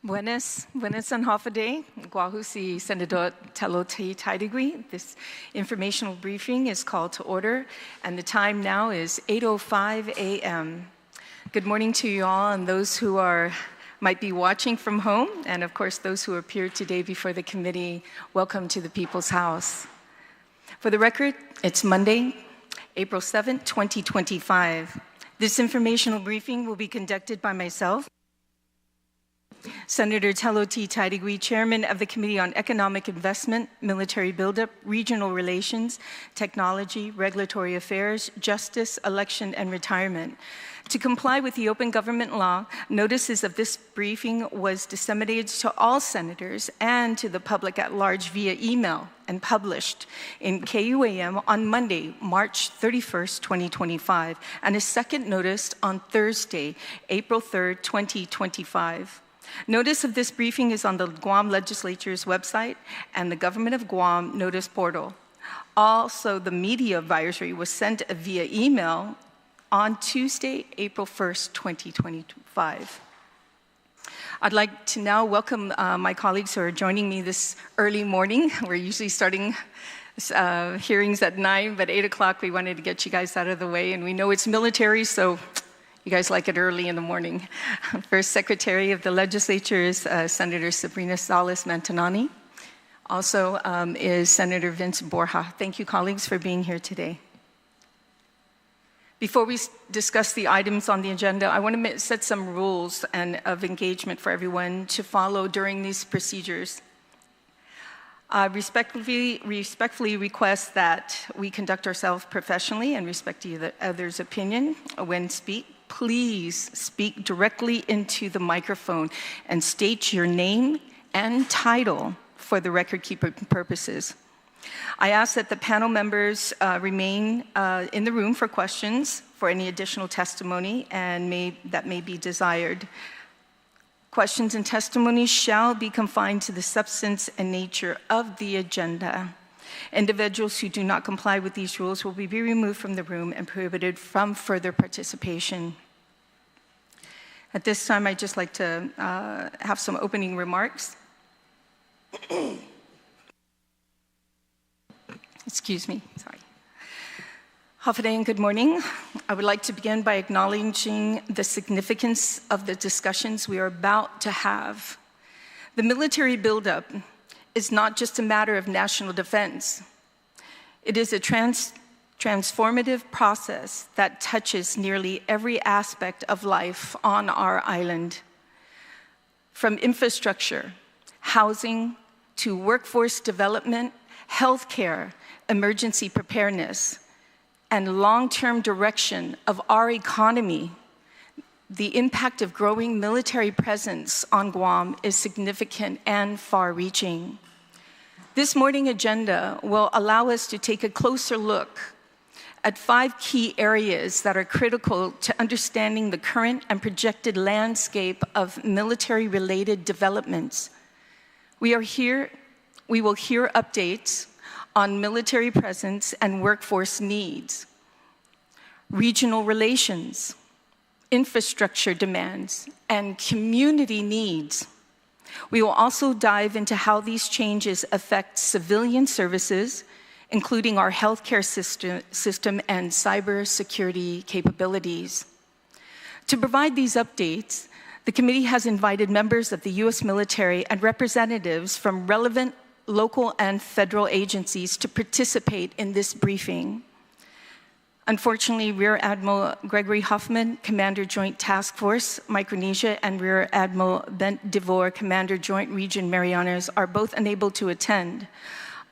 Buenas and Hofade, Guahusi Senador Telo Taitague. This informational briefing is called to order, and the time now is 8:05 a.m. Good morning to you all, and those who might be watching from home, and of course those who appeared today before the committee. Welcome to the People's House. For the record, it's Monday, April 7th, 2025. This informational briefing will be conducted by myself, Senator Telo Taitague, Chairman of the Committee on Economic Investment, Military Buildup, Regional Relations, Technology, Regulatory Affairs, Justice, Election, and Retirement. To comply with the open government law, notices of this briefing was disseminated to all senators and to the public at large via email and published in KUAM on Monday, March 31st, 2025, and a second notice on Thursday, April 3rd, 2025. Notice of this briefing is on the Guam Legislature's website and the Government of Guam notice portal. Also, the media advisory was sent via email on Tuesday, April 1st, 2025. I'd like to now welcome my colleagues who are joining me this early morning. We're usually starting hearings at 9, but 8 o'clock we wanted to get you guys out of the way, and we know it's military, so you guys like it early in the morning. First Secretary of the Legislature is Senator Sabrina Salas-Mantanani. Also is Senator Vince Borja. Thank you, colleagues, for being here today. Before we discuss the items on the agenda, I want to set some rules of engagement for everyone to follow during these procedures. I respectfully request that we conduct ourselves professionally and respect the other's opinion when speak. Please speak directly into the microphone and state your name and title for the record-keeping purposes. I ask that the panel members remain in the room for questions for any additional testimony that may be desired. Questions and testimony shall be confined to the substance and nature of the agenda. Individuals who do not comply with these rules will be removed from the room and prohibited from further participation. At this time, I'd just like to have some opening remarks. Excuse me, sorry. Hafide and good morning. I would like to begin by acknowledging the significance of the discussions we are about to have. The military buildup is not just a matter of national defense. It is a transformative process that touches nearly every aspect of life on our island. From infrastructure, housing, to workforce development, healthcare, emergency preparedness, and long-term direction of our economy, the impact of growing military presence on Guam is significant and far-reaching. This morning agenda will allow us to take a closer look at 5 key areas that are critical to understanding the current and projected landscape of military-related developments. We will hear updates on military presence and workforce needs, regional relations, infrastructure demands, and community needs. We will also dive into how these changes affect civilian services, including our healthcare system and cybersecurity capabilities. To provide these updates, the committee has invited members of the U.S. military and representatives from relevant local and federal agencies to participate in this briefing. Unfortunately, Rear Admiral Gregory Huffman, Commander Joint Task Force Micronesia, and Rear Admiral Bent DeVore, Commander Joint Region Marianas, are both unable to attend.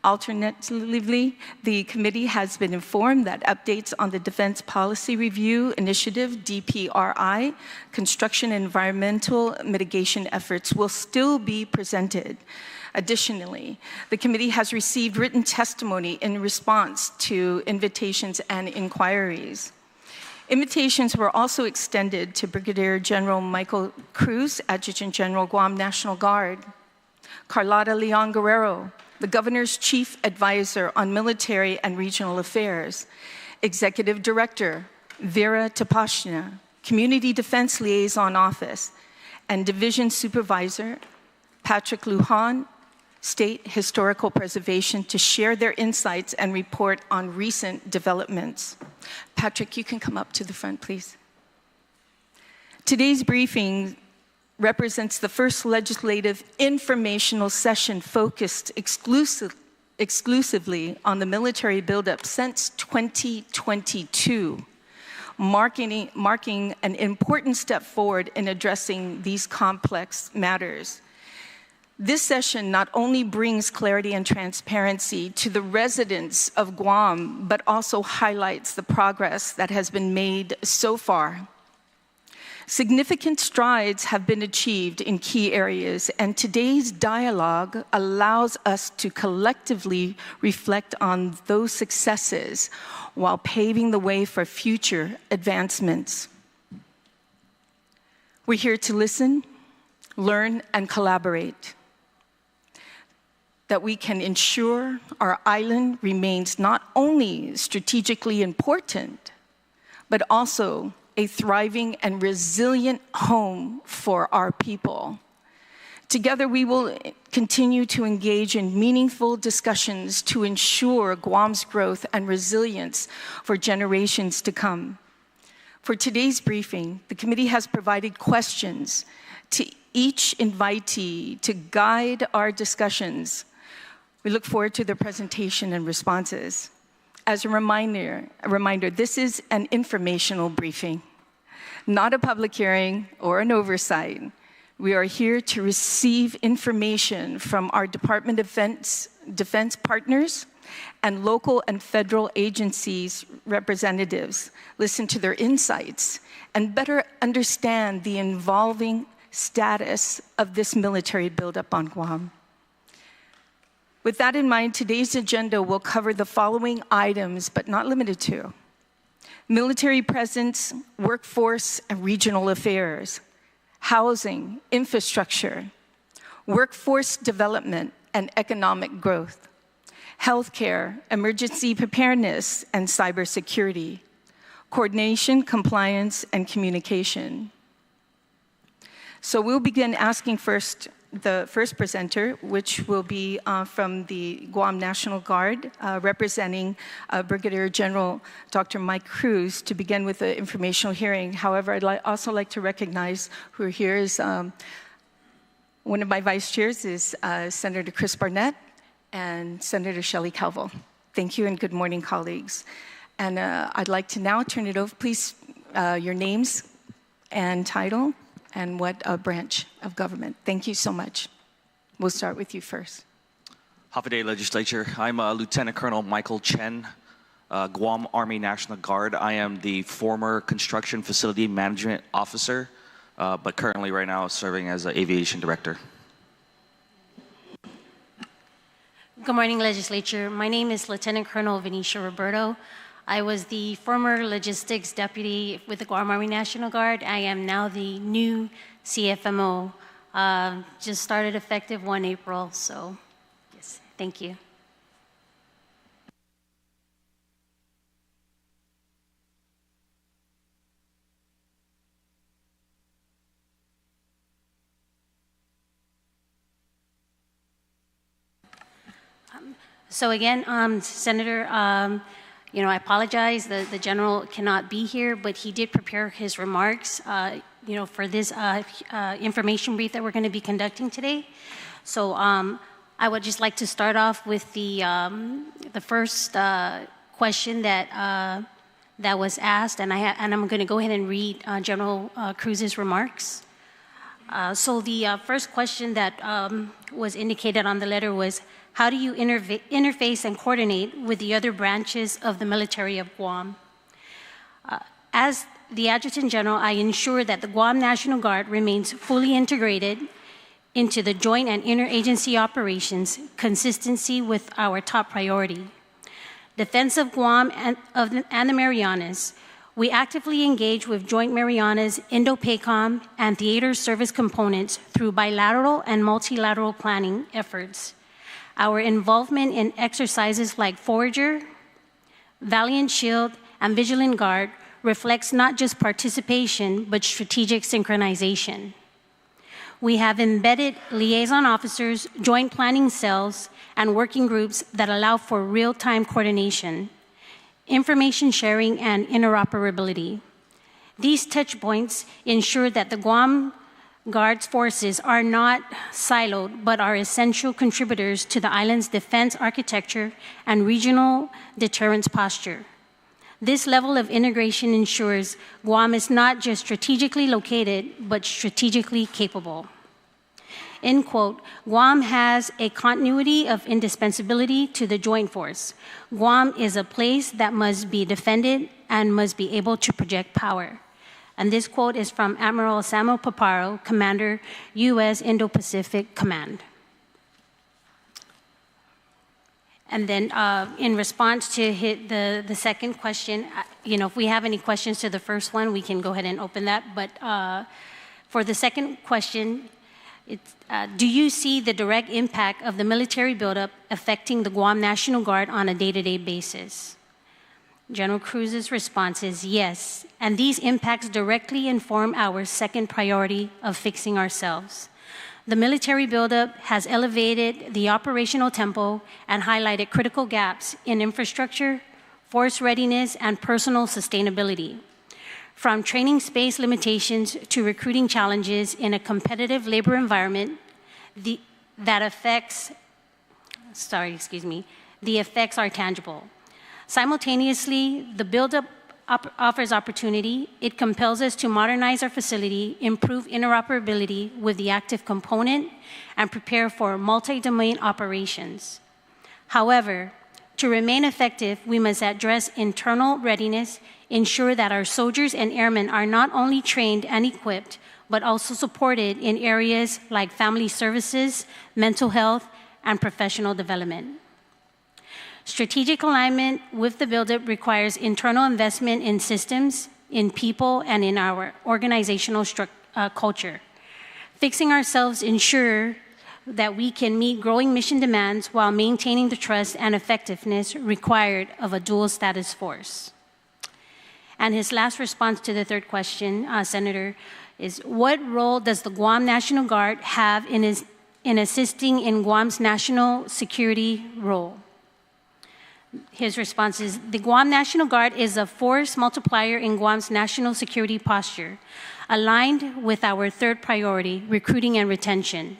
Alternatively, the committee has been informed that updates on the Defense Policy Review Initiative, DPRI, construction and environmental mitigation efforts will still be presented. Additionally, the committee has received written testimony in response to invitations and inquiries. Invitations were also extended to Brigadier General Michael Cruz, Adjutant General, Guam National Guard, Carlotta Leon Guerrero, the Governor's Chief Advisor on Military and Regional Affairs, Executive Director Vera Tapashna, Community Defense Liaison Office, and Division Supervisor Patrick Lujan, State Historical Preservation, to share their insights and report on recent developments. Patrick, you can come up to the front, please. Today's briefing represents the first legislative informational session focused exclusively on the military buildup since 2022, marking an important step forward in addressing these complex matters. This session not only brings clarity and transparency to the residents of Guam, but also highlights the progress that has been made so far. Significant strides have been achieved in key areas, and today's dialogue allows us to collectively reflect on those successes while paving the way for future advancements. We're here to listen, learn, and collaborate, that we can ensure our island remains not only strategically important, but also a thriving and resilient home for our people. Together, we will continue to engage in meaningful discussions to ensure Guam's growth and resilience for generations to come. For today's briefing, the committee has provided questions to each invitee to guide our discussions. We look forward to their presentation and responses. As a reminder, this is an informational briefing, not a public hearing or an oversight. We are here to receive information from our Department of Defense partners and local and federal agencies representatives, listen to their insights, and better understand the evolving status of this military buildup on Guam. With that in mind, today's agenda will cover the following items, but not limited to: military presence, workforce and regional affairs, housing, infrastructure, workforce development and economic growth, healthcare, emergency preparedness and cybersecurity, coordination, compliance, and communication. So we'll begin asking the first presenter, which will be from the Guam National Guard, representing Brigadier General Dr. Mike Cruz, to begin with the informational hearing. However, I'd also like to recognize who are here is one of my vice chairs is Senator Chris Barnett and Senator Shelley Calvo. Thank you and good morning, colleagues. And I'd like to now turn it over, please, your names and title, and what branch of government. Thank you so much. We'll start with you first. Hafaday Legislature. I'm Lieutenant Colonel Michael Chen, Guam Army National Guard. I am the former Construction Facility Management Officer, but currently right now serving as an Aviation Director. Good morning, Legislature. My name is Lieutenant Colonel Venetia Roberto. I was the former Logistics Deputy with the Guam Army National Guard. I am now the new CFMO. Just started effective 1 April, so yes, thank you. So again, Senator, I apologize, the general cannot be here, but he did prepare his remarks, for this information brief that we're going to be conducting today. So I would just like to start off with the first question that was asked, and I'm going to go ahead and read General Cruz's remarks. So the first question that was indicated on the letter was, how do you interface and coordinate with the other branches of the military of Guam? As the Adjutant General, I ensure that the Guam National Guard remains fully integrated into the joint and interagency operations, consistency with our top priority. Defense of Guam and the Marianas. We actively engage with Joint Marianas, Indo-PACOM, and theater service components through bilateral and multilateral planning efforts. Our involvement in exercises like Forager, Valiant Shield, and Vigilant Guard reflects not just participation, but strategic synchronization. We have embedded liaison officers, joint planning cells, and working groups that allow for real-time coordination, information sharing, and interoperability. These touch points ensure that the Guam Guard's forces are not siloed, but are essential contributors to the island's defense architecture and regional deterrence posture. This level of integration ensures Guam is not just strategically located, but strategically capable. End quote. Guam has a continuity of indispensability to the joint force. Guam is a place that must be defended and must be able to project power. And this quote is from Admiral Samuel Paparo, Commander, U.S. Indo-Pacific Command. And then in response to the second question, if we have any questions to the first one, we can go ahead and open that. But for the second question, do you see the direct impact of the military buildup affecting the Guam National Guard on a day-to-day basis? General Cruz's response is yes, and these impacts directly inform our second priority of fixing ourselves. The military buildup has elevated the operational tempo and highlighted critical gaps in infrastructure, force readiness, and personal sustainability. From training space limitations to recruiting challenges in a competitive labor environment, the effects are tangible. Simultaneously, the buildup offers opportunity. It compels us to modernize our facility, improve interoperability with the active component, and prepare for multi-domain operations. However, to remain effective, we must address internal readiness, ensure that our soldiers and airmen are not only trained and equipped, but also supported in areas like family services, mental health, and professional development. Strategic alignment with the buildup requires internal investment in systems, in people, and in our organizational culture. Fixing ourselves ensure that we can meet growing mission demands while maintaining the trust and effectiveness required of a dual status force. And his last response to the third question, Senator, is what role does the Guam National Guard have in assisting in Guam's national security role? His response is, the Guam National Guard is a force multiplier in Guam's national security posture, aligned with our third priority, recruiting and retention.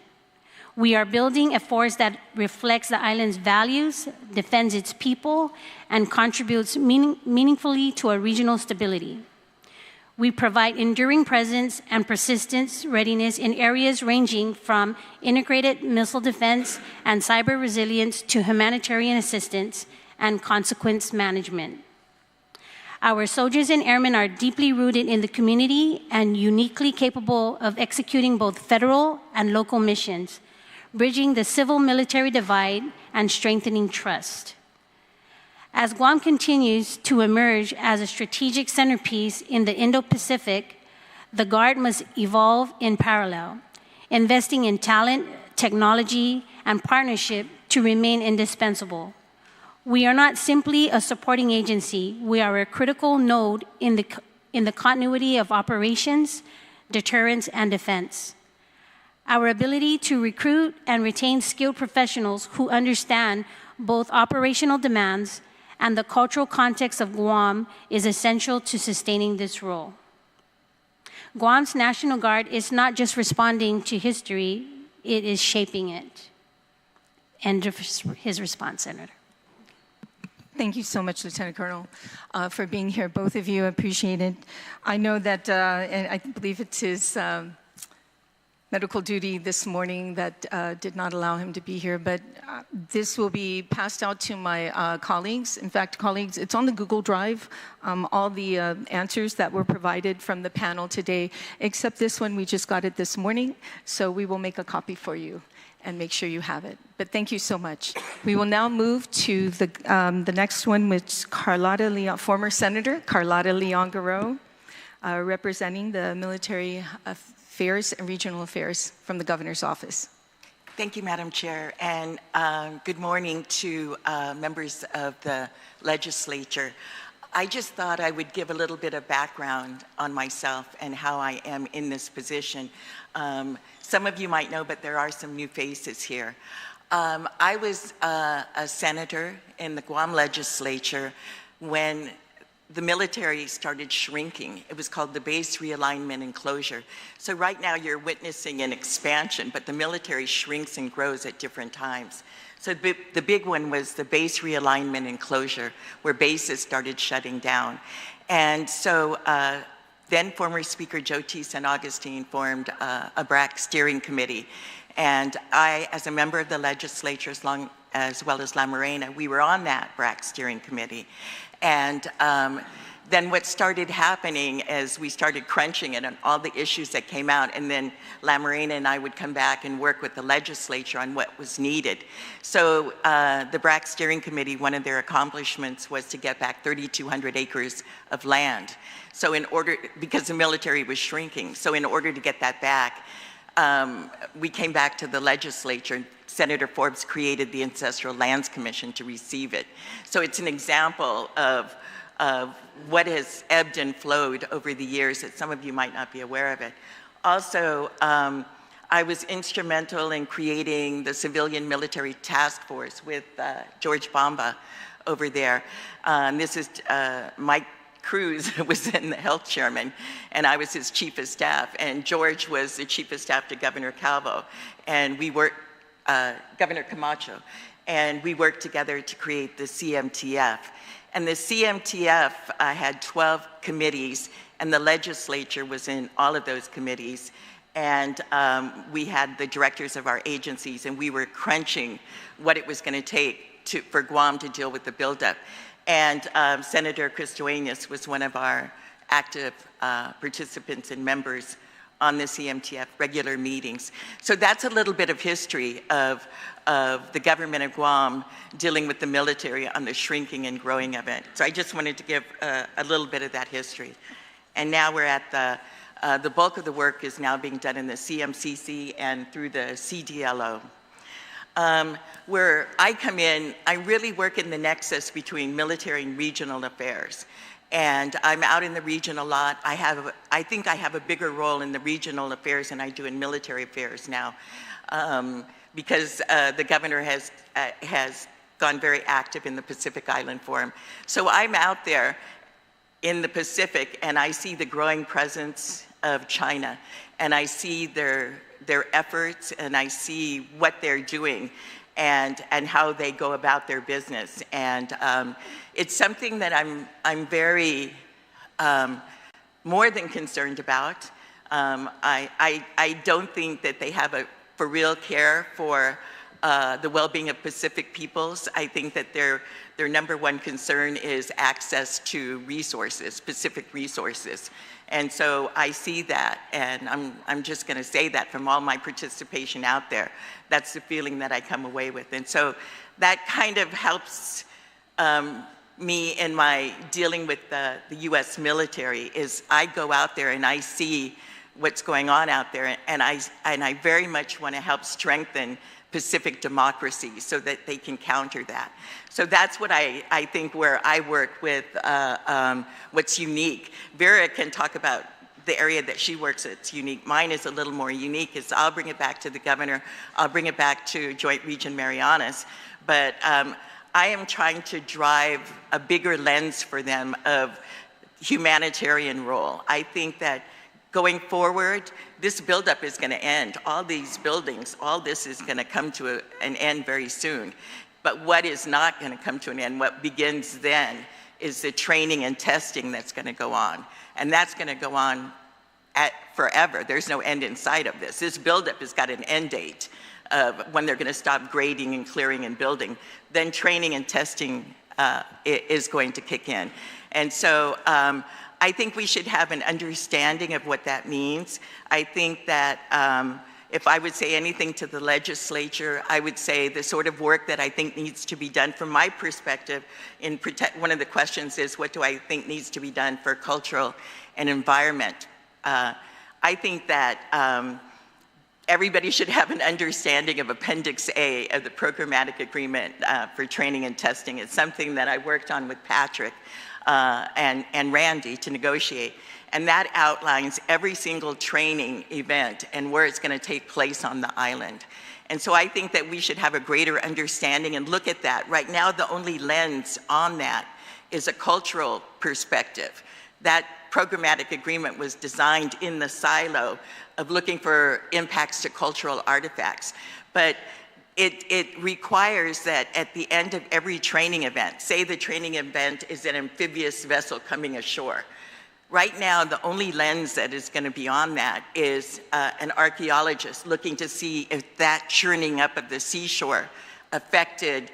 We are building a force that reflects the island's values, defends its people, and contributes meaningfully to our regional stability. We provide enduring presence and persistence readiness in areas ranging from integrated missile defense and cyber resilience to humanitarian assistance and consequence management. Our soldiers and airmen are deeply rooted in the community and uniquely capable of executing both federal and local missions, bridging the civil-military divide and strengthening trust. As Guam continues to emerge as a strategic centerpiece in the Indo-Pacific, the Guard must evolve in parallel, investing in talent, technology, and partnership to remain indispensable. We are not simply a supporting agency. We are a critical node in the continuity of operations, deterrence, and defense. Our ability to recruit and retain skilled professionals who understand both operational demands and the cultural context of Guam is essential to sustaining this role. Guam's National Guard is not just responding to history, it is shaping it. End of his response, Senator. Thank you so much, Lieutenant Colonel, for being here. Both of you, appreciate it. I know that, and I believe it's his medical duty this morning that did not allow him to be here, but this will be passed out to my colleagues. In fact, colleagues, it's on the Google Drive, all the answers that were provided from the panel today, except this one, we just got it this morning, so we will make a copy for you and make sure you have it. But thank you so much. We will now move to the next one, which Carlotta Leon, former Senator Carlotta Leon-Garreau, representing the Military Affairs and Regional Affairs from the Governor's Office. Thank you, Madam Chair, and good morning to members of the legislature. I just thought I would give a little bit of background on myself and how I am in this position. Some of you might know, but there are some new faces here. I was a senator in the Guam legislature when the military started shrinking. It was called the base realignment and closure. So right now you're witnessing an expansion, but the military shrinks and grows at different times. So the big one was the base realignment and closure, where bases started shutting down. And so then former Speaker Joe T. San Augustine formed a BRAC steering committee. And I, as a member of the legislature, as well as La Morena, we were on that BRAC steering committee. And then what started happening is we started crunching it on all the issues that came out, and then La Morena and I would come back and work with the legislature on what was needed. So the BRAC steering committee, one of their accomplishments was to get back 3,200 acres of land. So because the military was shrinking, so in order to get that back, we came back to the legislature. Senator Forbes created the Ancestral Lands Commission to receive it. So it's an example of what has ebbed and flowed over the years that some of you might not be aware of it. Also, I was instrumental in creating the Civilian Military Task Force with George Bamba over there. This is Mike Cruz was in the health chairman, and I was his chief of staff, and George was the chief of staff to Governor Calvo, and we worked, Governor Camacho, and we worked together to create the CMTF. And the CMTF had 12 committees, and the legislature was in all of those committees. And we had the directors of our agencies, and we were crunching what it was going to take for Guam to deal with the buildup. And Senator Chris Duenas was one of our active participants and members on the CMTF regular meetings. So that's a little bit of history of the government of Guam dealing with the military on the shrinking and growing of it. So I just wanted to give a little bit of that history. And now we're at the bulk of the work is now being done in the CMCC and through the SIDLO. Where I come in, I really work in the nexus between military and regional affairs. And I'm out in the region a lot. I think I have a bigger role in the regional affairs than I do in military affairs now, because the governor has gone very active in the Pacific Island Forum. So I'm out there in the Pacific, and I see the growing presence of China, and I see their efforts, and I see what they're doing, and how they go about their business. And it's something that I'm very more than concerned about. I don't think that they have for real care for the well-being of Pacific peoples. I think that their number one concern is access to resources, Pacific resources. And so I see that, and I'm just going to say that from all my participation out there, that's the feeling that I come away with. And so that kind of helps me in my dealing with the U.S. military, is I go out there and I see what's going on out there, and I very much want to help strengthen Pacific democracy so that they can counter that. So that's what I think where I work with what's unique. Vera can talk about the area that she works at. It's unique. Mine is a little more unique. I'll bring it back to the governor. I'll bring it back to Joint Region Marianas. But I am trying to drive a bigger lens for them of humanitarian role. I think that going forward, this buildup is going to end. All these buildings, all this is going to come to an end very soon. But what is not going to come to an end, what begins then, is the training and testing that's going to go on. And that's going to go on forever. There's no end in sight of this. This buildup has got an end date of when they're going to stop grading and clearing and building. Then training and testing is going to kick in. And so I think we should have an understanding of what that means. I think that if I would say anything to the legislature, I would say the sort of work that I think needs to be done from my perspective in one of the questions is, what do I think needs to be done for cultural and environment? I think that everybody should have an understanding of Appendix A of the programmatic agreement for training and testing. It's something that I worked on with Patrick. and Randy to negotiate. And that outlines every single training event and where it's going to take place on the island. And so I think that we should have a greater understanding and look at that. Right now, the only lens on that is a cultural perspective. That programmatic agreement was designed in the silo of looking for impacts to cultural artifacts. But it requires that at the end of every training event, say the training event is an amphibious vessel coming ashore. Right now, the only lens that is going to be on that is an archaeologist looking to see if that churning up of the seashore affected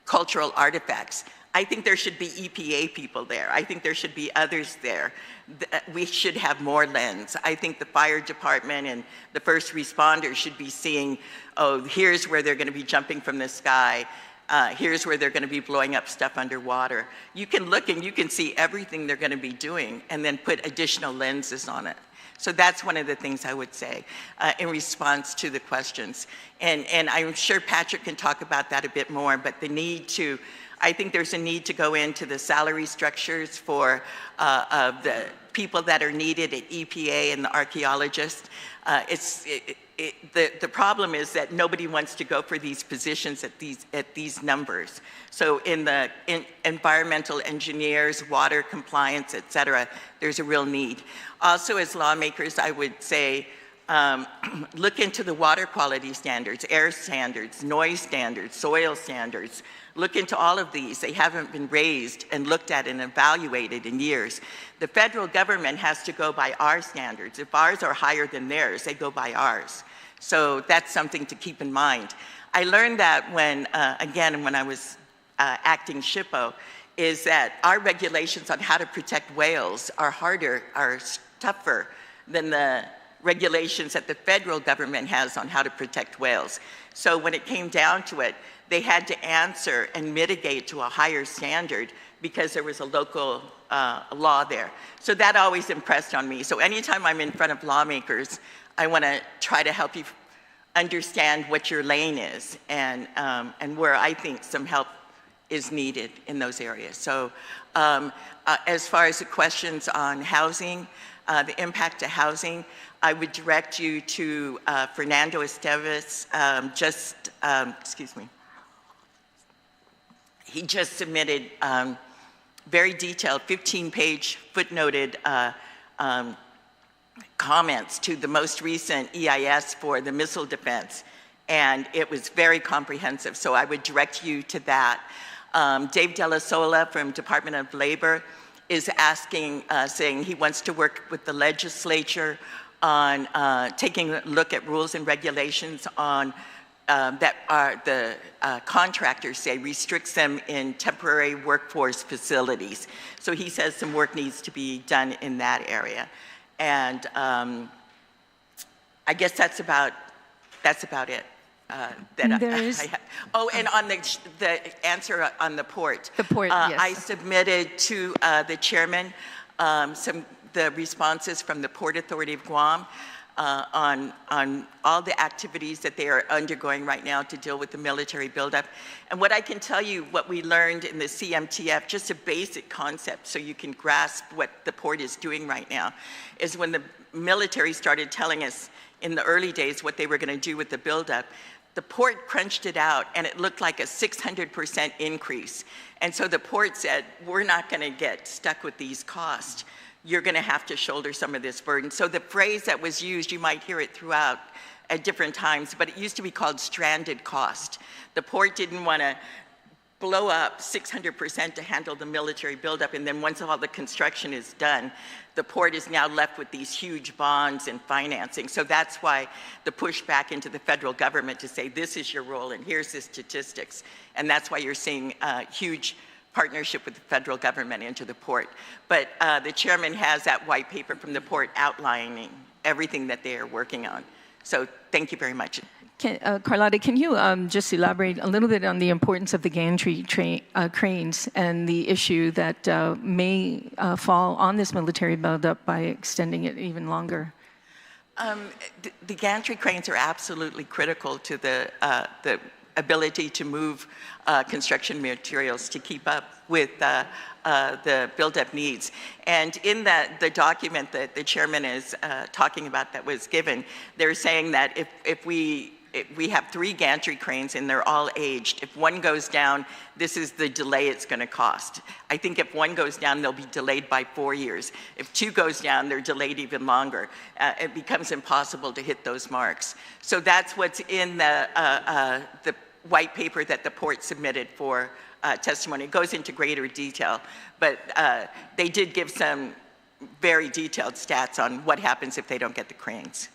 cultural artifacts. I think there should be EPA people there. I think there should be others there. We should have more lens. I think the fire department and the first responders should be seeing, oh, here's where they're going to be jumping from the sky. Here's where they're going to be blowing up stuff underwater. You can look and you can see everything they're going to be doing and then put additional lenses on it. So that's one of the things I would say in response to the questions. And I'm sure Patrick can talk about that a bit more, but the need to, I think there's a need to go into the salary structures for the people that are needed at EPA and the archaeologists. The problem is that nobody wants to go for these positions at these numbers. So in environmental engineers, water compliance, et cetera, there's a real need. Also, as lawmakers, I would say, look into the water quality standards, air standards, noise standards, soil standards. Look into all of these. They haven't been raised and looked at and evaluated in years. The federal government has to go by our standards. If ours are higher than theirs, they go by ours. So that's something to keep in mind. I learned that when, again, when I was acting SHPO, is that our regulations on how to protect whales are harder, are tougher than the regulations that the federal government has on how to protect whales. So when it came down to it, they had to answer and mitigate to a higher standard because there was a local law there. So that always impressed on me. So anytime I'm in front of lawmakers, I want to try to help you understand what your lane is and where I think some help is needed in those areas. So as far as the questions on housing, the impact to housing, I would direct you to Fernando Esteves. Excuse me. He just submitted very detailed 15-page footnoted comments to the most recent EIS for the missile defense. And it was very comprehensive, so I would direct you to that. Dave Della Sola from Department of Labor is asking, saying he wants to work with the legislature on taking a look at rules and regulations on that are the contractors say restricts them in temporary workforce facilities. So he says some work needs to be done in that area. And I guess that's about it. Oh, and on the answer on the port. The port, yes. I submitted to the chairman the responses from the Port Authority of Guam on all the activities that they are undergoing right now to deal with the military buildup. And what I can tell you, what we learned in the CMTF, just a basic concept so you can grasp what the port is doing right now, is when the military started telling us in the early days what they were going to do with the buildup, the port crunched it out and it looked like a 600% increase. And so the port said, we're not going to get stuck with these costs. You're going to have to shoulder some of this burden. So the phrase that was used, you might hear it throughout at different times, but it used to be called stranded cost. The port didn't want to blow up 600% to handle the military buildup, and then once all the construction is done, the port is now left with these huge bonds and financing. So that's why the push back into the federal government to say, this is your role and here's the statistics. And that's why you're seeing huge partnership with the federal government into the port. But the chairman has that white paper from the port outlining everything that they are working on. So thank you very much. Carlotta, can you just elaborate a little bit on the importance of the gantry cranes and the issue that may fall on this military buildup by extending it even longer? The gantry cranes are absolutely critical to the ability to move construction materials to keep up with the buildup needs. And in the document that the chairman is talking about that was given, they're saying that if we have 3 gantry cranes and they're all aged. If one goes down, this is the delay it's going to cost. I think if one goes down, they'll be delayed by 4 years. If 2 goes down, they're delayed even longer. It becomes impossible to hit those marks. So that's what's in the white paper that the port submitted for testimony. It goes into greater detail, but they did give some very detailed stats on what happens if they don't get the cranes.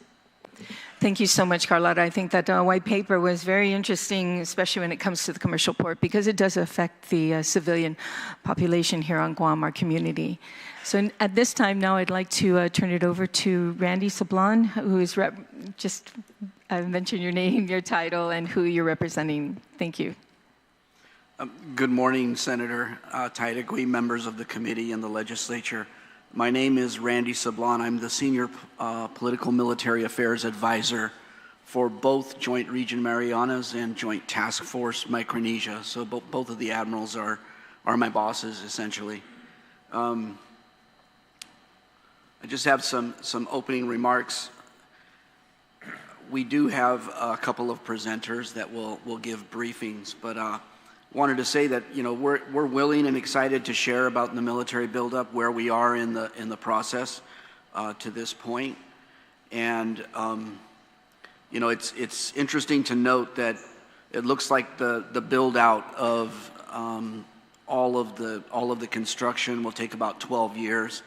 Thank you so much, Carlotta. I think that white paper was very interesting, especially when it comes to the commercial port, because it does affect the civilian population here on Guam, our community. So at this time now, I'd like to turn it over to Randy Sablon, who is just mention your name, your title, and who you're representing. Thank you. Good morning, Senator Taitague, members of the committee and the legislature. My name is Randy Sablon. I'm the Senior Political Military Affairs Advisor for both Joint Region Marianas and Joint Task Force Micronesia. So both of the admirals are my bosses, essentially. I just have some opening remarks. We do have a couple of presenters that will give briefings, but wanted to say that we're willing and excited to share about the military buildup, where we are in the process to this point, and it's interesting to note that it looks like the build out of all of the construction will take about 12 years.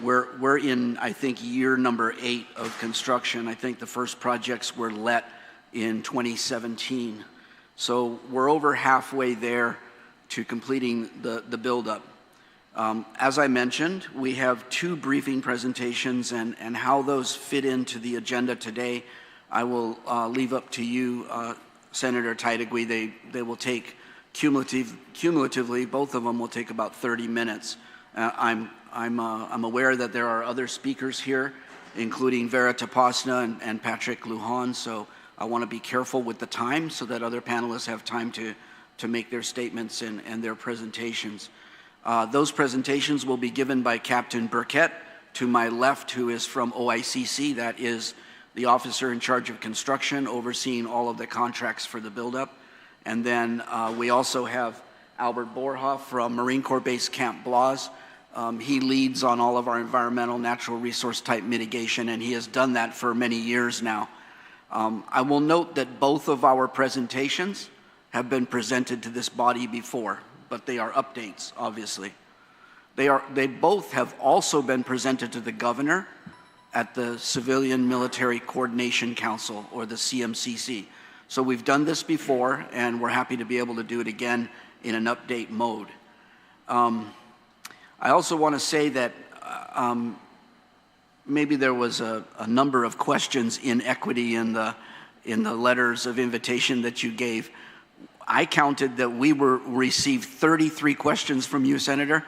We're in, I think, year number 8 of construction. I think the first projects were let in 2017. So we're over halfway there to completing the buildup. As I mentioned, we have 2 briefing presentations, and how those fit into the agenda today, I will leave up to you, Senator Taitague. They will take cumulatively, both of them will take about 30 minutes. I'm aware that there are other speakers here, including Vera Tapasna and Patrick Lujan, so I want to be careful with the time so that other panelists have time to make their statements and their presentations. Those presentations will be given by Captain Burkett to my left, who is from OICC. That is the officer in charge of construction, overseeing all of the contracts for the buildup. And then we also have Albert Borhoff from Marine Corps Base Camp Blas. He leads on all of our environmental natural resource type mitigation, and he has done that for many years now. I will note that both of our presentations have been presented to this body before, but they are updates, obviously. They both have also been presented to the governor at the Civilian Military Coordination Council, or the CMCC. So we've done this before, and we're happy to be able to do it again in an update mode. I also want to say that maybe there was a number of questions in equity in the letters of invitation that you gave. I counted that we received 33 questions from you, Senator,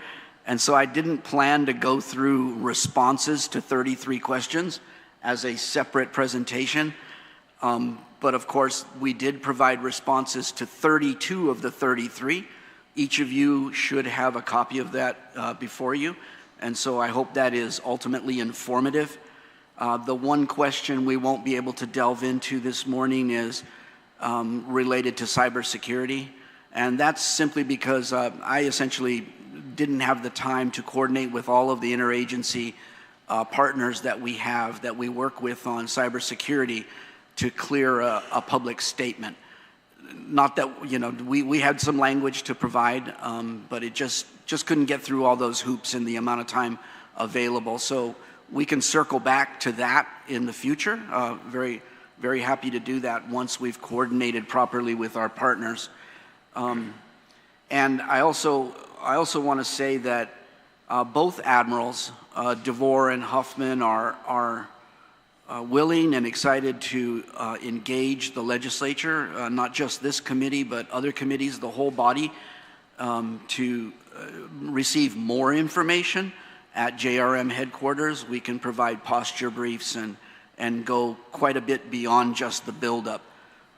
and so I didn't plan to go through responses to 33 questions as a separate presentation. But of course, we did provide responses to 32 of the 33. Each of you should have a copy of that before you. And so I hope that is ultimately informative. The one question we won't be able to delve into this morning is related to cybersecurity. And that's simply because I essentially didn't have the time to coordinate with all of the interagency partners that we have, that we work with on cybersecurity, to clear a public statement. Not that, we had some language to provide, but it just couldn't get through all those hoops in the amount of time available. So we can circle back to that in the future. Very, very happy to do that once we've coordinated properly with our partners. And I also want to say that both admirals, DeVore and Huffman, are willing and excited to engage the legislature, not just this committee, but other committees, the whole body, to receive more information at JRM headquarters. We can provide posture briefs and go quite a bit beyond just the buildup.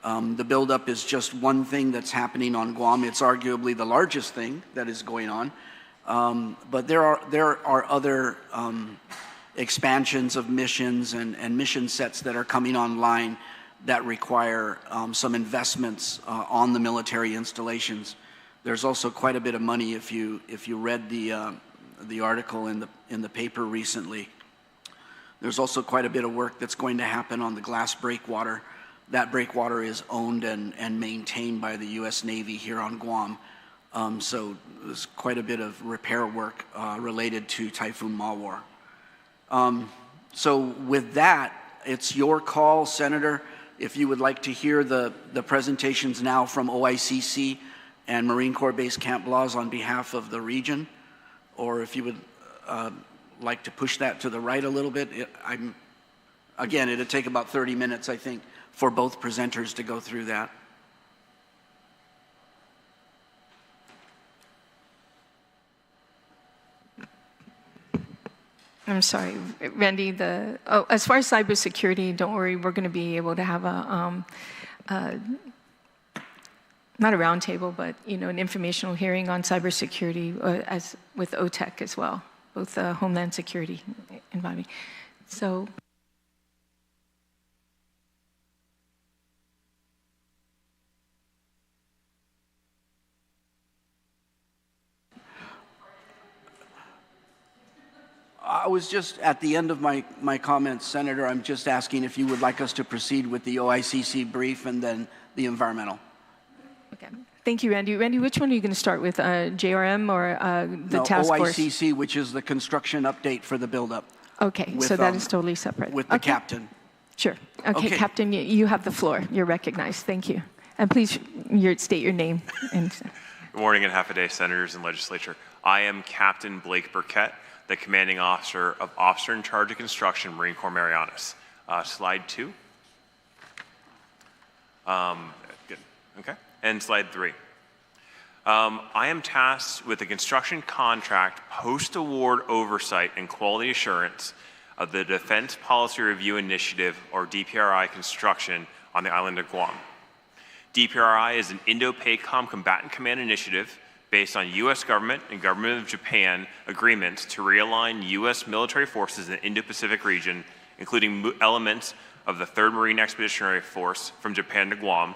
The buildup is just one thing that's happening on Guam. It's arguably the largest thing that is going on. But there are other expansions of missions and mission sets that are coming online that require some investments on the military installations. There's also quite a bit of money if you read the article in the paper recently. There's also quite a bit of work that's going to happen on the glass breakwater. That breakwater is owned and maintained by the U.S. Navy here on Guam. So there's quite a bit of repair work related to Typhoon Mawar. So with that, it's your call, Senator, if you would like to hear the presentations now from OICC and Marine Corps Base Camp Blaz on behalf of the region, or if you would like to push that to the right a little bit. Again, it'd take about 30 minutes, I think, for both presenters to go through that. I'm sorry, Randy, as far as cybersecurity, don't worry, we're going to be able to have not a roundtable, but an informational hearing on cybersecurity as with OTEC as well, both Homeland Security environment. So. I was just at the end of my comments, Senator. I'm just asking if you would like us to proceed with the OICC brief and then the environmental. Okay. Thank you, Randy. Randy, which one are you going to start with, JRM or the task force? OICC, which is the construction update for the buildup. Okay, so that is totally separate. With the captain. Sure. Okay, Captain, you have the floor. You're recognized. Thank you. And please state your name. Good morning and half a day, Senators and Legislature. I am Captain Blake Burkett, the Commanding Officer of Officer in Charge of Construction, Marine Corps Marianas. Slide 2. Good. Okay. And slide 3. I am tasked with the construction contract post-award oversight and quality assurance of the Defense Policy Review Initiative, or DPRI, construction on the island of Guam. DPRI is an Indo-PACOM combatant command initiative based on U.S. government and government of Japan agreements to realign U.S. military forces in the Indo-Pacific region, including elements of the 3rd Marine Expeditionary Force from Japan to Guam,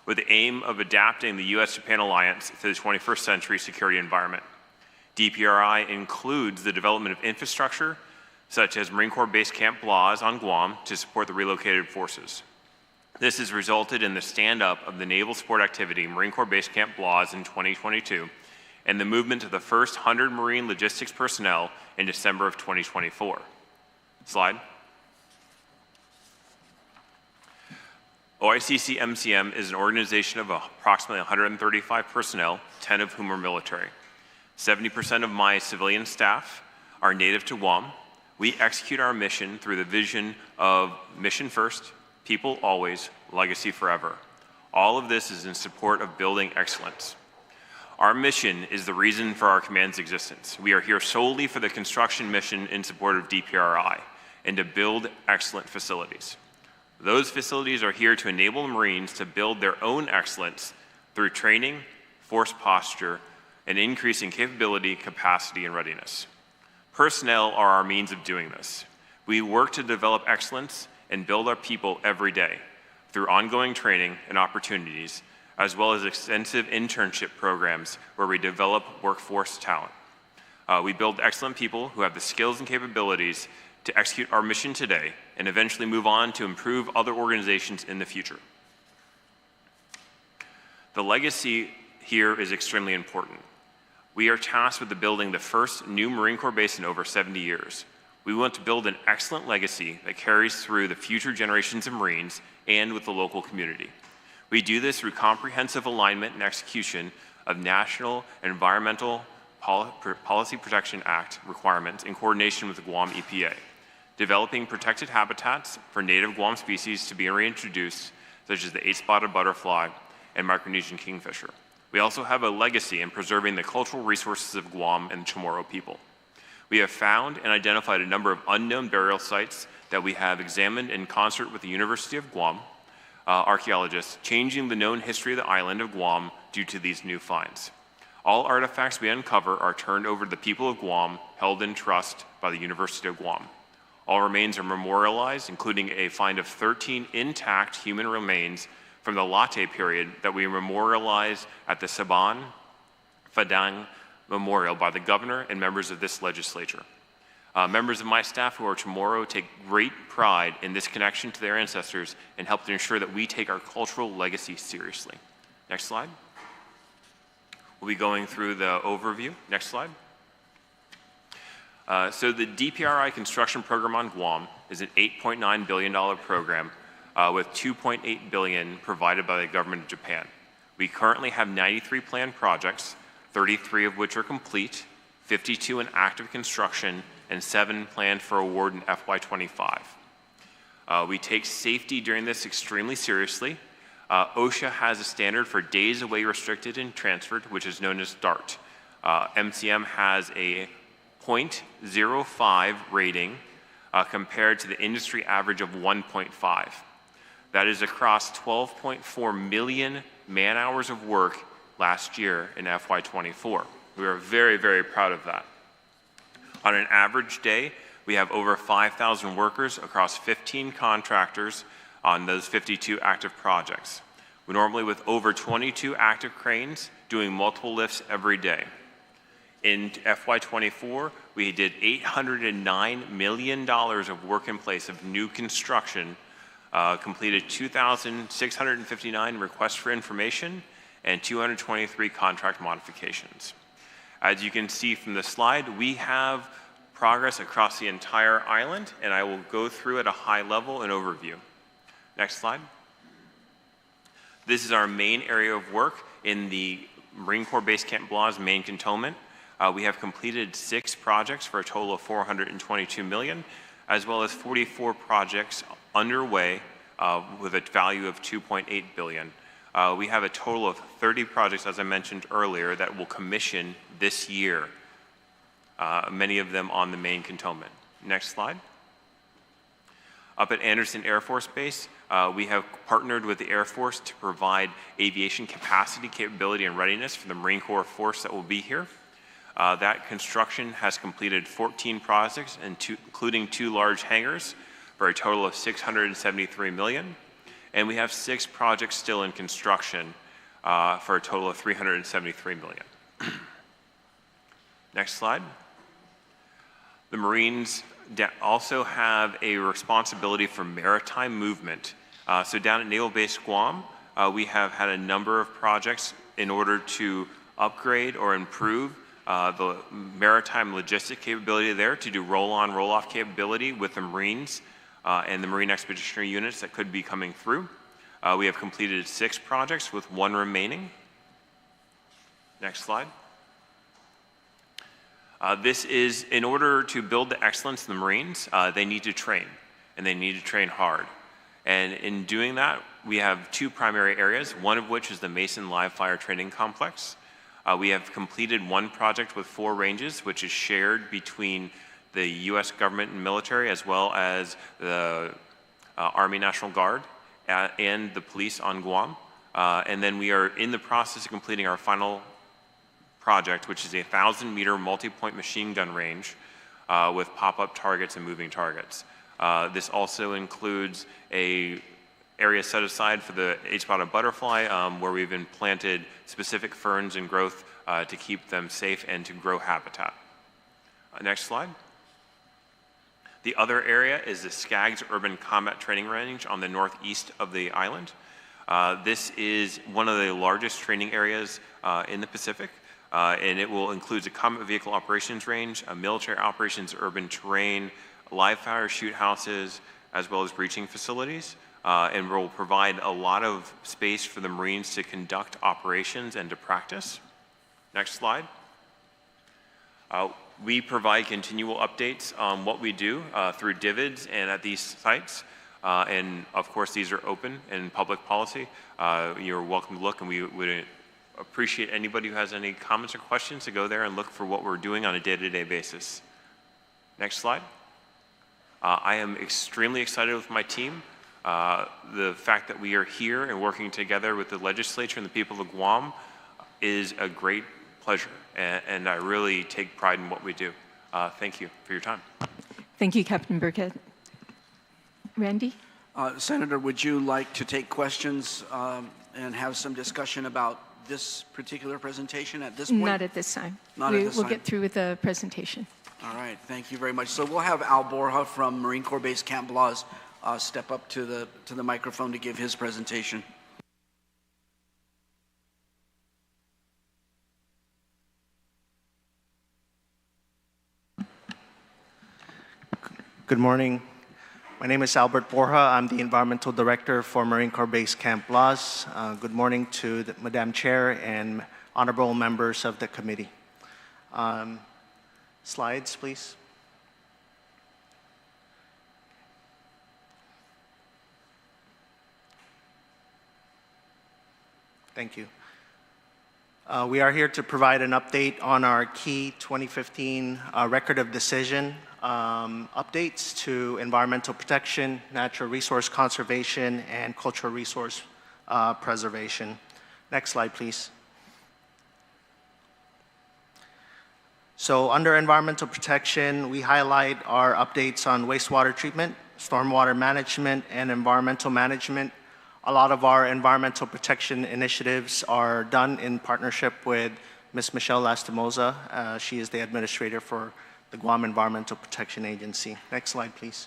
with the aim of adapting the U.S.-Japan alliance to the 21st century security environment. DPRI includes the development of infrastructure, such as Marine Corps Base Camp Blaz on Guam, to support the relocated forces. This has resulted in the stand-up of the Naval Support Activity, Marine Corps Base Camp Blaz, in 2022, and the movement of the first 100 Marine logistics personnel in December of 2024. Slide. OICC MCM is an organization of approximately 135 personnel, 10 of whom are military. 70% of my civilian staff are native to Guam. We execute our mission through the vision of mission first, people always, legacy forever. All of this is in support of building excellence. Our mission is the reason for our command's existence. We are here solely for the construction mission in support of DPRI and to build excellent facilities. Those facilities are here to enable the Marines to build their own excellence through training, force posture, and increasing capability, capacity, and readiness. Personnel are our means of doing this. We work to develop excellence and build our people every day through ongoing training and opportunities, as well as extensive internship programs where we develop workforce talent. We build excellent people who have the skills and capabilities to execute our mission today and eventually move on to improve other organizations in the future. The legacy here is extremely important. We are tasked with building the first new Marine Corps base in over 70 years. We want to build an excellent legacy that carries through the future generations of Marines and with the local community. We do this through comprehensive alignment and execution of National Environmental Policy Protection Act requirements in coordination with the Guam EPA, developing protected habitats for native Guam species to be reintroduced, such as the 8-spotted butterfly and Micronesian kingfisher. We also have a legacy in preserving the cultural resources of Guam and the Chamorro people. We have found and identified a number of unknown burial sites that we have examined in concert with the University of Guam, archaeologists, changing the known history of the island of Guam due to these new finds. All artifacts we uncover are turned over to the people of Guam, held in trust by the University of Guam. All remains are memorialized, including a find of 13 intact human remains from the Latte period that we memorialized at the Saban Fadang Memorial by the governor and members of this legislature. Members of my staff who are tomorrow take great pride in this connection to their ancestors and help to ensure that we take our cultural legacy seriously. Next slide. We'll be going through the overview. Next slide. So the DPRI construction program on Guam is an $8.9 billion program with $2.8 billion provided by the government of Japan. We currently have 93 planned projects, 33 of which are complete, 52 in active construction, and 7 planned for award in FY25. We take safety during this extremely seriously. OSHA has a standard for days away restricted and transferred, which is known as DART. MCM has a 0.05 rating compared to the industry average of 1.5. That is across 12.4 million man-hours of work last year in FY24. We are very, very proud of that. On an average day, we have over 5,000 workers across 15 contractors on those 52 active projects. We normally with over 22 active cranes doing multiple lifts every day. In FY24, we did $809 million of work in place of new construction, completed 2,659 requests for information, and 223 contract modifications. As you can see from the slide, we have progress across the entire island, and I will go through at a high level an overview. Next slide. This is our main area of work in the Marine Corps Base Camp Blah's main cantonment. We have completed 6 projects for a total of $422 million, as well as 44 projects underway with a value of $2.8 billion. We have a total of 30 projects, as I mentioned earlier, that will commission this year, many of them on the main cantonment. Next slide. Up at Anderson Air Force Base, we have partnered with the Air Force to provide aviation capacity, capability, and readiness for the Marine Corps force that will be here. That construction has completed 14 projects, including 2 large hangars, for a total of $673 million. And we have 6 projects still in construction for a total of $373 million. Next slide. The Marines also have a responsibility for maritime movement. So down at Naval Base Guam, we have had a number of projects in order to upgrade or improve the maritime logistic capability there to do roll-on, roll-off capability with the Marines and the Marine Expeditionary Units that could be coming through. We have completed 6 projects with 1 remaining. Next slide. This is, in order to build the excellence in the Marines, they need to train, and they need to train hard. And in doing that, we have 2 primary areas, one of which is the Mason Live Fire Training Complex. We have completed 1 project with 4 ranges, which is shared between the U.S. government and military, as well as the Army National Guard and the police on Guam. And then we are in the process of completing our final project, which is a 1,000-meter multi-point machine gun range with pop-up targets and moving targets. This also includes a area set aside for the eight-spotted butterfly, where we've implanted specific ferns and growth to keep them safe and to grow habitat. Next slide. The other area is the Skaggs Urban Combat Training Range on the northeast of the island. This is one of the largest training areas in the Pacific, and it will include a combat vehicle operations range, a military operations urban terrain, live fire shoot houses, as well as breaching facilities, and will provide a lot of space for the Marines to conduct operations and to practice. Next slide. We provide continual updates on what we do through DVIDs and at these sites. And of course, these are open and public policy. You're welcome to look, and we would appreciate anybody who has any comments or questions to go there and look for what we're doing on a day-to-day basis. Next slide. I am extremely excited with my team. The fact that we are here and working together with the legislature and the people of Guam is a great pleasure, and I really take pride in what we do. Thank you for your time. Thank you, Captain Burkett. Randy? Senator, would you like to take questions and have some discussion about this particular presentation at this point? Not at this time. Not at this We'll time. get through with the presentation. All right, thank you very much. So we'll have Al Borja from Marine Corps Base Camp Blas step up to the microphone to give his presentation. Good morning. My name is Albert Borja. I'm the Environmental Director for Marine Corps Base Camp Blas. Good morning to Madam Chair and honorable members of the committee. Slides, please. Thank you. We are here to provide an update on our key 2015 record of decision updates to environmental protection, natural resource conservation, and cultural resource preservation. Next slide, please. So under environmental protection, we highlight our updates on wastewater treatment, stormwater management, and environmental management. A lot of our environmental protection initiatives are done in partnership with Ms. Michelle Lastimosa. She is the administrator for the Guam Environmental Protection Agency. Next slide, please.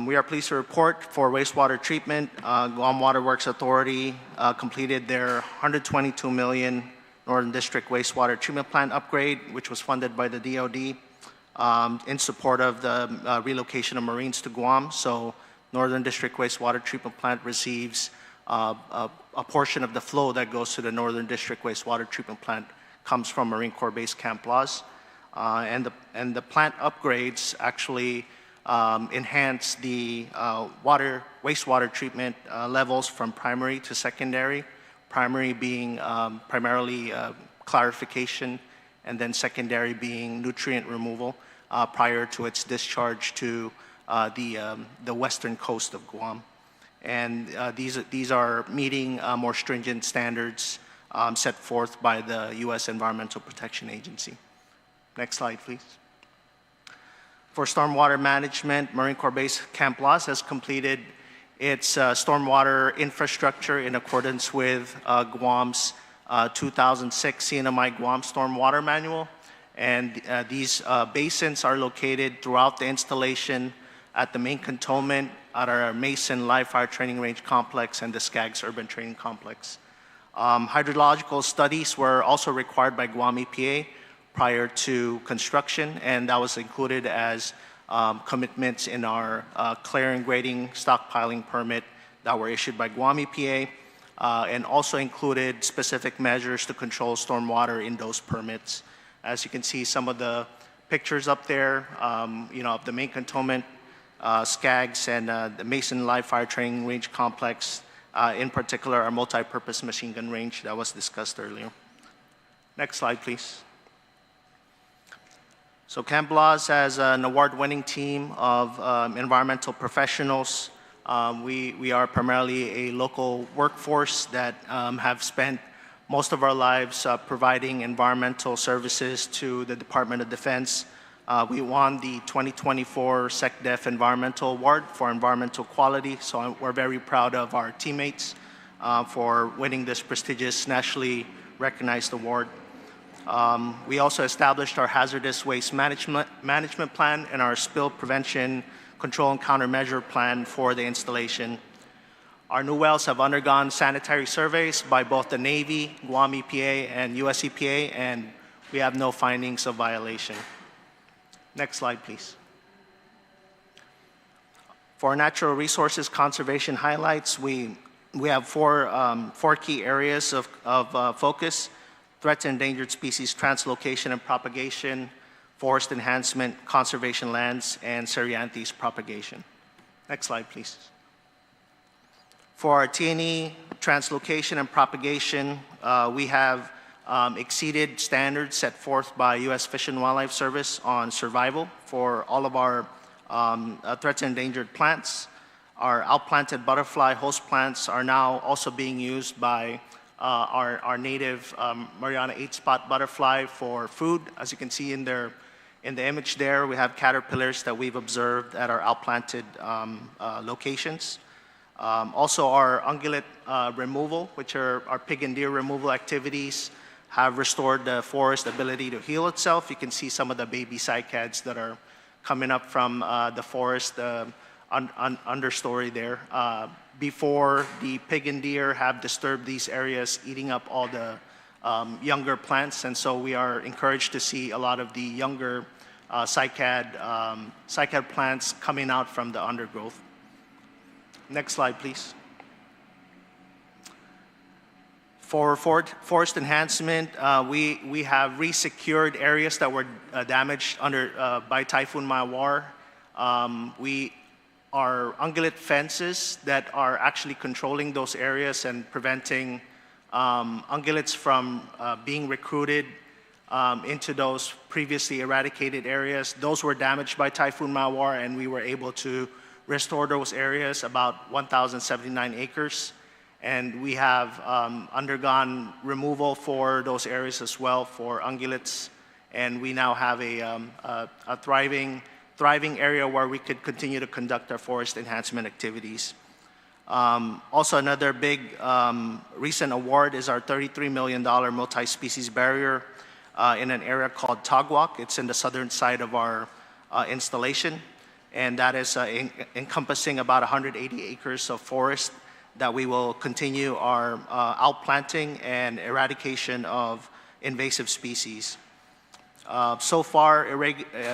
We are pleased to report for wastewater treatment, Guam Water Works Authority completed their $122 million Northern District Wastewater Treatment Plant upgrade, which was funded by the DoD in support of the relocation of Marines to Guam. So Northern District Wastewater Treatment Plant receives a portion of the flow that goes to the Northern District Wastewater Treatment Plant comes from Marine Corps Base Camp Blas. And the plant upgrades actually enhance the wastewater treatment levels from primary to secondary. Primary being primarily clarification, and then secondary being nutrient removal prior to its discharge to the western coast of Guam. And these are meeting more stringent standards set forth by the U.S. Environmental Protection Agency. Next slide, please. For stormwater management, Marine Corps Base Camp Blas has completed its stormwater infrastructure in accordance with Guam's 2006 CNMI Guam Stormwater Manual. And these basins are located throughout the installation at the main cantonment, at our Mason Live Fire Training Range Complex, and the Skaggs Urban Training Complex. Hydrological studies were also required by Guam EPA prior to construction, and that was included as commitments in our clearing, grading, stockpiling permit that were issued by Guam EPA, and also included specific measures to control stormwater in those permits. As you can see, some of the pictures up there, of the main cantonment, Skaggs, and the Mason Live Fire Training Range Complex, in particular our multi-purpose machine gun range that was discussed earlier. Next slide, please. So Camp Blas has an award-winning team of environmental professionals. We are primarily a local workforce that have spent most of our lives providing environmental services to the Department of Defense. We won the 2024 SecDef Environmental Award for environmental quality, so we're very proud of our teammates for winning this prestigious nationally recognized award. We also established our hazardous waste management plan and our spill prevention, control, and countermeasure plan for the installation. Our new wells have undergone sanitary surveys by both the Navy, Guam EPA, and US EPA, and we have no findings of violation. Next slide, please. For natural resources conservation highlights, we have four key areas of focus: threats and endangered species translocation and propagation, forest enhancement, conservation lands, and Cereanthes propagation. Next slide, please. For our T&E translocation and propagation, we have exceeded standards set forth by U.S. Fish and Wildlife Service on survival for all of our threats and endangered plants. Our outplanted butterfly host plants are now also being used by our native Mariana 8-spot butterfly for food. As you can see in the image there, we have caterpillars that we've observed at our outplanted locations. Also, our ungulate removal, which are our pig and deer removal activities, have restored the forest ability to heal itself. You can see some of the baby cycads that are coming up from the forest understory there. Before the pig and deer have disturbed these areas, eating up all the younger plants, and so we are encouraged to see a lot of the younger cycad plants coming out from the undergrowth. Next slide, please. For forest enhancement, we have re-secured areas that were damaged by Typhoon Mawar. Our ungulate fences that are actually controlling those areas and preventing ungulates from being recruited into those previously eradicated areas. Those were damaged by Typhoon Mawar, and we were able to restore those areas, about 1,079 acres. And we have undergone removal for those areas as well for ungulates. And we now have a thriving area where we could continue to conduct our forest enhancement activities. Also, another big recent award is our $33 million multi-species barrier in an area called Tagwak. It's in the southern side of our installation, and that is encompassing about 180 acres of forest that we will continue our outplanting and eradication of invasive species. So far,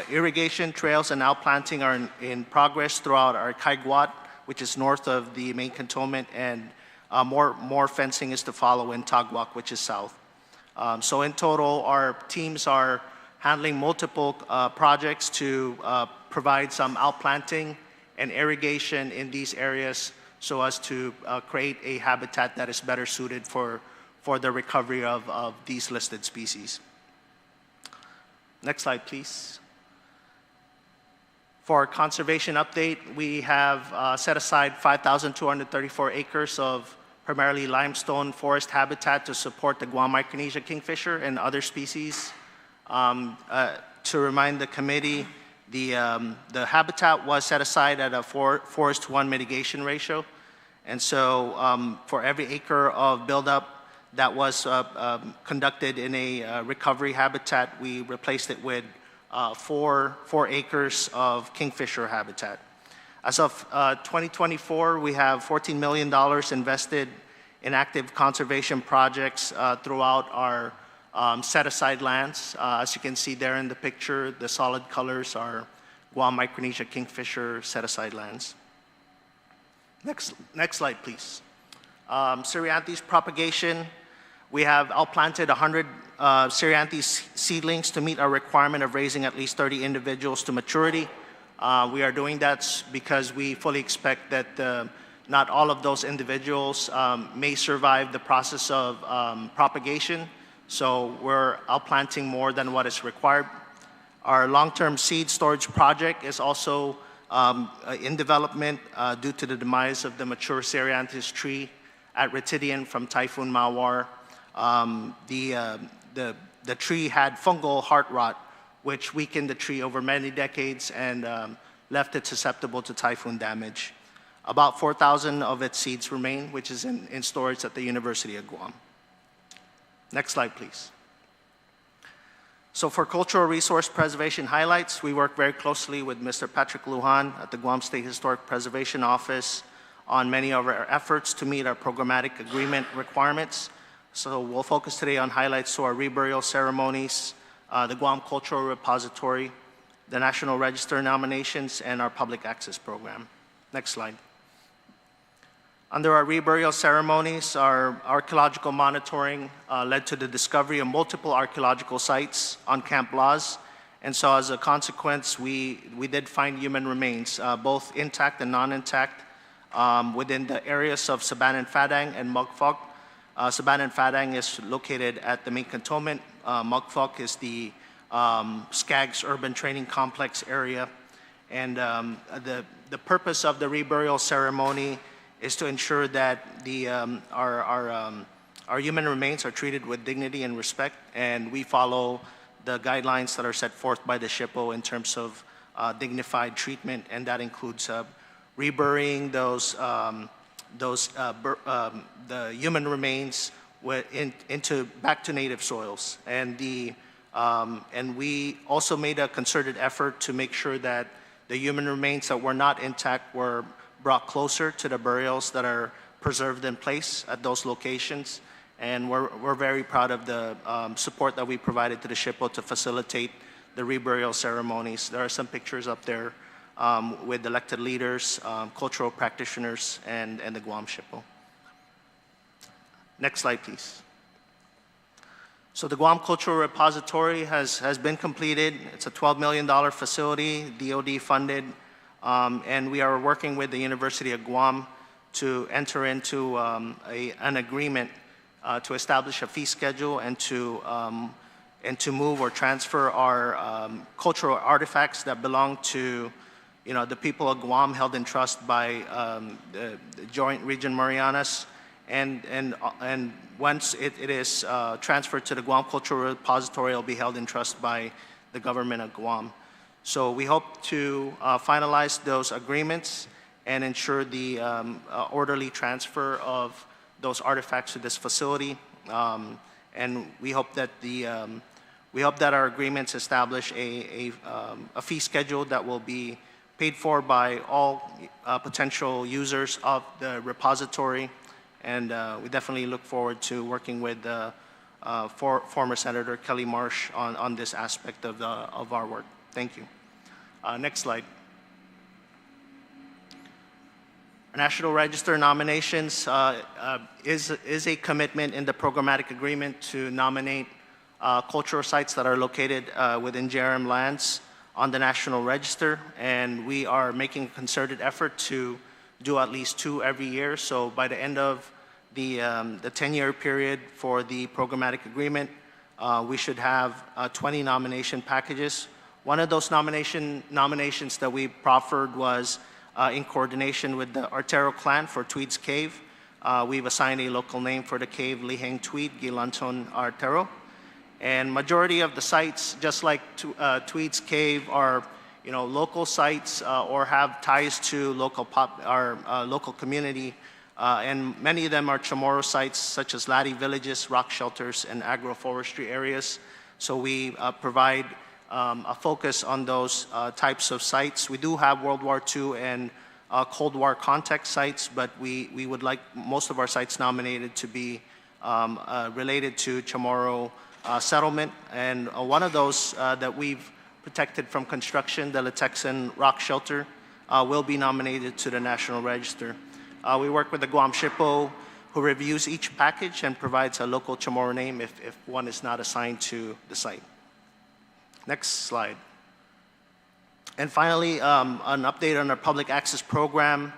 irrigation trails and outplanting are in progress throughout our Kaiguat, which is north of the main cantonment, and more fencing is to follow in Tagwak, which is south. So in total, our teams are handling multiple projects to provide some outplanting and irrigation in these areas so as to create a habitat that is better suited for the recovery of these listed species. Next slide, please. For our conservation update, we have set aside 5,234 acres of primarily limestone forest habitat to support the Guam Micronesia kingfisher and other species. To remind the committee, the habitat was set aside at a forest to one mitigation ratio. And so for every acre of buildup that was conducted in a recovery habitat, we replaced it with 4 acres of kingfisher habitat. As of 2024, we have $14 million invested in active conservation projects throughout our set-aside lands. As you can see there in the picture, the solid colors are Guam Micronesia kingfisher set-aside lands. Next slide, please. Cereanthes propagation. We have outplanted 100 Cereanthes seedlings to meet our requirement of raising at least 30 individuals to maturity. We are doing that because we fully expect that not all of those individuals may survive the process of propagation. So we're outplanting more than what is required. Our long-term seed storage project is also in development due to the demise of the mature Cereanthes tree at Retidian from Typhoon Mawar. The tree had fungal heart rot, which weakened the tree over many decades and left it susceptible to typhoon damage. About 4,000 of its seeds remain, which is in storage at the University of Guam. Next slide, please. So for cultural resource preservation highlights, we work very closely with Mr. Patrick Lujan at the Guam State Historic Preservation Office on many of our efforts to meet our programmatic agreement requirements. So we'll focus today on highlights to our reburial ceremonies, the Guam Cultural Repository, the National Register nominations, and our public access program. Next slide. Under our reburial ceremonies, our archaeological monitoring led to the discovery of multiple archaeological sites on Camp Laws. And so as a consequence, we did find human remains, both intact and non-intact, within the areas of Saban and Fadang and Mugfog. Saban and Fadang is located at the main cantonment. Mugfog is the Skaggs Urban Training Complex area. And the purpose of the reburial ceremony is to ensure that our human remains are treated with dignity and respect, and we follow the guidelines that are set forth by the SHPO in terms of dignified treatment, and that includes reburying the human remains back to native soils. And we also made a concerted effort to make sure that the human remains that were not intact were brought closer to the burials that are preserved in place at those locations. And we're very proud of the support that we provided to the SHPO to facilitate the reburial ceremonies. There are some pictures up there with elected leaders, cultural practitioners, and the Guam SHPO. Next slide, please. So the Guam Cultural Repository has been completed. It's a $12 million facility, DoD funded, and we are working with the University of Guam to enter into an agreement to establish a fee schedule and to move or transfer our cultural artifacts that belong to the people of Guam, held in trust by the Joint Region Marianas. And once it is transferred to the Guam Cultural Repository, it will be held in trust by the government of Guam. So we hope to finalize those agreements and ensure the orderly transfer of those artifacts to this facility. And we hope that our agreements establish a fee schedule that will be paid for by all potential users of the repository. And we definitely look forward to working with former Senator Kelly Marsh on this aspect of our work. Thank you. Next slide. National Register nominations is a commitment in the programmatic agreement to nominate cultural sites that are located within JRM lands on the National Register, and we are making a concerted effort to do at least 2 every year. So by the end of the 10-year period for the programmatic agreement, we should have 20 nomination packages. One of those nominations that we proffered was in coordination with the Artero clan for Tweed's Cave. We've assigned a local name for the cave, Liheng Tweed, Gilanton Artero. And majority of the sites, just like Tweed's Cave, are local sites or have ties to local community. And many of them are Chamorro sites, such as Laddie villages, rock shelters, and agroforestry areas. So we provide a focus on those types of sites. We do have World War II and Cold War context sites, but we would like most of our sites nominated to be related to Chamorro settlement. And one of those that we've protected from construction, the Latexan Rock Shelter, will be nominated to the National Register. We work with the Guam SHPO, who reviews each package and provides a local Chamorro name if one is not assigned to the site. Next slide. And finally, an update on our public access program.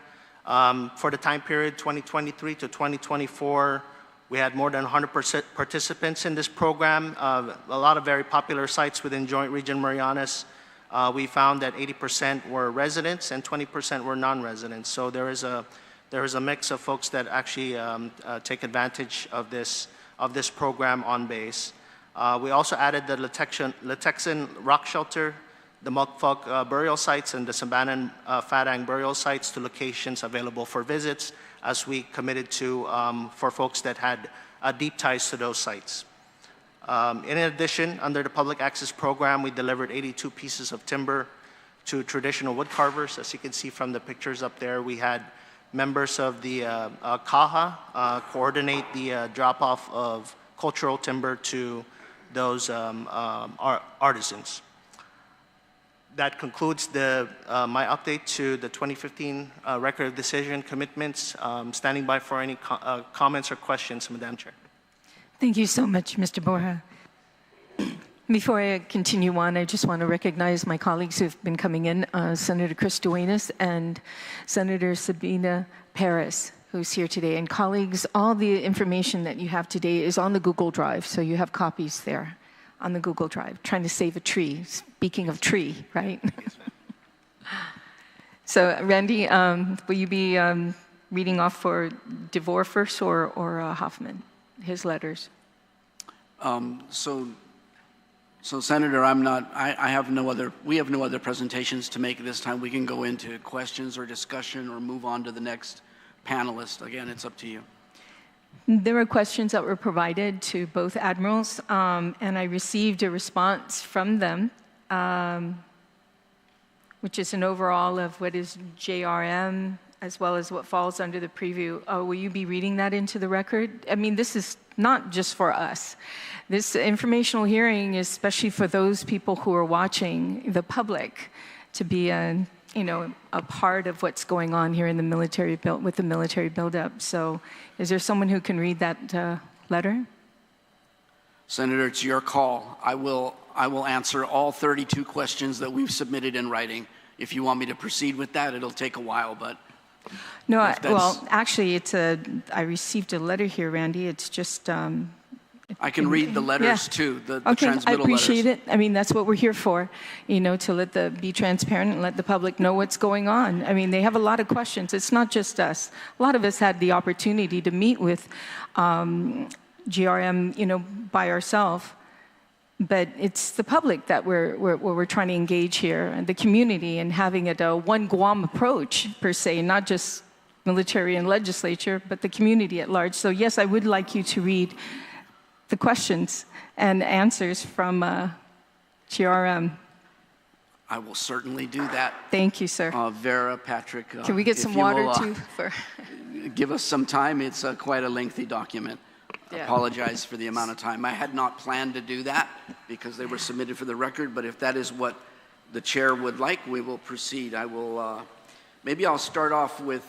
For the time period 2023 to 2024, we had more than 100% participants in this program. A lot of very popular sites within Joint Region Marianas. We found that 80% were residents and 20% were non-residents. So there is a mix of folks that actually take advantage of this program on base. We also added the Latexan Rock Shelter, the Mukfuk burial sites, and the Sambanan Fadang burial sites to locations available for visits, as we committed to for folks that had deep ties to those sites. In addition, under the public access program, we delivered 82 pieces of timber to traditional wood carvers. As you can see from the pictures up there, we had members of the CAHA coordinate the drop-off of cultural timber to those artisans. That concludes my update to the 2015 Record of Decision commitments. Standing by for any comments or questions, Madam Chair. Thank you so much, Mr. Borja. Before I continue on, I just want to recognize my colleagues who've been coming in, Senator Chris Duenas and Senator Sabina Perez, who's here today. And colleagues, all the information that you have today is on the Google Drive, so you have copies there on the Google Drive. Trying to save a tree. Speaking of tree, right? So, Randy, will you be reading off for DeVore first or Hoffman, his letters? So, Senator, I have no other, we have no other presentations to make this time. We can go into questions or discussion or move on to the next panelist. Again, it's up to you. There were questions that were provided to both admirals, and I received a response from them, which is an overall of what is JRM, as well as what falls under the preview. Will you be reading that into the record? I mean, this is not just for us. This informational hearing is especially for those people who are watching, the public, to be a part of what's going on here in the military with the military buildup. So, is there someone who can read that letter? Senator, it's your call. I will answer all 32 questions that we've submitted in writing. If you want me to proceed with that, it'll take a while, but. No, well, actually, I received a letter here, Randy. It's just. I can read the letters too, the transmittal I appreciate letters. it. I mean, that's what we're here for, to be transparent and let the public know what's going on. I mean, they have a lot of questions. It's not just us. A lot of us had the opportunity to meet with GRM, by ourselves. But it's the public that we're trying to engage here, and the community, and having it a one Guam approach, per se, not just military and legislature, but the community at large. So yes, I would like you to read the questions and answers from GRM. I will certainly do that. Thank you, sir. Vera, Patrick. Can we get some water, too? Give us some time. It's quite a lengthy document. Yeah. Apologize for the amount of time. I had not planned to do that because they were submitted for the record, but if that is what the chair would like, we will proceed. I will, maybe I'll start off with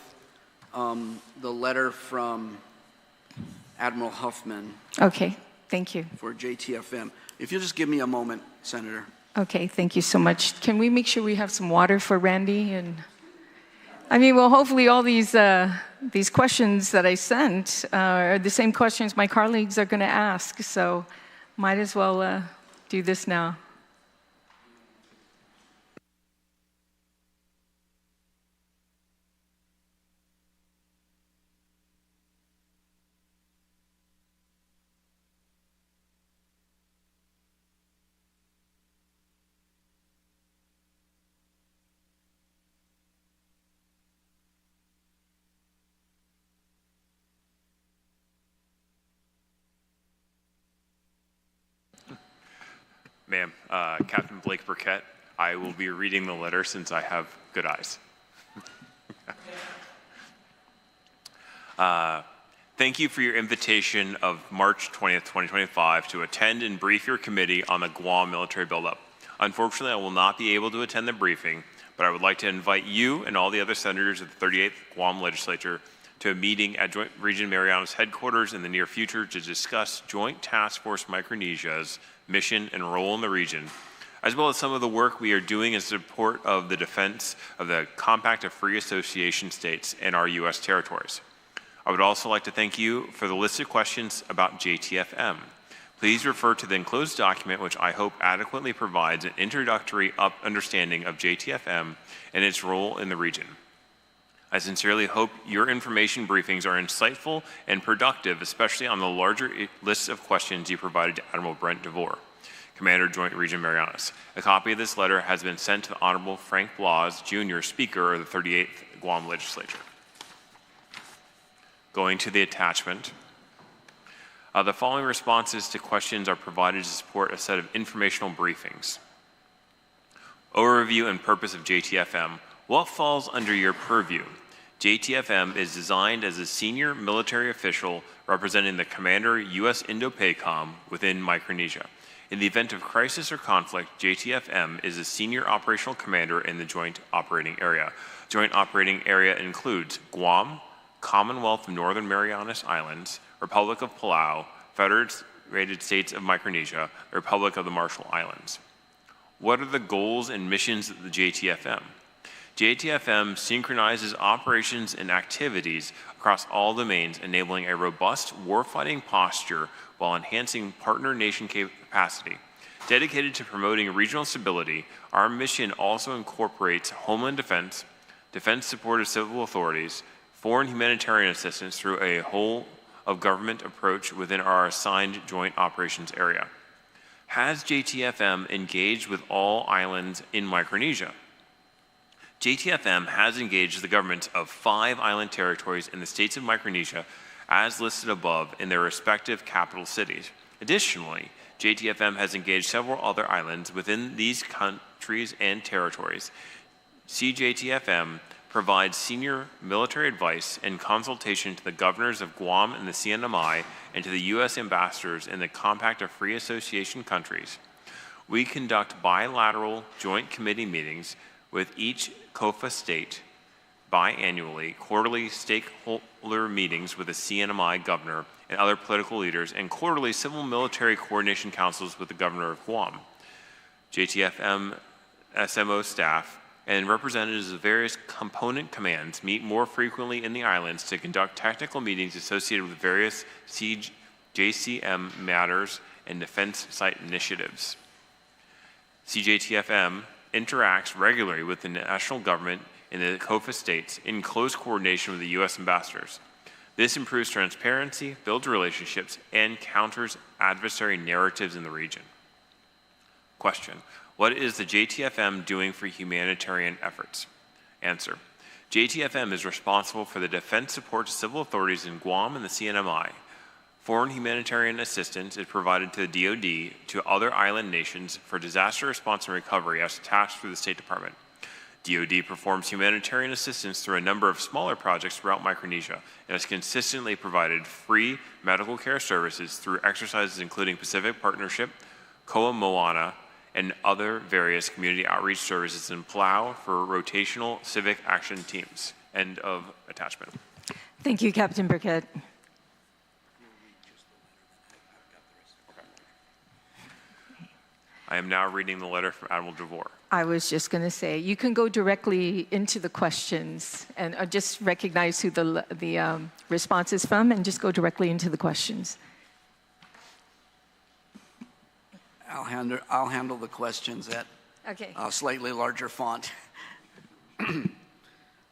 the letter from Admiral Huffman. Okay, thank you. For JTFM. If you'll just give me a moment, Senator. Okay, thank you so much. Can we make sure we have some water for Randy? And I mean, well, hopefully all these questions that I sent are the same questions my colleagues are going to ask, so might as well do this now. Ma'am, Captain Blake Burkett, I will be reading the letter since I have good eyes. Thank you for your invitation of March 20th, 2025 to attend and brief your committee on the Guam military buildup. Unfortunately, I will not be able to attend the briefing, but I would like to invite you and all the other senators of the 38th Guam legislature to a meeting at Joint Region Marianas headquarters in the near future to discuss Joint Task Force Micronesia's mission and role in the region, as well as some of the work we are doing in support of the defense of the Compact of Free Association States and our U.S. territories. I would also like to thank you for the list of questions about JTFM. Please refer to the enclosed document, which I hope adequately provides an introductory understanding of JTFM and its role in the region. I sincerely hope your information briefings are insightful and productive, especially on the larger list of questions you provided to Admiral Brent DeVore, Commander, Joint Region Marianas. A copy of this letter has been sent to the Honorable Frank Blas, Jr., Speaker of the 38th Guam Legislature. Going to the attachment. The following responses to questions are provided to support a set of informational briefings. Overview and purpose of JTFM. What falls under your purview? JTFM is designed as a senior military official representing the Commander U.S. Indo-PACOM within Micronesia. In the event of crisis or conflict, JTFM is a senior operational commander in the Joint Operating Area. Joint Operating Area includes Guam, Commonwealth of Northern Marianas Islands, Republic of Palau, Federated States of Micronesia, the Republic of the Marshall Islands. What are the goals and missions of the JTFM? JTFM synchronizes operations and activities across all domains, enabling a robust warfighting posture while enhancing partner nation capacity. Dedicated to promoting regional stability, our mission also incorporates homeland defense, defense support of civil authorities, foreign humanitarian assistance through a whole of government approach within our assigned joint operations area. Has JTFM engaged with all islands in Micronesia? JTFM has engaged the governments of 5 island territories in the states of Micronesia as listed above in their respective capital cities. Additionally, JTFM has engaged several other islands within these countries and territories. CJTFM provides senior military advice and consultation to the governors of Guam and the CNMI and to the U.S. ambassadors in the Compact of Free Association countries. We conduct bilateral joint committee meetings with each COFA state biannually, quarterly stakeholder meetings with the CNMI governor and other political leaders, and quarterly civil military coordination councils with the governor of Guam. JTFM SMO staff and representatives of various component commands meet more frequently in the islands to conduct technical meetings associated with various JCM matters and defense site initiatives. CJTFM interacts regularly with the national government in the COFA states in close coordination with the U.S. ambassadors. This improves transparency, builds relationships, and counters adversary narratives in the region. Question: what is the JTFM doing for humanitarian efforts? Answer: JTFM is responsible for the defense support to civil authorities in Guam and the CNMI. Foreign humanitarian assistance is provided to the DoD to other island nations for disaster response and recovery as tasked through the State Department. DoD performs humanitarian assistance through a number of smaller projects throughout Micronesia and has consistently provided free medical care services through exercises including Pacific Partnership, Koa Moana, and other various community outreach services in Palau for rotational civic action teams. End of attachment. Thank you, Captain Burkett. I am now reading the letter from Admiral DeVore. I was just going to say, you can go directly into the questions and just recognize who the response is from and just go directly into the questions. I'll handle the questions at a slightly larger font.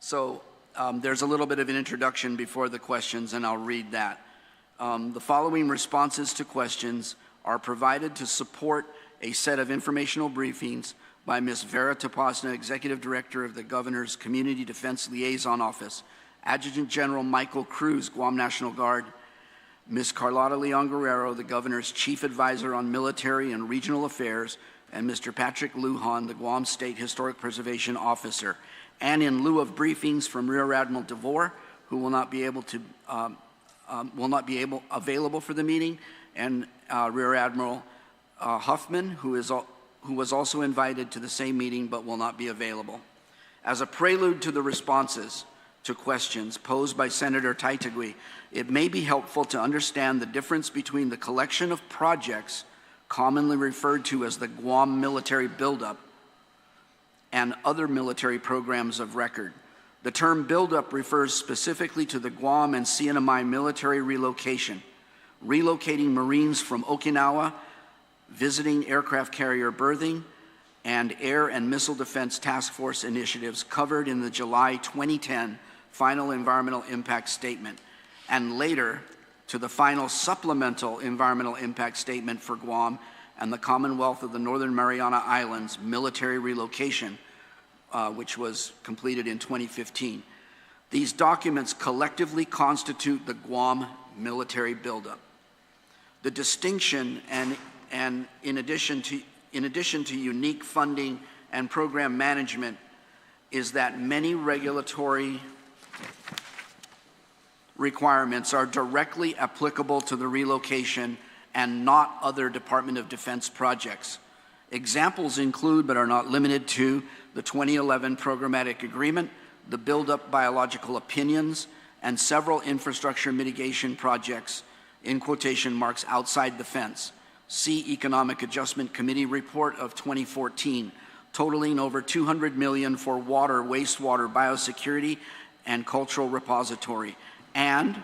So there's a little bit of an introduction before the questions, and I'll read that. The following responses to questions are provided to support a set of informational briefings by Ms. Vera Tapasna, Executive Director of the Governor's Community Defense Liaison Office, Adjutant General Michael Cruz, Guam National Guard, Ms. Carlotta Leon Guerrero, the Governor's Chief Advisor on Military and Regional Affairs, and Mr. Patrick Lujan, the Guam State Historic Preservation Officer. And in lieu of briefings from Rear Admiral DeVore, who will not be available for the meeting, and Rear Admiral Huffman, who was also invited to the same meeting but will not be available. As a prelude to the responses to questions posed by Senator Taitague, it may be helpful to understand the difference between the collection of projects commonly referred to as the Guam military buildup and other military programs of record. The term buildup refers specifically to the Guam and CNMI military relocation, relocating Marines from Okinawa, visiting aircraft carrier berthing, and air and missile defense task force initiatives covered in the July 2010 final environmental impact statement, and later to the final supplemental environmental impact statement for Guam and the Commonwealth of the Northern Mariana Islands military relocation, which was completed in 2015. These documents collectively constitute the Guam military buildup. The distinction and in addition to unique funding and program management is that many regulatory requirements are directly applicable to the relocation and not other Department of Defense projects. Examples include, but are not limited to, the 2011 Programmatic Agreement, the Buildup Biological Opinions, and several infrastructure mitigation projects, in quotation marks, outside the fence. See Economic Adjustment Committee report of 2014, totaling over $200 million for water, wastewater, biosecurity, and cultural repository, and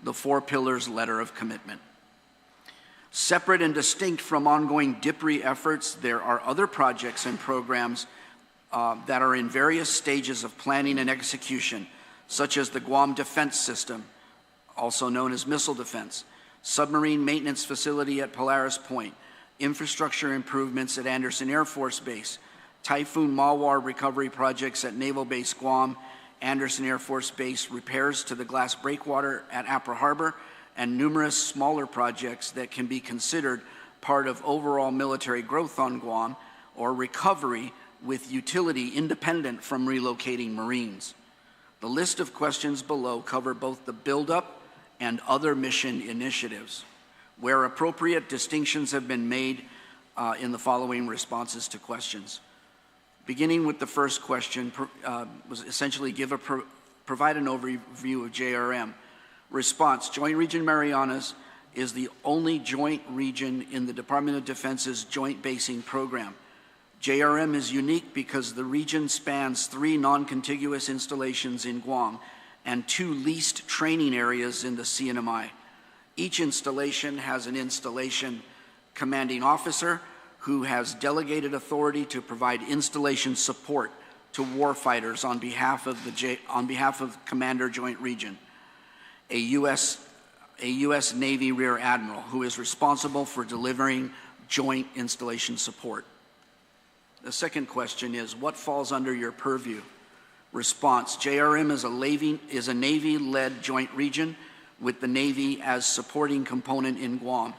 the 4 Pillars Letter of Commitment. Separate and distinct from ongoing DIPRI efforts, there are other projects and programs that are in various stages of planning and execution, such as the Guam Defense System, also known as missile defense, submarine maintenance facility at Polaris Point, infrastructure improvements at Andersen Air Force Base, Typhoon Mawar recovery projects at Naval Base Guam, Andersen Air Force Base repairs to the glass breakwater at Apra Harbor, and numerous smaller projects that can be considered part of overall military growth on Guam or recovery with utility independent from relocating Marines. The list of questions below cover both the buildup and other mission initiatives. Where appropriate, distinctions have been made in the following responses to questions. Beginning with the first question, was essentially provide an overview of JRM. Response, Joint Region Marianas is the only joint region in the Department of Defense's Joint Basing Program. JRM is unique because the region spans 3 non-contiguous installations in Guam and 2 leased training areas in the CNMI. Each installation has an installation commanding officer who has delegated authority to provide installation support to warfighters on behalf of Commander Joint Region, a U.S. Navy Rear Admiral who is responsible for delivering joint installation support. The second question is, what falls under your purview? Response, JRM is a Navy-led joint region with the Navy as supporting component in Guam.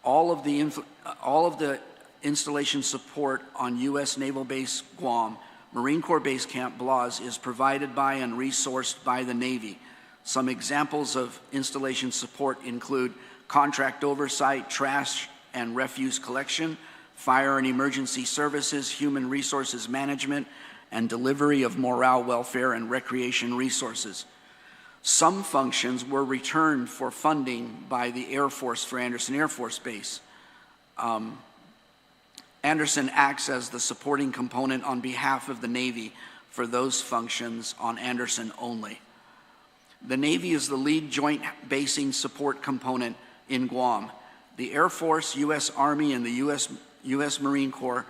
All of the installation support on U.S. Naval Base Guam, Marine Corps Base Camp Blas is provided by and resourced by the Navy. Some examples of installation support include contract oversight, trash and refuse collection, fire and emergency services, human resources management, and delivery of morale, welfare, and recreation resources. Some functions were returned for funding by the Air Force for Andersen Air Force Base. Andersen acts as the supporting component on behalf of the Navy for those functions on Andersen only. The Navy is the lead joint basing support component in Guam. The Air Force, U.S. Army, and the U.S. Marine Corps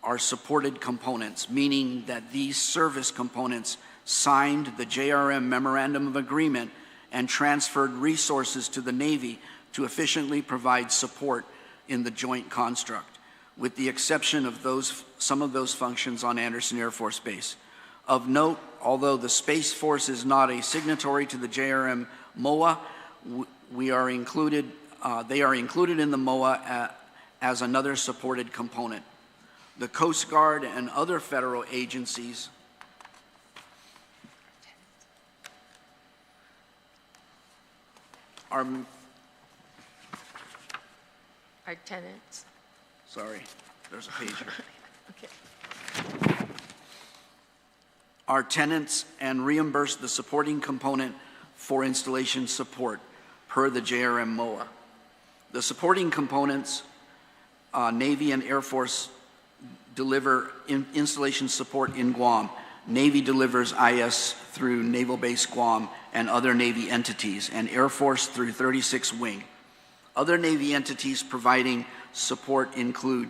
are supported components, meaning that these service components signed the JRM Memorandum of Agreement and transferred resources to the Navy to efficiently provide support in the joint construct, with the exception of some of those functions on Andersen Air Force Base. Of note, although the Space Force is not a signatory to the JRM MOA, they are included in the MOA as another supported component. The Coast Guard and other federal agencies are tenants. Sorry, there's a page here. Okay. Are tenants and reimburse the supporting component for installation support per the JRM MOA. The supporting components, Navy and Air Force deliver installation support in Guam. Navy delivers IS through Naval Base Guam and other Navy entities, and Air Force through 36 Wing. Other Navy entities providing support include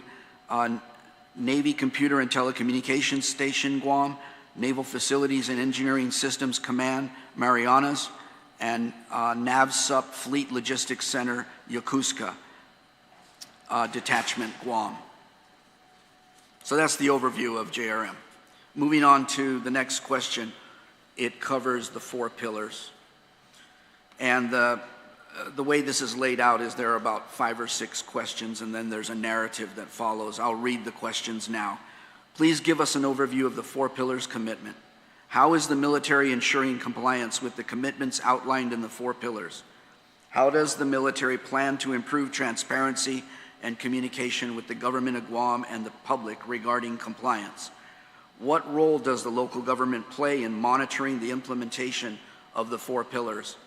Navy Computer and Telecommunications Station Guam, Naval Facilities and Engineering Systems Command, Marianas, and NAVSUP Fleet Logistics Center, Yokosuka Detachment, Guam. So that's the overview of JRM. Moving on to the next question, it covers the 4 pillars. And the way this is laid out is there are about 5 or 6 questions, and then there's a narrative that follows. I'll read the questions now. Please give us an overview of the 4 pillars commitment. How is the military ensuring compliance with the commitments outlined in the 4 pillars? How does the military plan to improve transparency and communication with the government of Guam and the public regarding compliance? What role does the local government play in monitoring the implementation of the 4 pillars?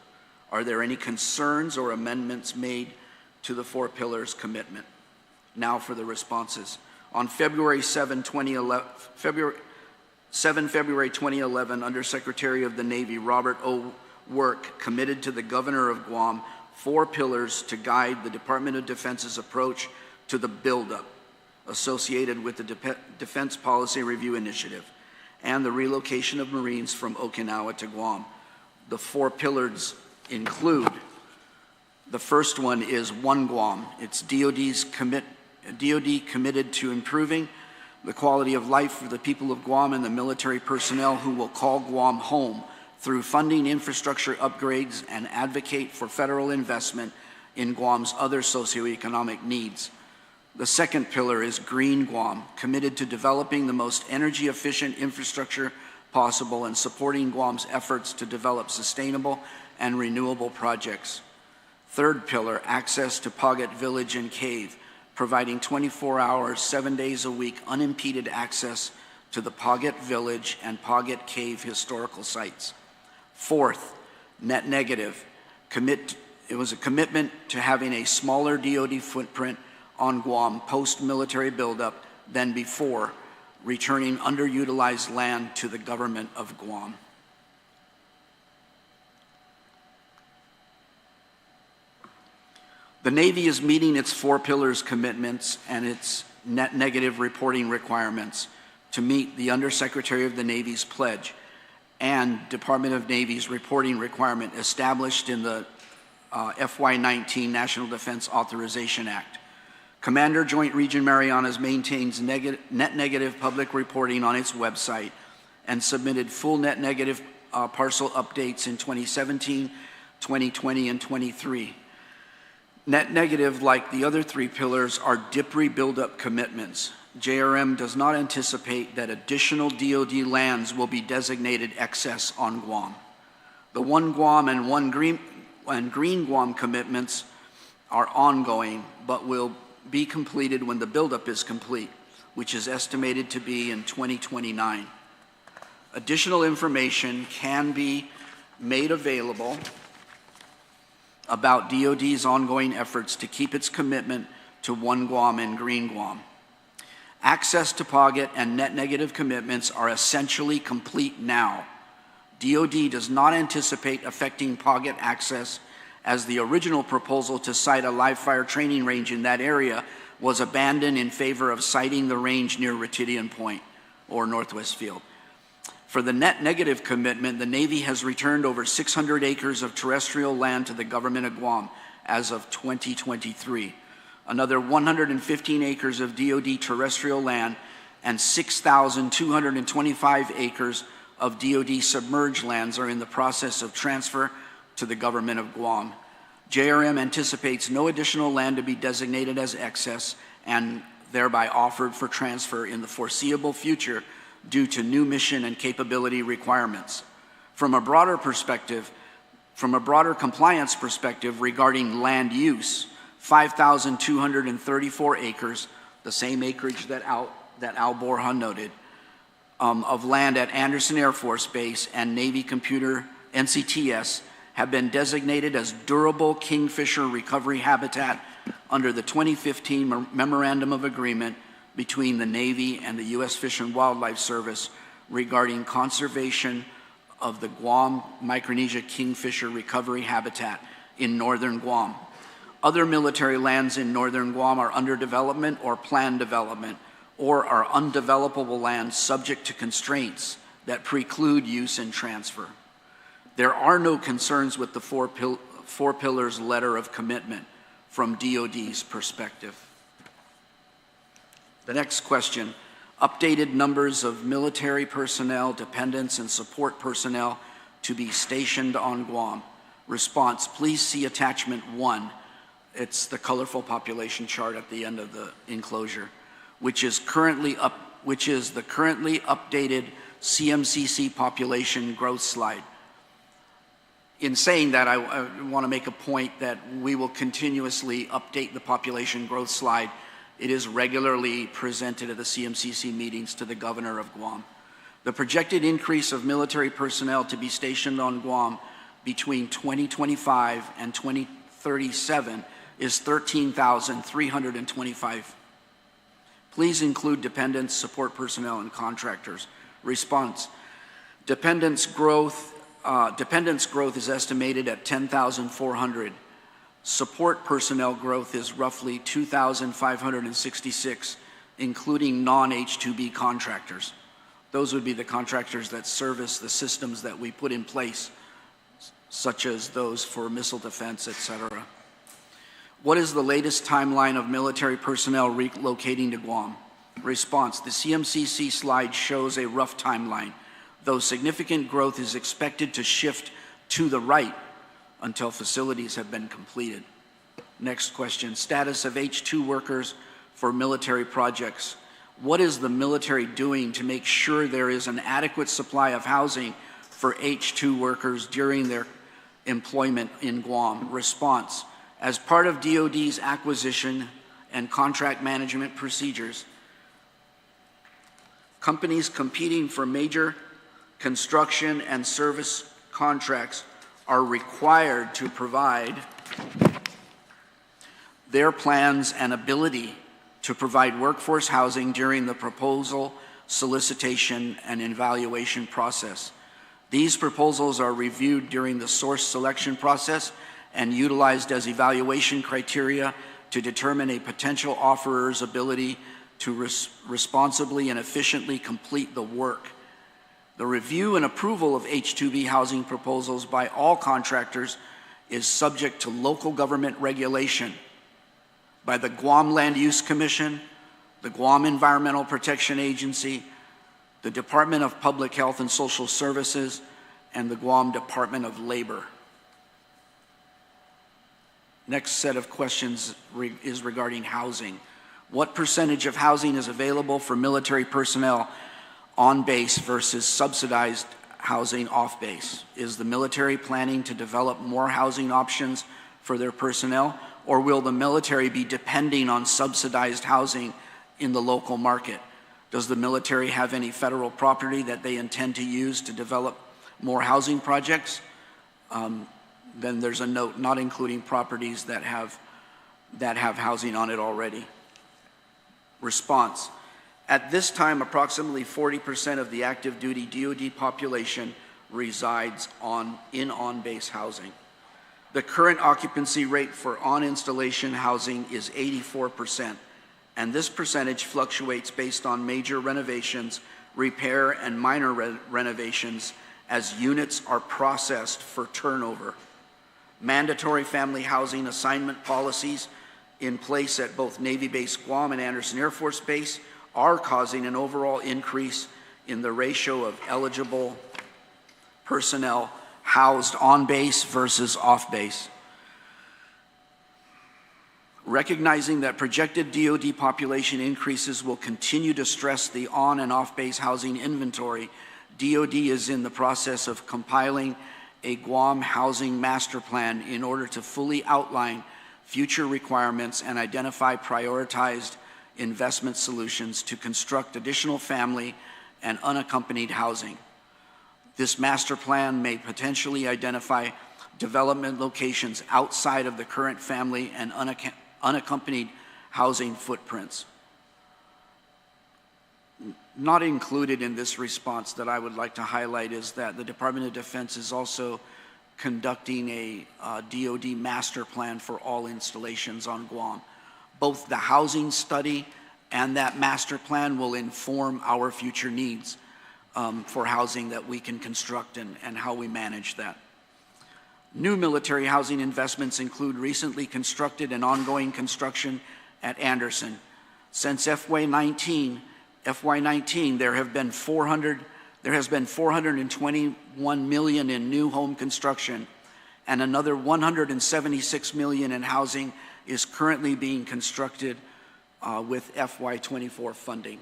Are there any concerns or amendments made to the 4 pillars commitment? Now for the responses. On February 7, 2011, Undersecretary of the Navy Robert O. Work committed to the Governor of Guam 4 pillars to guide the Department of Defense's approach to the buildup associated with the Defense Policy Review Initiative and the relocation of Marines from Okinawa to Guam. The 4 pillars include, the first one is One Guam. It's DoD committed to improving the quality of life for the people of Guam and the military personnel who will call Guam home through funding infrastructure upgrades and advocate for federal investment in Guam's other socioeconomic needs. The second pillar is Green Guam, committed to developing the most energy-efficient infrastructure possible and supporting Guam's efforts to develop sustainable and renewable projects. Third pillar, access to Pagat Village and Cave, providing 24 hours, 7 days a week, unimpeded access to the Pagat Village and Pagat Cave historical sites. Fourth, net negative. It was a commitment to having a smaller DoD footprint on Guam post-military buildup than before, returning underutilized land to the government of Guam. The Navy is meeting its 4 pillars commitments and its net negative reporting requirements to meet the Undersecretary of the Navy's pledge and Department of Navy's reporting requirement established in the FY19 National Defense Authorization Act. Commander Joint Region Marianas maintains net negative public reporting on its website and submitted full net negative parcel updates in 2017, 2020, and 23. Net negative, like the other 3 pillars, are DIPRI buildup commitments. JRM does not anticipate that additional DoD lands will be designated excess on Guam. The One Guam and Green Guam commitments are ongoing, but will be completed when the buildup is complete, which is estimated to be in 2029. Additional information can be made available about DoD's ongoing efforts to keep its commitment to One Guam and Green Guam. Access to Pagat and net negative commitments are essentially complete now. DoD does not anticipate affecting Pagat access, as the original proposal to site a live fire training range in that area was abandoned in favor of siting the range near Retidian Point or Northwest Field. For the net negative commitment, the Navy has returned over 600 acres of terrestrial land to the government of Guam as of 2023. Another 115 acres of DoD terrestrial land and 6,225 acres of DoD submerged lands are in the process of transfer to the government of Guam. JRM anticipates no additional land to be designated as excess and thereby offered for transfer in the foreseeable future due to new mission and capability requirements. From a broader compliance perspective regarding land use, 5,234 acres, the same acreage that Al Borja noted, of land at Anderson Air Force Base and Navy Computer NCTS have been designated as durable kingfisher recovery habitat under the 2015 Memorandum of Agreement between the Navy and the U.S. Fish and Wildlife Service regarding conservation of the Guam Micronesia kingfisher recovery habitat in northern Guam. Other military lands in northern Guam are under development or planned development, or are undevelopable lands subject to constraints that preclude use and transfer. There are no concerns with the four pillars letter of commitment from DoD's perspective. The next question, updated numbers of military personnel, dependents, and support personnel to be stationed on Guam. Response, please see attachment 1. It's the colorful population chart at the end of the enclosure, which is the currently updated CMCC population growth slide. In saying that, I want to make a point that we will continuously update the population growth slide. It is regularly presented at the CMCC meetings to the governor of Guam. The projected increase of military personnel to be stationed on Guam between 2025 and 2037 is 13,325. Please include dependents, support personnel, and contractors. Response, dependents growth is estimated at 10,400. Support personnel growth is roughly 2,566, including non-H-2B contractors. Those would be the contractors that service the systems that we put in place, such as those for missile defense, etc. What is the latest timeline of military personnel relocating to Guam? Response: the CMCC slide shows a rough timeline, though significant growth is expected to shift to the right until facilities have been completed. Next question: status of H-2 workers for military projects. What is the military doing to make sure there is an adequate supply of housing for H-2 workers during their employment in Guam? Response: as part of DoD's acquisition and contract management procedures, companies competing for major construction and service contracts are required to provide their plans and ability to provide workforce housing during the proposal, solicitation, and evaluation process. These proposals are reviewed during the source selection process and utilized as evaluation criteria to determine a potential offeror's ability to responsibly and efficiently complete the work. The review and approval of H-2B housing proposals by all contractors is subject to local government regulation by the Guam Land Use Commission, the Guam Environmental Protection Agency, the Department of Public Health and Social Services, and the Guam Department of Labor. Next set of questions is regarding housing. What percentage of housing is available for military personnel on base versus subsidized housing off base? Is the military planning to develop more housing options for their personnel, or will the military be depending on subsidized housing in the local market? Does the military have any federal property that they intend to use to develop more housing projects? Then there's a note not including properties that have housing on it already. Response: at this time, approximately 40% of the active duty DoD population resides in on-base housing. The current occupancy rate for on-installation housing is 84%, and this percentage fluctuates based on major renovations, repair, and minor renovations as units are processed for turnover. Mandatory family housing assignment policies in place at both Navy Base Guam and Andersen Air Force Base are causing an overall increase in the ratio of eligible personnel housed on base versus off base. Recognizing that projected DoD population increases will continue to stress the on and off base housing inventory, DoD is in the process of compiling a Guam housing master plan in order to fully outline future requirements and identify prioritized investment solutions to construct additional family and unaccompanied housing. This master plan may potentially identify development locations outside of the current family and unaccompanied housing footprints. Not included in this response that I would like to highlight is that the Department of Defense is also conducting a DoD master plan for all installations on Guam. Both the housing study and that master plan will inform our future needs for housing that we can construct and how we manage that. New military housing investments include recently constructed and ongoing construction at Andersen. Since FY19, there has been $421 million in new home construction, and another $176 million in housing is currently being constructed with FY24 funding.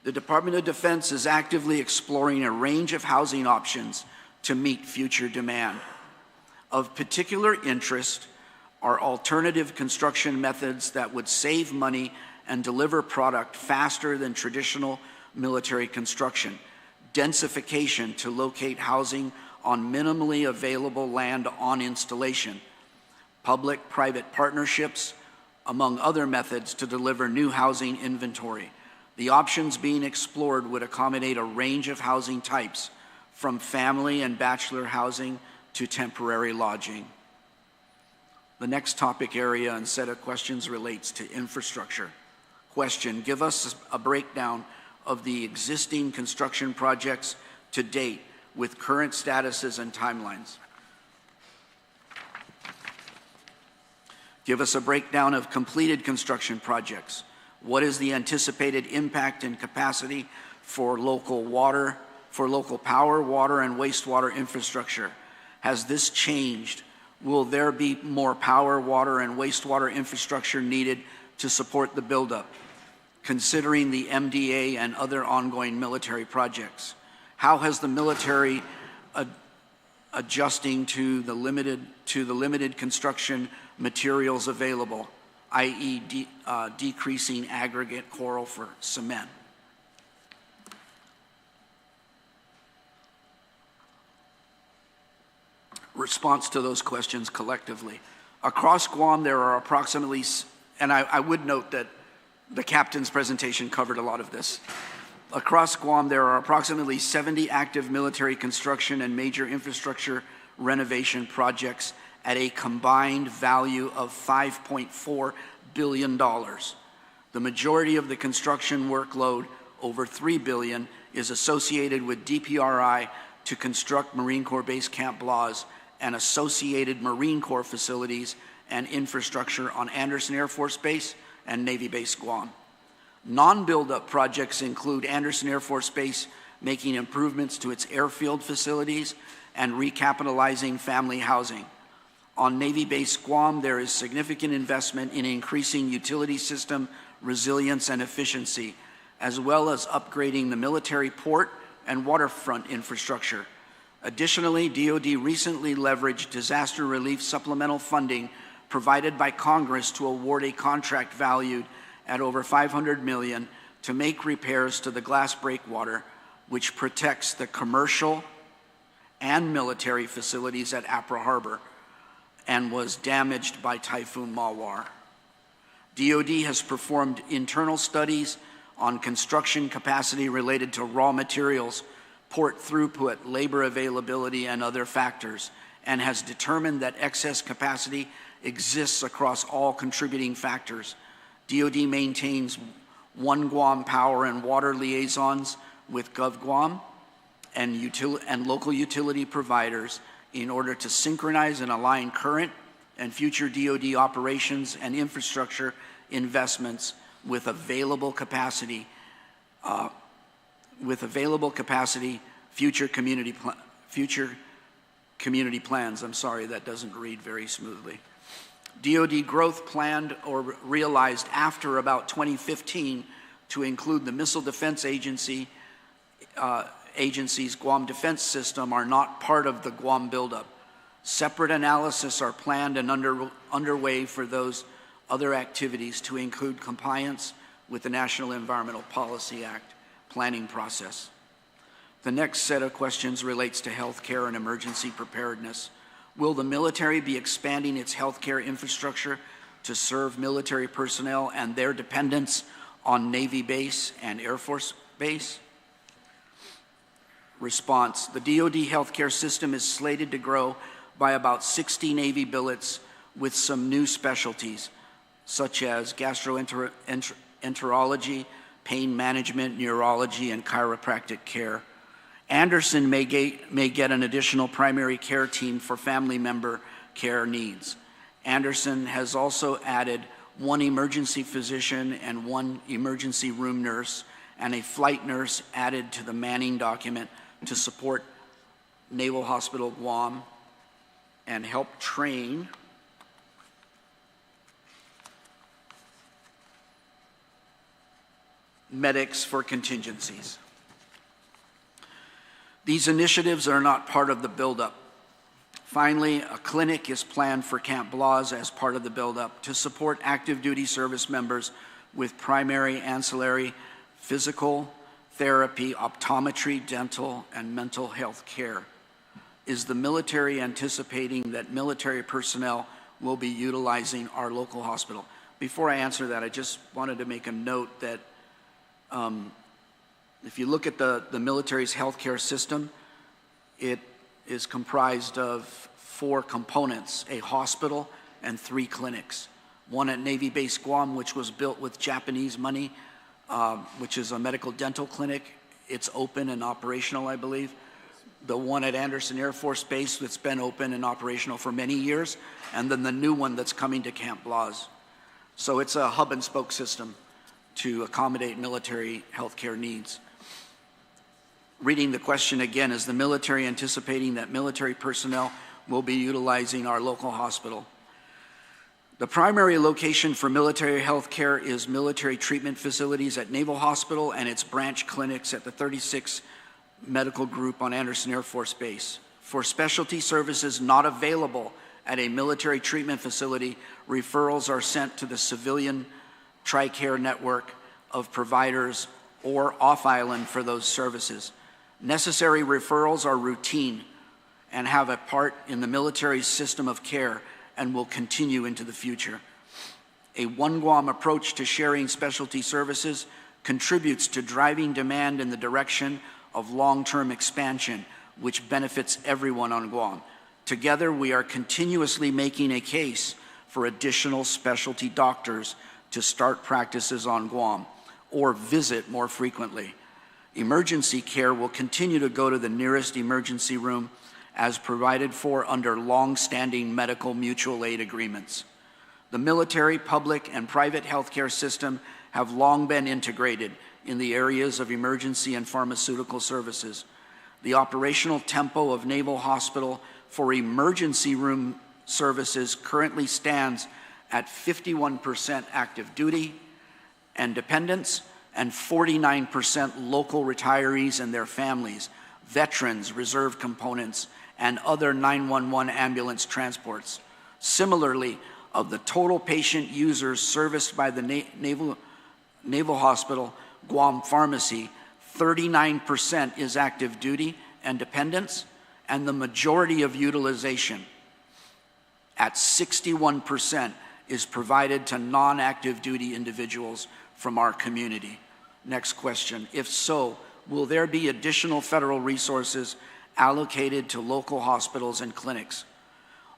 The Department of Defense is actively exploring a range of housing options to meet future demand. Of particular interest are alternative construction methods that would save money and deliver product faster than traditional military construction, densification to locate housing on minimally available land on installation, public-private partnerships, among other methods to deliver new housing inventory. The options being explored would accommodate a range of housing types, from family and bachelor housing to temporary lodging. The next topic area and set of questions relates to infrastructure. Question, give us a breakdown of the existing construction projects to date with current statuses and timelines. Give us a breakdown of completed construction projects. What is the anticipated impact and capacity for local power, water, and wastewater infrastructure? Has this changed? Will there be more power, water, and wastewater infrastructure needed to support the buildup, considering the MDA and other ongoing military projects? How has the military adjusting to the limited construction materials available, i.e. decreasing aggregate coral for cement? Response to those questions collectively. Across Guam, there are approximately, and I would note that the captain's presentation covered a lot of this. Across Guam, there are approximately 70 active military construction and major infrastructure renovation projects at a combined value of $5.4 billion. The majority of the construction workload, over $3 billion, is associated with DPRI to construct Marine Corps Base Camp Blas and associated Marine Corps facilities and infrastructure on Andersen Air Force Base and Navy Base Guam. Non-buildup projects include Andersen Air Force Base making improvements to its airfield facilities and recapitalizing family housing. On Navy Base Guam, there is significant investment in increasing utility system resilience and efficiency, as well as upgrading the military port and waterfront infrastructure. Additionally, DoD recently leveraged disaster relief supplemental funding provided by Congress to award a contract valued at over $500 million to make repairs to the glass breakwater, which protects the commercial and military facilities at Apra Harbor and was damaged by Typhoon Mawar. DoD has performed internal studies on construction capacity related to raw materials, port throughput, labor availability, and other factors, and has determined that excess capacity exists across all contributing factors. DoD maintains one Guam power and water liaisons with GovGuam and local utility providers in order to synchronize and align current and future DoD operations and infrastructure investments with available capacity, future community plans. I'm sorry, that doesn't read very smoothly. DoD growth planned or realized after about 2015 to include the Missile Defense Agency's Guam Defense System are not part of the Guam buildup. Separate analysis are planned and underway for those other activities to include compliance with the National Environmental Policy Act planning process. The next set of questions relates to healthcare and emergency preparedness. Will the military be expanding its healthcare infrastructure to serve military personnel and their dependents on Navy base and Air Force base? Response, the DoD healthcare system is slated to grow by about 60 Navy billets with some new specialties, such as gastroenterology, pain management, neurology, and chiropractic care. Andersen may get an additional primary care team for family member care needs. Andersen has also added one emergency physician and one emergency room nurse and a flight nurse added to the manning document to support Naval Hospital Guam and help train medics for contingencies. These initiatives are not part of the buildup. Finally, a clinic is planned for Camp Blas as part of the buildup to support active duty service members with primary, ancillary, physical therapy, optometry, dental, and mental health care. Is the military anticipating that military personnel will be utilizing our local hospital? Before I answer that, I just wanted to make a note that if you look at the military's healthcare system, it is comprised of 4 components: a hospital, and 3 clinics. One at Navy Base Guam, which was built with Japanese money, which is a medical dental clinic. It's open and operational, I believe. The one at Andersen Air Force Base that's been open and operational for many years, and then the new one that's coming to Camp Blas. So it's a hub and spoke system to accommodate military healthcare needs. Reading the question again, is the military anticipating that military personnel will be utilizing our local hospital? The primary location for military health care is military treatment facilities at Naval Hospital and its branch clinics at the 36th Medical Group on Andersen Air Force Base. For specialty services not available at a military treatment facility, referrals are sent to the civilian TRICARE network of providers or off-island for those services. Necessary referrals are routine and have a part in the military's system of care and will continue into the future. A One Guam approach to sharing specialty services contributes to driving demand in the direction of long-term expansion, which benefits everyone on Guam. Together, we are continuously making a case for additional specialty doctors to start practices on Guam or visit more frequently. Emergency care will continue to go to the nearest emergency room as provided for under long-standing medical mutual aid agreements. The military, public, and private healthcare system have long been integrated in the areas of emergency and pharmaceutical services. The operational tempo of Naval Hospital for emergency room services currently stands at 51% active duty and dependents and 49% local retirees and their families, veterans, reserve components, and other 911 ambulance transports. Similarly, of the total patient users serviced by the Naval Hospital Guam Pharmacy, 39% is active duty and dependents, and the majority of utilization, at 61%, is provided to non-active duty individuals from our community. Next question. If so, will there be additional federal resources allocated to local hospitals and clinics?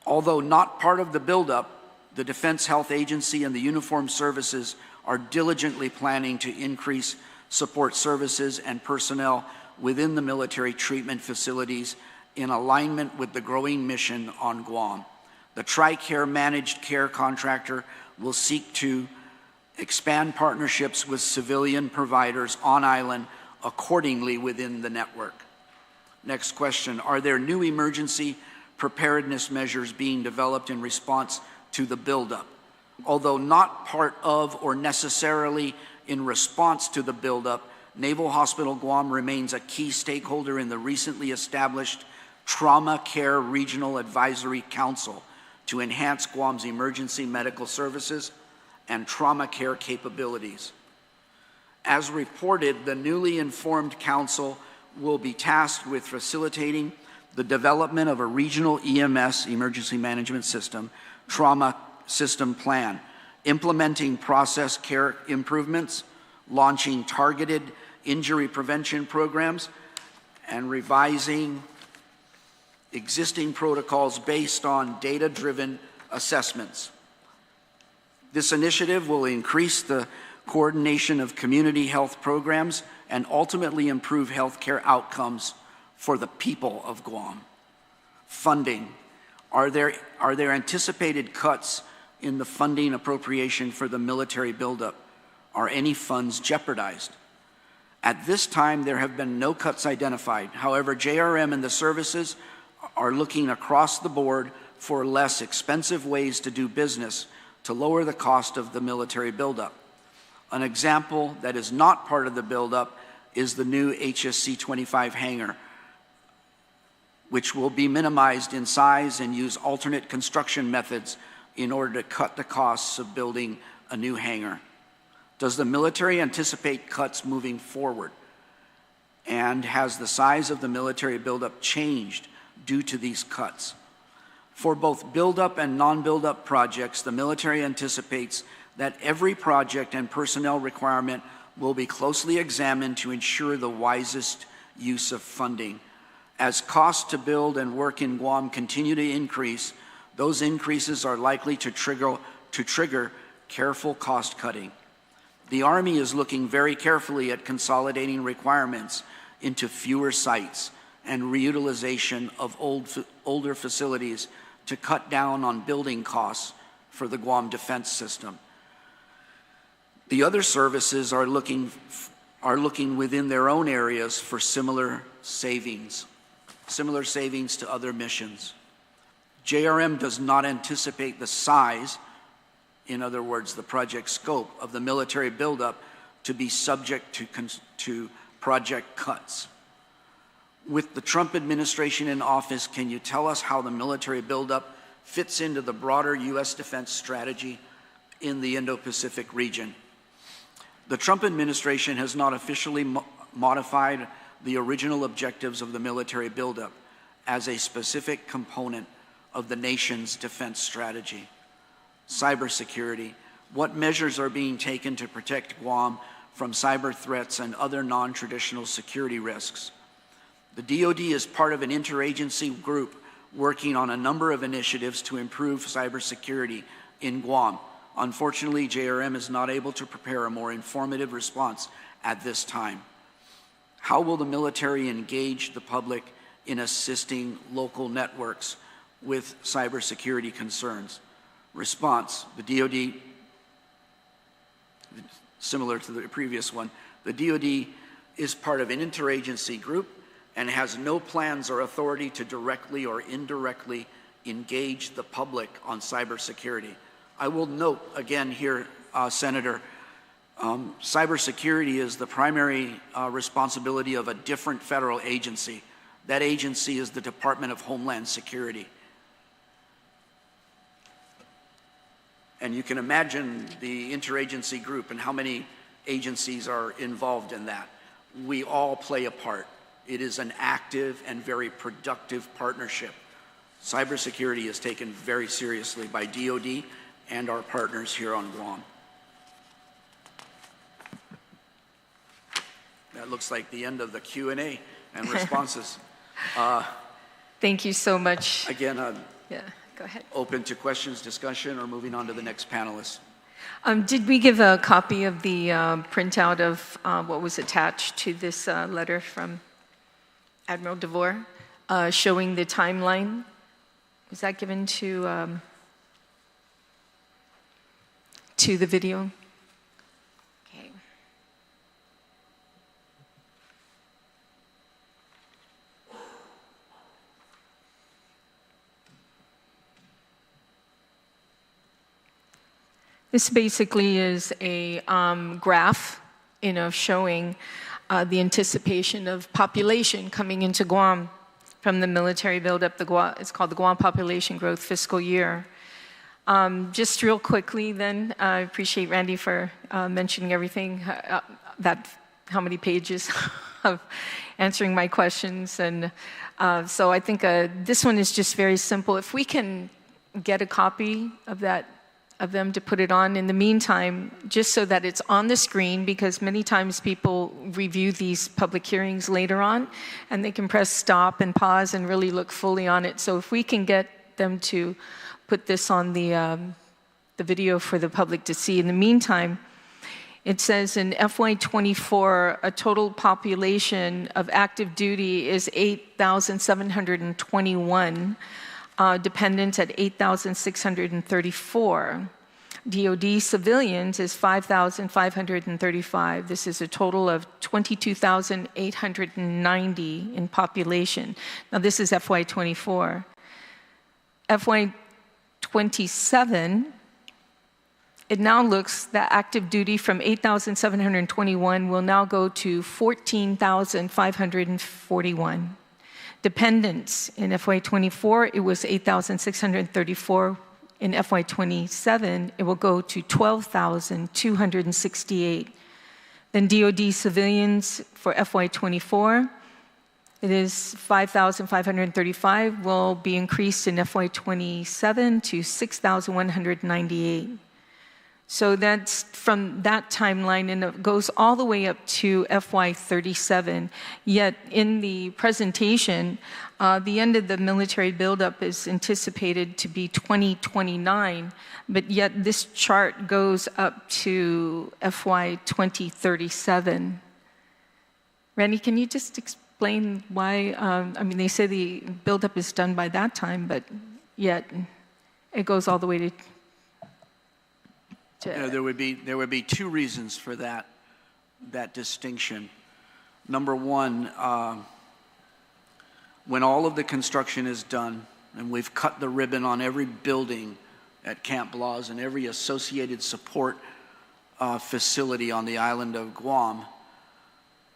Although not part of the buildup, the Defense Health Agency and the Uniformed Services are diligently planning to increase support services and personnel within the military treatment facilities in alignment with the growing mission on Guam. The TRICARE managed care contractor will seek to expand partnerships with civilian providers on island accordingly within the network. Next question, are there new emergency preparedness measures being developed in response to the buildup? Although not part of or necessarily in response to the buildup, Naval Hospital Guam remains a key stakeholder in the recently established Trauma Care Regional Advisory Council to enhance Guam's emergency medical services and trauma care capabilities. As reported, the newly informed council will be tasked with facilitating the development of a regional EMS, emergency management system, trauma system plan, implementing process care improvements, launching targeted injury prevention programs, and revising existing protocols based on data-driven assessments. This initiative will increase the coordination of community health programs and ultimately improve healthcare outcomes for the people of Guam. Funding. Are there anticipated cuts in the funding appropriation for the military buildup? Are any funds jeopardized? At this time, there have been no cuts identified. However, JRM and the services are looking across the board for less expensive ways to do business to lower the cost of the military buildup. An example that is not part of the buildup is the new HSC-25 hangar, which will be minimized in size and use alternate construction methods in order to cut the costs of building a new hangar. Does the military anticipate cuts moving forward? And has the size of the military buildup changed due to these cuts? For both buildup and non-buildup projects, the military anticipates that every project and personnel requirement will be closely examined to ensure the wisest use of funding. As costs to build and work in Guam continue to increase, Those increases are likely to trigger careful cost cutting. The Army is looking very carefully at consolidating requirements into fewer sites and reutilization of older facilities to cut down on building costs for the Guam defense system. The other services are looking within their own areas for similar savings to other missions. JRM does not anticipate the size, in other words, the project scope of the military buildup, to be subject to project cuts. With the Trump administration in office, can you tell us how the military buildup fits into the broader U.S. defense strategy in the Indo-Pacific region? The Trump administration has not officially modified the original objectives of the military buildup as a specific component of the nation's defense strategy. Cybersecurity. What measures are being taken to protect Guam from cyber threats and other non-traditional security risks? The DoD is part of an interagency group working on a number of initiatives to improve cybersecurity in Guam. Unfortunately, JRM is not able to prepare a more informative response at this time. How will the military engage the public in assisting local networks with cybersecurity concerns? Response, the DoD, similar to the previous one, the DoD is part of an interagency group and has no plans or authority to directly or indirectly engage the public on cybersecurity. I will note again here, Senator, cybersecurity is the primary responsibility of a different federal agency. That agency is the Department of Homeland Security. And you can imagine the interagency group and how many agencies are involved in that. We all play a part. It is an active and very productive partnership. Cybersecurity is taken very seriously by DoD and our partners here on Guam. That looks like the end of the Q&A and responses. Thank you so much. Again, yeah, go ahead. Open to questions, discussion, or moving on to the next panelist. Did we give a copy of the printout of what was attached to this letter from Admiral DeVore showing the timeline? Was that given to the video? Okay. This basically is a graph, showing the anticipation of population coming into Guam from the military buildup. It's called the Guam Population Growth Fiscal Year. Just real quickly then, I appreciate Randy for mentioning everything, how many pages of answering my questions. And so I think this one is just very simple. If we can get a copy of them to put it on in the meantime, just so that it's on the screen, because many times people review these public hearings later on, and they can press stop and pause and really look fully on it. So if we can get them to put this on the video for the public to see. In the meantime, it says in FY24, a total population of active duty is 8,721. Dependents at 8,634. DoD civilians is 5,535. This is a total of 22,890 in population. Now this is FY24. FY27, it now looks that active duty from 8,721 will now go to 14,541. Dependents in FY24, it was 8,634. In FY27, it will go to 12,268. Then DoD civilians for FY24, it is 5,535, will be increased in FY27 to 6,198. So that's from that timeline, and it goes all the way up to FY37. Yet in the presentation, the end of the military buildup is anticipated to be 2029, but yet this chart goes up to FY 2037. Randy, can you just explain why? I mean, they say the buildup is done by that time, but yet it goes all the way to. You know, there would be two reasons for that distinction. Number one, when all of the construction is done and we've cut the ribbon on every building at Camp Blas and every associated support facility on the island of Guam,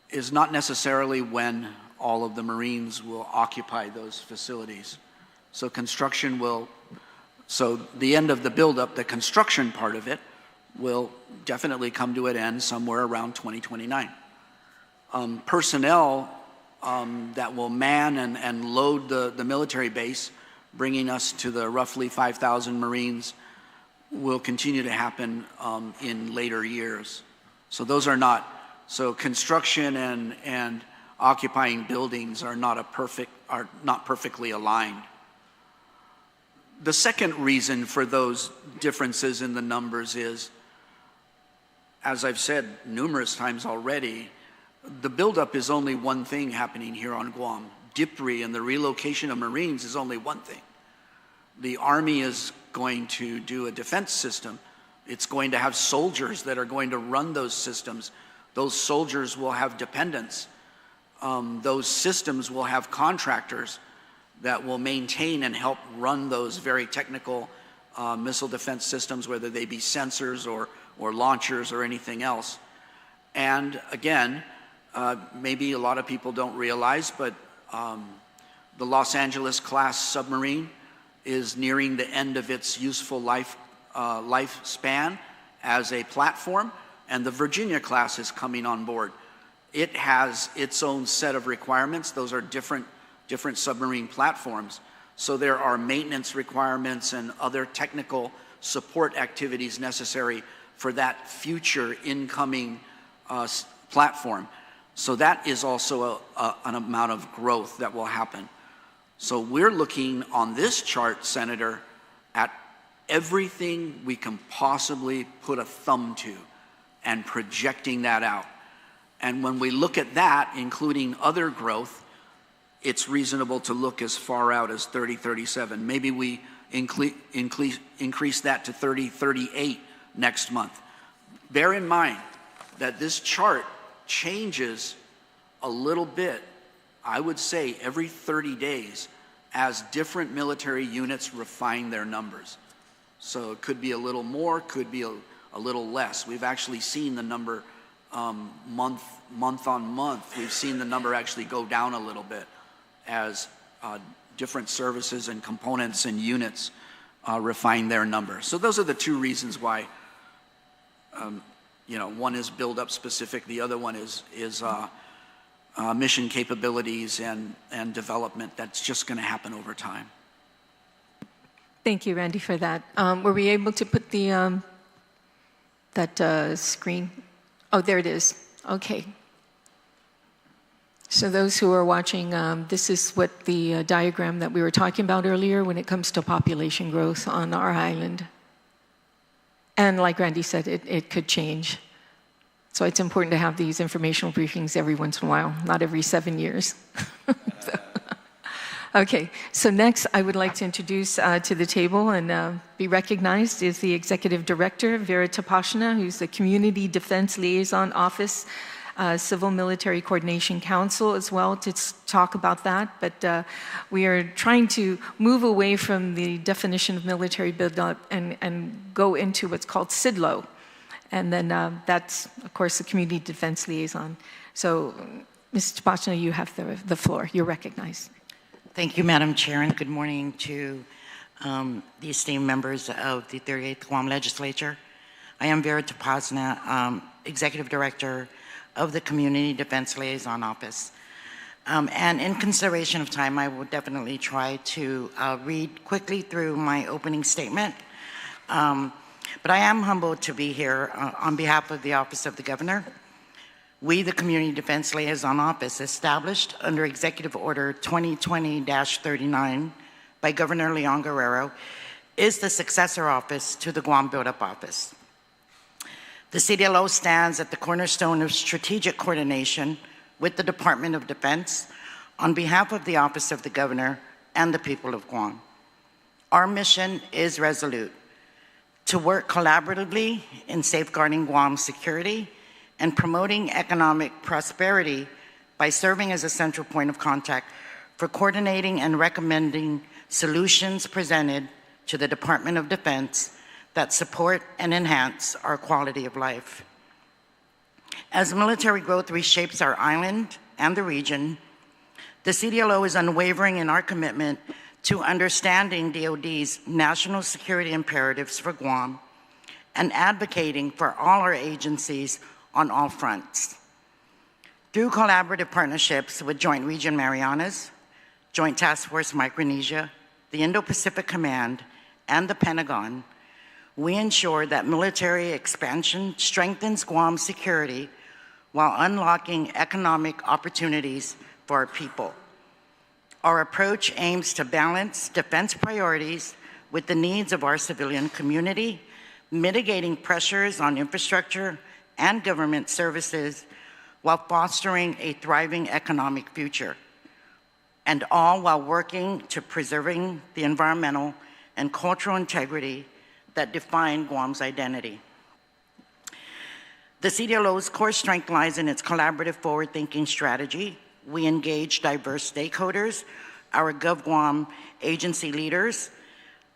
is not necessarily when all of the Marines will occupy those facilities. So construction will, so the end of the buildup, the construction part of it, will definitely come to an end somewhere around 2029. Personnel that will man and load the military base, bringing us to the roughly 5,000 Marines, will continue to happen in later years. So those are not, so construction and occupying buildings are not perfectly aligned. The second reason for those differences in the numbers is, as I've said numerous times already, the buildup is only one thing happening here on Guam. DIPRI and the relocation of Marines is only one thing. The Army is going to do a defense system. It's going to have soldiers that are going to run those systems. Those soldiers will have dependents. Those systems will have contractors that will maintain and help run those very technical missile defense systems, whether they be sensors or launchers or anything else. And again, maybe a lot of people don't realize, but the Los Angeles class submarine is nearing the end of its useful lifespan as a platform, and the Virginia class is coming on board. It has its own set of requirements. Those are different submarine platforms. So there are maintenance requirements and other technical support activities necessary for that future incoming platform. So that is also an amount of growth that will happen. So we're looking on this chart, Senator, at everything we can possibly put a thumb to and projecting that out. And when we look at that, including other growth, it's reasonable to look as far out as 3037. Maybe we increase that to 3038 next month. Bear in mind that this chart changes a little bit, I would say every 30 days, as different military units refine their numbers. So it could be a little more, could be a little less. We've actually seen the number month on month. We've seen the number actually go down a little bit as different services and components and units refine their number. So those are the two reasons why, you know, one is build-up specific, the other one is mission capabilities and development. That's just going to happen over time. Thank you, Randy, for that. Were we able to put the that screen? Oh, there it is. Okay. So those who are watching, this is what the diagram that we were talking about earlier when it comes to population growth on our island. And like Randy said, it could change. So it's important to have these informational briefings every once in a while, not every 7 years. Okay, so next I would like to introduce to the table and be recognized is the Executive Director, Vera Tapashna, who's the Community Defense Liaison Office, Civil Military Coordination Council as well, to talk about that. But we are trying to move away from the definition of military buildup and go into what's called SIDLO. And then that's, of course, the Community Defense Liaison. So, Ms. Tapashna, you have the floor. You're recognized. Thank you, Madam Chair, and good morning to the esteemed members of the 38th Guam Legislature. I am Vera Tapashna, Executive Director of the Community Defense Liaison Office. And in consideration of time, I will definitely try to read quickly through my opening statement. But I am humbled to be here on behalf of the Office of the Governor. We, the Community Defense Liaison Office, established under Executive Order 2020-39 by Governor Leon Guerrero, is the successor office to the Guam Buildup Office. The CDLO stands at the cornerstone of strategic coordination with the Department of Defense on behalf of the Office of the Governor and the people of Guam. Our mission is resolute: to work collaboratively in safeguarding Guam's security and promoting economic prosperity by serving as a central point of contact for coordinating and recommending solutions presented to the Department of Defense that support and enhance our quality of life. As military growth reshapes our island and the region, the CDLO is unwavering in our commitment to understanding DoD's national security imperatives for Guam and advocating for all our agencies on all fronts. Through collaborative partnerships with Joint Region Marianas, Joint Task Force Micronesia, the Indo-Pacific Command, and the Pentagon, we ensure that military expansion strengthens Guam's security while unlocking economic opportunities for our people. Our approach aims to balance defense priorities with the needs of our civilian community, mitigating pressures on infrastructure and government services while fostering a thriving economic future, and all while working to preserving the environmental and cultural integrity that define Guam's identity. The CDLO's core strength lies in its collaborative forward-thinking strategy. We engage diverse stakeholders, our GovGuam agency leaders,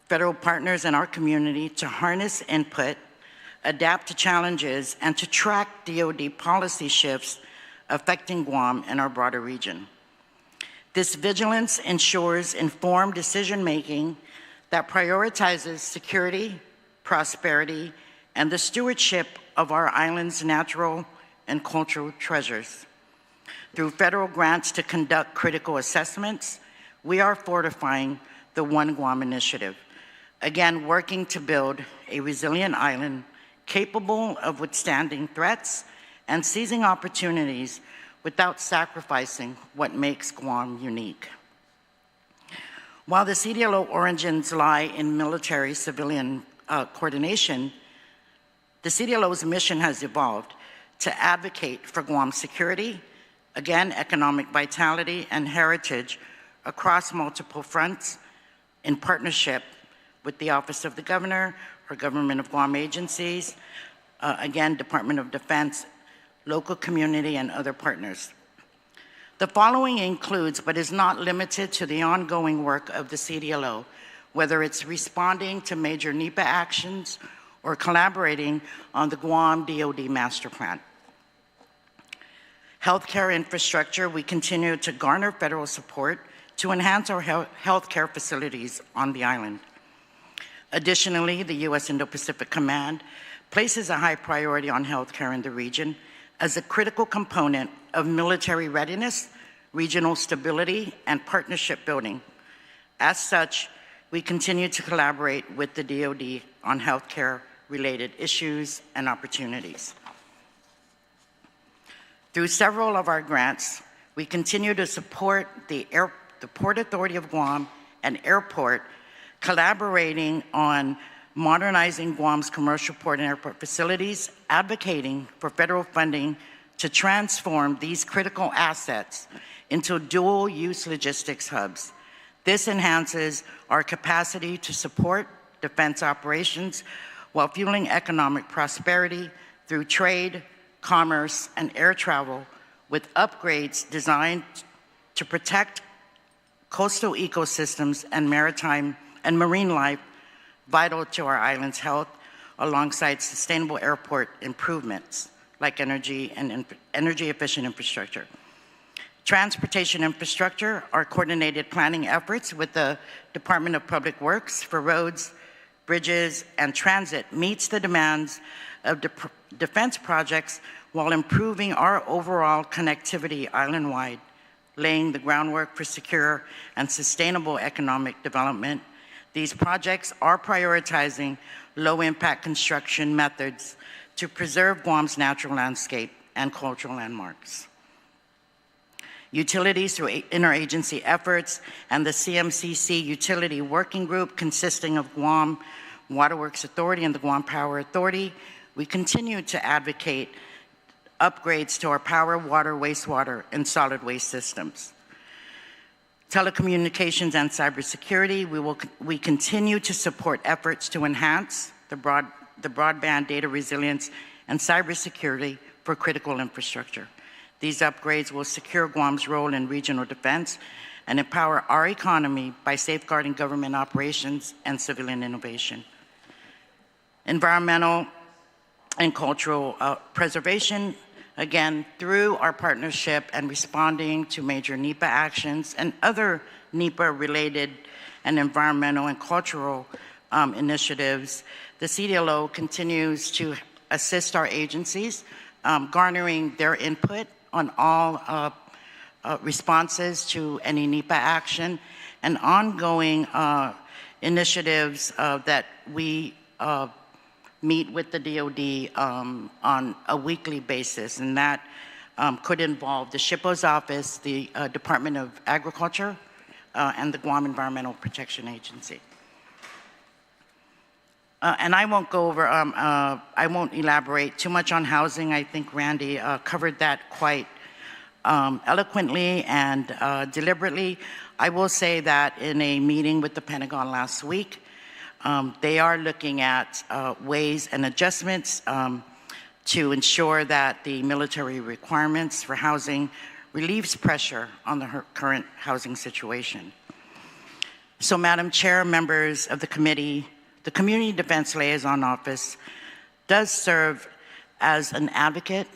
federal partners in our community to harness input, adapt to challenges, and to track DoD policy shifts affecting Guam and our broader region. This vigilance ensures informed decision-making that prioritizes security, prosperity, and the stewardship of our island's natural and cultural treasures. Through federal grants to conduct critical assessments, we are fortifying the One Guam initiative, again working to build a resilient island capable of withstanding threats and seizing opportunities without sacrificing what makes Guam unique. While the CDLO origins lie in military-civilian coordination, the CDLO's mission has evolved to advocate for Guam's security, again, economic vitality and heritage across multiple fronts in partnership with the Office of the Governor, or Government of Guam agencies, again, Department of Defense, local community, and other partners. The following includes, but is not limited to, the ongoing work of the CDLO, whether it's responding to major NEPA actions or collaborating on the Guam DoD Master Plan. Healthcare infrastructure, we continue to garner federal support to enhance our healthcare facilities on the island. Additionally, the U.S. Indo-Pacific Command places a high priority on healthcare in the region as a critical component of military readiness, regional stability, and partnership building. As such, we continue to collaborate with the DoD on healthcare-related issues and opportunities. Through several of our grants, we continue to support the Port Authority of Guam and Airport, collaborating on modernizing Guam's commercial port and airport facilities, advocating for federal funding to transform these critical assets into dual-use logistics hubs. This enhances our capacity to support defense operations while fueling economic prosperity through trade, commerce, and air travel, with upgrades designed to protect coastal ecosystems and maritime and marine life vital to our island's health, alongside sustainable airport improvements like energy-efficient infrastructure. Transportation infrastructure, our coordinated planning efforts with the Department of Public Works for roads, bridges, and transit meets the demands of defense projects while improving our overall connectivity island-wide, laying the groundwork for secure and sustainable economic development. These projects are prioritizing low-impact construction methods to preserve Guam's natural landscape and cultural landmarks. Utilities through interagency efforts and the CMCC Utility Working Group consisting of Guam Waterworks Authority and the Guam Power Authority, we continue to advocate upgrades to our power, water, wastewater, and solid waste systems. Telecommunications and cybersecurity, we continue to support efforts to enhance the broadband data resilience and cybersecurity for critical infrastructure. These upgrades will secure Guam's role in regional defense and empower our economy by safeguarding government operations and civilian innovation. Environmental and cultural preservation, again, through our partnership and responding to major NEPA actions and other NEPA-related and environmental and cultural initiatives, the SIDLO continues to assist our agencies, garnering their input on all responses to any NEPA action and ongoing initiatives that we meet with the DoD on a weekly basis, and that could involve the SHPO's office, the Department of Agriculture, and the Guam Environmental Protection Agency. And I won't go over, I won't elaborate too much on housing. I think Randy covered that quite eloquently and deliberately. I will say that in a meeting with the Pentagon last week, they are looking at ways and adjustments to ensure that the military requirements for housing relieves pressure on the current housing situation. So, Madam Chair, members of the committee, the Community Defense Liaison Office does serve as an advocate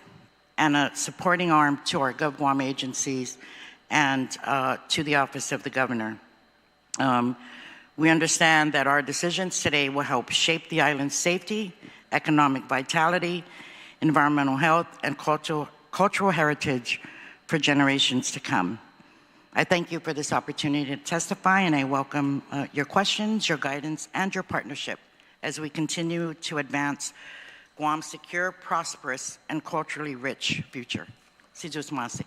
and a supporting arm to our GovGuam agencies and to the Office of the Governor. We understand that our decisions today will help shape the island's safety, economic vitality, environmental health, and cultural heritage for generations to come. I thank you for this opportunity to testify, and I welcome your questions, your guidance, and your partnership as we continue to advance Guam's secure, prosperous, and culturally rich future. Sijus Masi.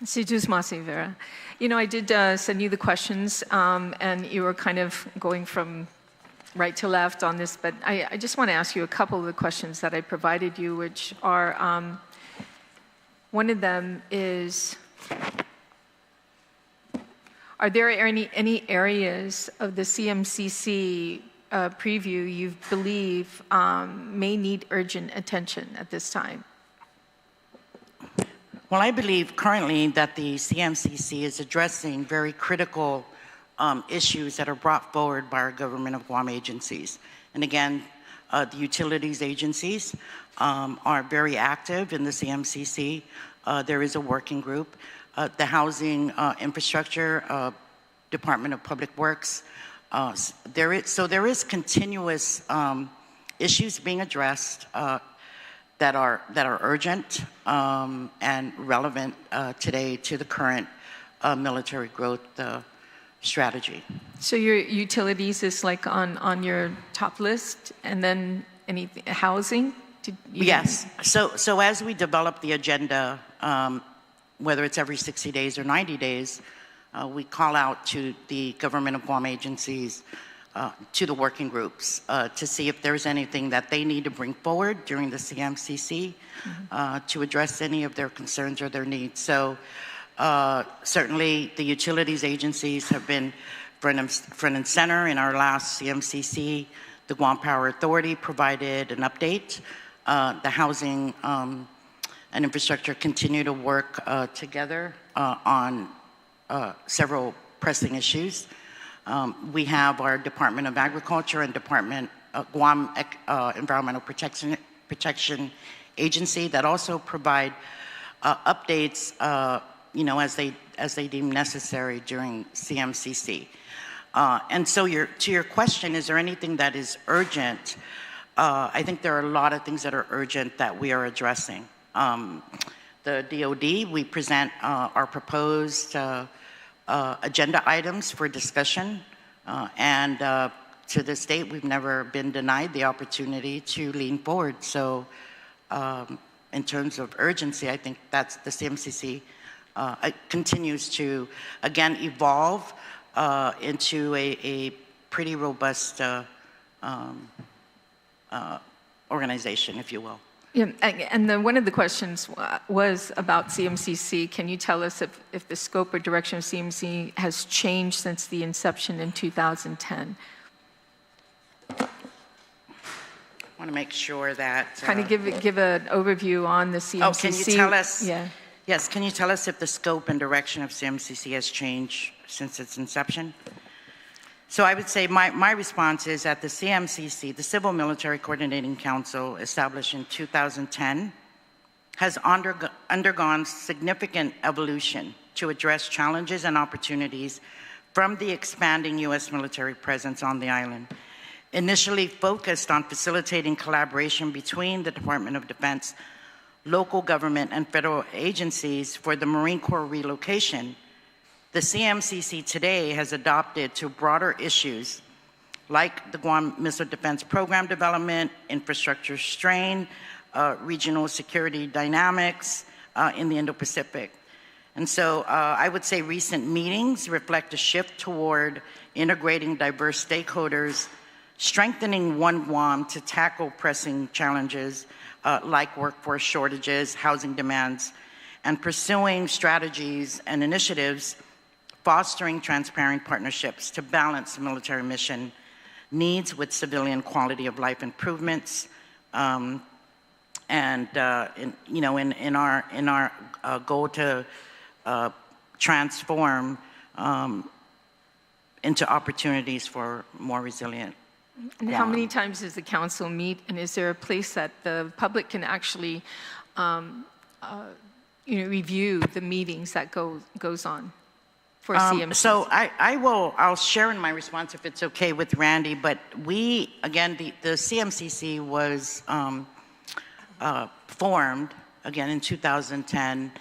Sijus Masi, Vera. You know, I did send you the questions, and you were kind of going from right to left on this, but I just want to ask you a couple of the questions that I provided you, which are, one of them is, are there any areas of the CMCC preview you believe may need urgent attention at this time? Well, I believe currently that the CMCC is addressing very critical issues that are brought forward by our government of Guam agencies. And again, the utilities agencies are very active in the CMCC. There is a working group. The Housing Infrastructure Department of Public Works. There is continuous issues being addressed that are urgent and relevant today to the current military growth strategy. So your utilities is like on your top list, and then anything housing? Yes. So as we develop the agenda, whether it's every 60 days or 90 days, we call out to the government of Guam agencies, to the working groups, to see if there's anything that they need to bring forward during the CMCC to address any of their concerns or their needs. So certainly the utilities agencies have been front and center. In our last CMCC, the Guam Power Authority provided an update. The housing and infrastructure continue to work together on several pressing issues. We have our Department of Agriculture and Department of Guam Environmental Protection Agency that also provide updates, as they deem necessary during CMCC. And so to your question, is there anything that is urgent? I think there are a lot of things that are urgent that we are addressing. The DoD, we present our proposed agenda items for discussion, and to this date, we've never been denied the opportunity to lean forward. So in terms of urgency, I think that's the CMCC continues to, again, evolve into a pretty robust organization, if you will. Yeah, and then one of the questions was about CMCC. Can you tell us if the scope or direction of CMC has changed since the inception in 2010? I want to make sure that... kind of give an overview on the CMCC. Oh, can you tell us? Yeah. Yes, can you tell us if the scope and direction of CMCC has changed since its inception? So I would say my response is that the CMCC, the Civil Military Coordinating Council, established in 2010, has undergone significant evolution to address challenges and opportunities from the expanding U.S. military presence on the island. Initially focused on facilitating collaboration between the Department of Defense, local government, and federal agencies for the Marine Corps relocation, the CMCC today has adopted to broader issues like the Guam Missile Defense Program development, infrastructure strain, regional security dynamics in the Indo-Pacific. And so I would say recent meetings reflect a shift toward integrating diverse stakeholders, strengthening One Guam to tackle pressing challenges like workforce shortages, housing demands, and pursuing strategies and initiatives fostering transparent partnerships to balance military mission needs with civilian quality of life improvements, in our goal to transform into opportunities for more resilient. And how many times does the council meet, and is there a place that the public can actually review the meetings that goes on for CMCC? So I'll share in my response if it's okay with Randy, but we, again, the CMCC was formed, again, in 2010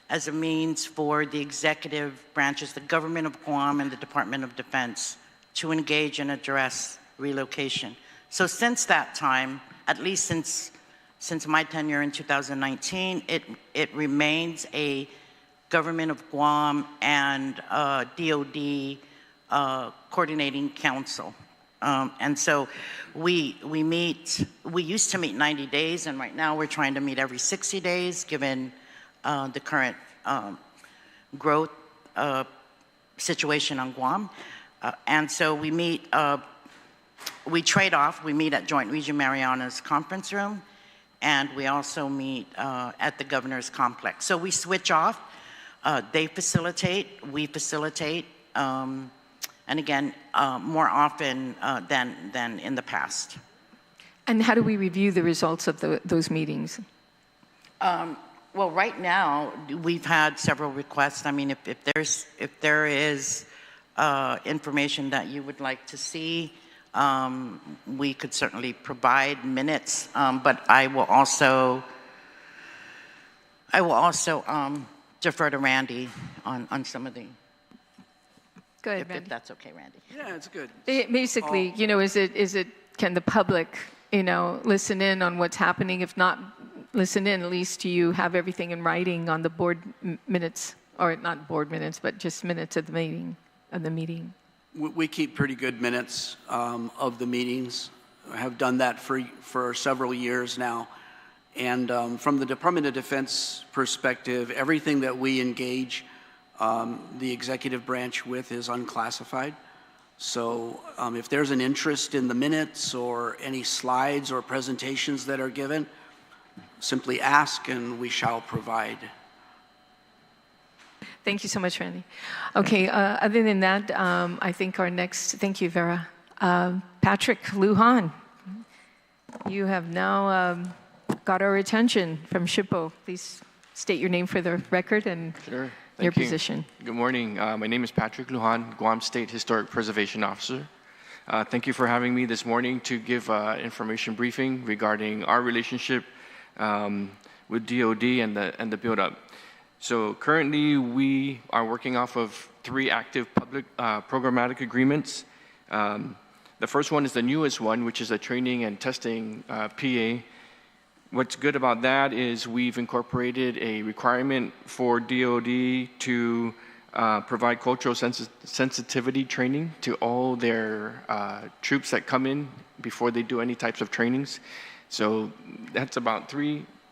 as a means for the executive branches, the government of Guam and the Department of Defense, to engage and address relocation. So since that time, at least since my tenure in 2019, it remains a Government of Guam and DOD coordinating council. And so we used to meet 90 days, and right now we're trying to meet every 60 days, given the current growth situation on Guam. And so we meet, we trade off. We meet at Joint Region Mariana's conference room, and we also meet at the governor's complex. So we switch off. They facilitate, we facilitate, and again, more often than in the past. And how do we review the results of those meetings? Well, right now, we've had several requests. I mean, if there is information that you would like to see, we could certainly provide minutes, but I will also defer to Randy on some of the. Go ahead, Randy. If that's okay, Randy. Yeah, it's good. Basically, can the public, listen in on what's happening? If not listen in, at least you have everything in writing on the board minutes, or not board minutes, but just minutes of the meeting. We keep pretty good minutes of the meetings. I have done that for several years now. And from the Department of Defense perspective, everything that we engage the executive branch with is unclassified. So if there's an interest in the minutes or any slides or presentations that are given, simply ask and we shall provide. Thank you so much, Randy. Okay, other than that, I think our next, thank you, Vera. Patrick Lujan, you have now got our attention from SHPO. Please state your name for the record and your position. Good morning. My name is Patrick Lujan, Guam State Historic Preservation Officer. Thank you for having me this morning to give information briefing regarding our relationship with DOD and the Buildup. So currently we are working off of 3 active public programmatic agreements. The first one is the newest one, which is a training and testing PA. What's good about that is we've incorporated a requirement for DoD to provide cultural sensitivity training to all their troops that come in before they do any types of trainings. So that's about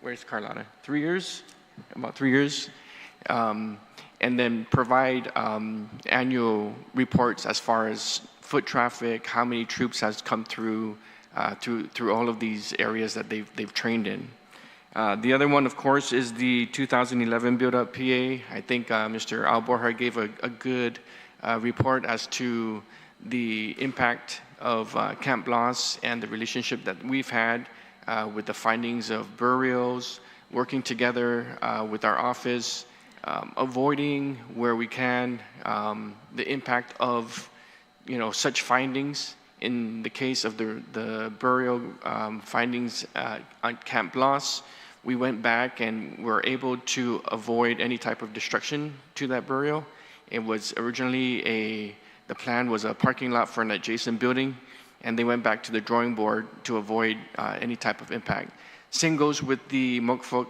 where's Carlotta? 3 years? About 3 years. And then provide annual reports as far as foot traffic, how many troops has come through all of these areas that they've trained in. The other one, of course, is the 2011 Buildup PA. I think Mr. Alborja gave a good report as to the impact of Camp Blas and the relationship that we've had with the findings of burials, working together with our office, avoiding where we can the impact of such findings. In the case of the burial findings on Camp Blas, we went back and were able to avoid any type of destruction to that burial. It was originally the plan was a parking lot for an adjacent building, and they went back to the drawing board to avoid any type of impact. Same goes with the Mokfok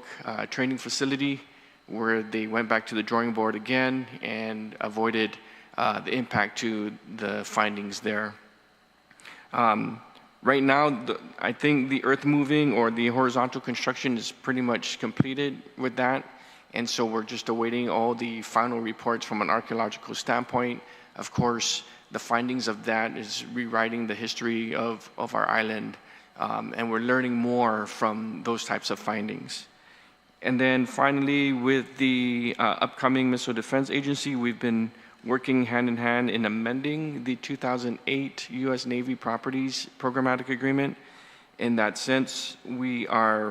training facility, where they went back to the drawing board again and avoided the impact to the findings there. Right now, I think the earth moving or the horizontal construction is pretty much completed with that. And so we're just awaiting all the final reports from an archaeological standpoint. Of course, the findings of that is rewriting the history of our island. And we're learning more from those types of findings. And then finally, with the upcoming Missile Defense Agency, we've been working hand in hand in amending the 2008 U.S. Navy Properties Programmatic Agreement. In that sense, they've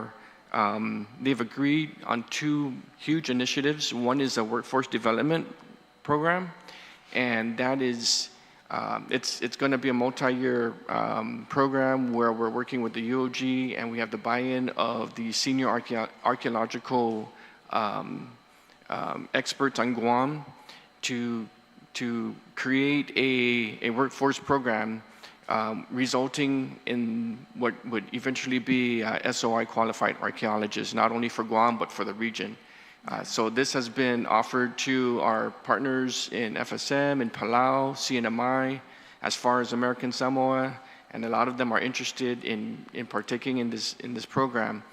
agreed on 2 huge initiatives. One is a workforce development program, and that is, it's going to be a multi-year program where we're working with the UOG, and we have the buy-in of the senior archaeological experts on Guam to create a workforce program resulting in what would eventually be SOI qualified archaeologists, not only for Guam, but for the region. So this has been offered to our partners in FSM, in Palau, CNMI, as far as American Samoa, and a lot of them are interested in partaking in this program.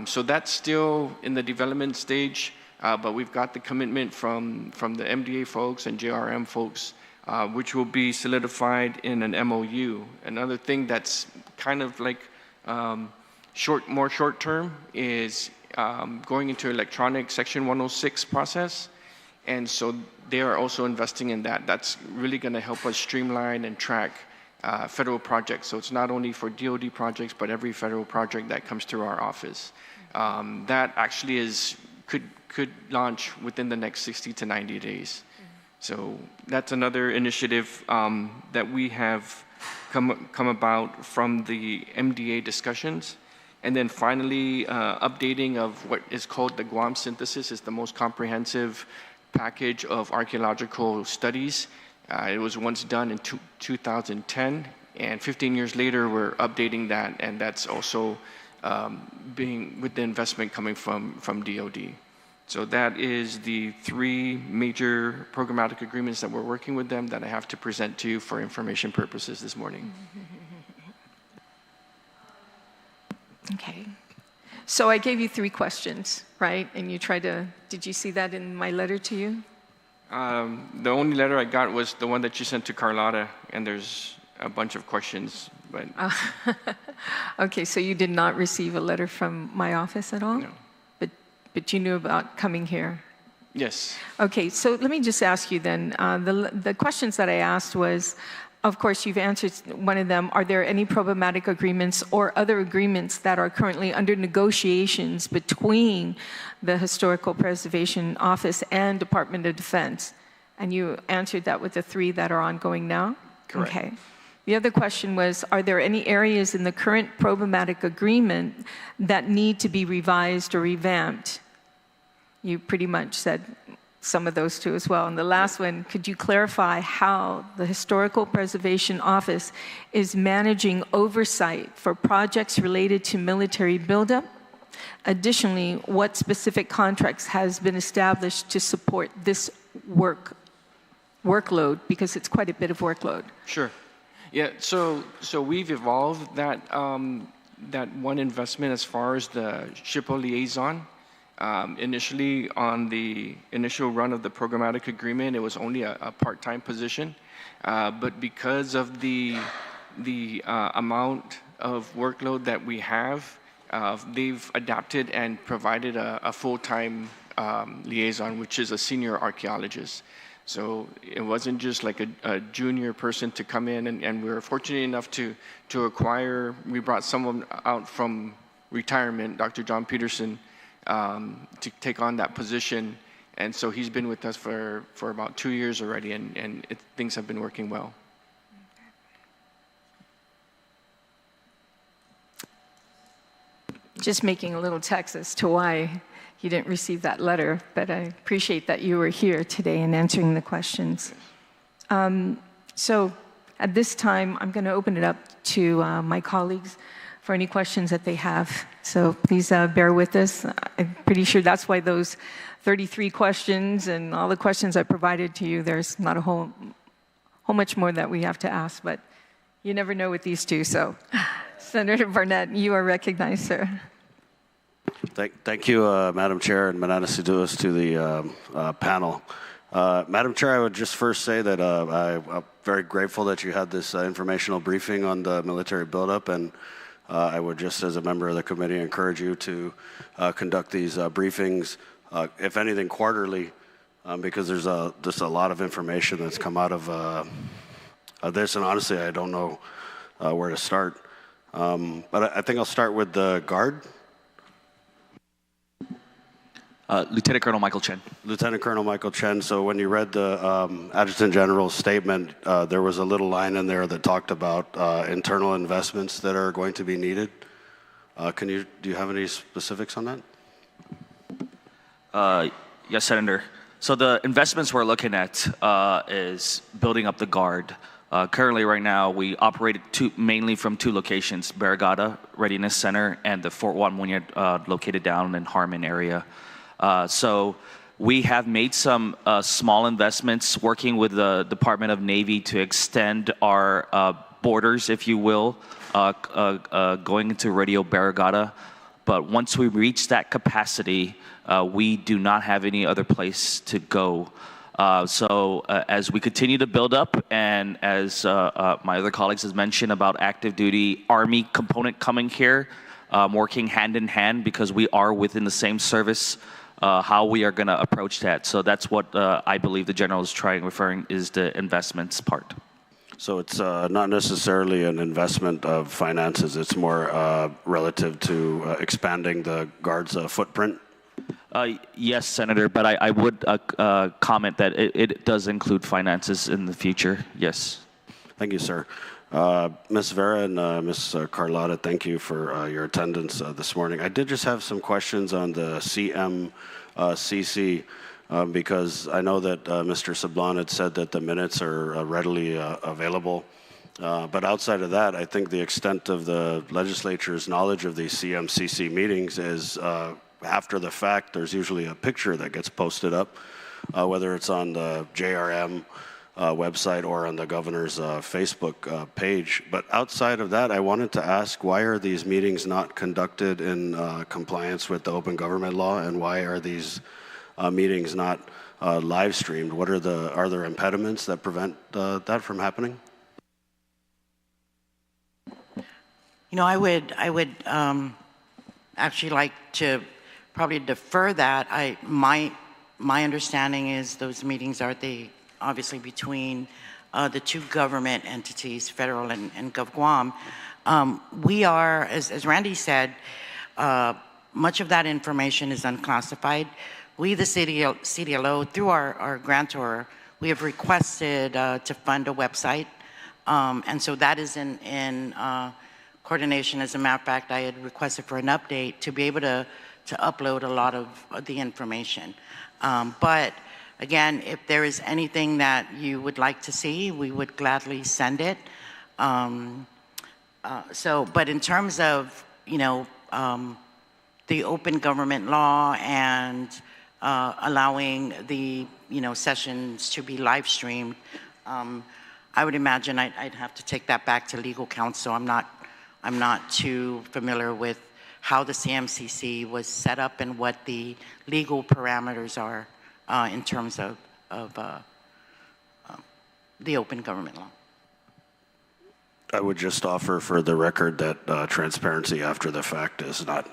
So that's still in the development stage. But we've got the commitment from the MDA folks and JRM folks, which will be solidified in an MOU. Another thing that's kind of like more short term is going into electronic Section 106 process. And so they are also investing in that. That's really going to help us streamline and track federal projects. So it's not only for DoD projects, but every federal project that comes through our office. That actually could launch within the next 60 to 90 days. So that's another initiative that we have come about from the MDA discussions. And then finally, updating of what is called the Guam Synthesis is the most comprehensive package of archaeological studies. It was once done in 2010, and 15 years later, we're updating that, and that's also being with the investment coming from DoD. So that is the 3 major programmatic agreements that we're working with them that I have to present to you for information purposes this morning. Okay. So I gave you 3 questions, right? And you tried to, did you see that in my letter to you? The only letter I got was the one that you sent to Carlotta, and there's a bunch of questions, but... Okay, so you did not receive a letter from my office at all? No. But you knew about coming here? Yes. Okay, so let me just ask you then, the questions that I asked was, of course, you've answered one of them. Are there any problematic agreements or other agreements that are currently under negotiations between the Historical Preservation Office and Department of Defense? And you answered that with the 3 that are ongoing now? Correct. Okay. The other question was, are there any areas in the current problematic agreement that need to be revised or revamped? You pretty much said some of those two as well. And the last one, could you clarify how the Historical Preservation Office is managing oversight for projects related to military buildup? Additionally, what specific contracts has been established to support this workload, because it's quite a bit of workload? Sure. Yeah, so we've evolved that, that one investment as far as the SHPO liaison. Initially, on the initial run of the programmatic agreement, it was only a part-time position. But because of the amount of workload that we have, they've adapted and provided a full-time liaison, which is a senior archaeologist. So it wasn't just like a junior person to come in, and we were fortunate enough to acquire, we brought someone out from retirement, Dr. John Peterson, to take on that position. And so he's been with us for about 2 years already, and things have been working well. Just making a little text as to why you didn't receive that letter, but I appreciate that you were here today and answering the questions. So at this time, I'm going to open it up to my colleagues for any questions that they have. So please bear with us. I'm pretty sure that's why those 33 questions and all the questions I provided to you, there's not a whole much more that we have to ask, but you never know with these two. So Senator Barnett, you are recognized, sir. Thank you, Madam Chair, and Mananas Siduos to the panel. Madam Chair, I would just first say that I'm very grateful that you had this informational briefing on the military buildup, and I would just, as a member of the committee, encourage you to conduct these briefings, if anything, quarterly, because there's just a lot of information that's come out of this, and honestly, I don't know where to start. But I think I'll start with the Guard. Lieutenant Colonel Michael Chen. Lieutenant Colonel Michael Chen. So when you read the Adjutant General's statement, there was a little line in there that talked about internal investments that are going to be needed. Do you have any specifics on that? Yes, Senator. So the investments we're looking at is building up the Guard. Currently, right now, we operate mainly from two locations, Barrigada Readiness Center and the Fort Juan Muñoz located down in Harmon area. So we have made some small investments working with the Department of Navy to extend our borders, if you will, going into Radio Barrigada. But once we reach that capacity, we do not have any other place to go. So as we continue to build up, and as my other colleagues has mentioned about active duty Army component coming here, working hand in hand because we are within the same service, how we are going to approach that. So that's what I believe the General is referring is the investments part. So it's not necessarily an investment of finances, it's more relative to expanding the Guard's footprint? Yes, Senator, but I would comment that it does include finances in the future, yes. Thank you, sir. Ms. Vera and Ms. Carlotta, thank you for your attendance this morning. I did just have some questions on the CMCC because I know that Mr. Sablon had said that the minutes are readily available. But outside of that, I think the extent of the legislature's knowledge of these CMCC meetings is after the fact, there's usually a picture that gets posted up, whether it's on the JRM website or on the governor's Facebook page. But outside of that, I wanted to ask, why are these meetings not conducted in compliance with the open government law, and why are these meetings not live streamed? Are there impediments that prevent that from happening? You know, I would actually like to probably defer that. My understanding is those meetings are obviously between the two government entities, federal and GovGuam. We are, as Randy said, much of that information is unclassified. We, the CDLO, through our grantor, we have requested to fund a website. And so that is in coordination. As a matter of fact, I had requested for an update to be able to upload a lot of the information. But again, if there is anything that you would like to see, we would gladly send it. But in terms of, the open government law and allowing the, sessions to be live streamed, I would imagine I'd have to take that back to legal counsel. I'm not too familiar with how the CMCC was set up and what the legal parameters are in terms of the open government law. I would just offer for the record that transparency after the fact is not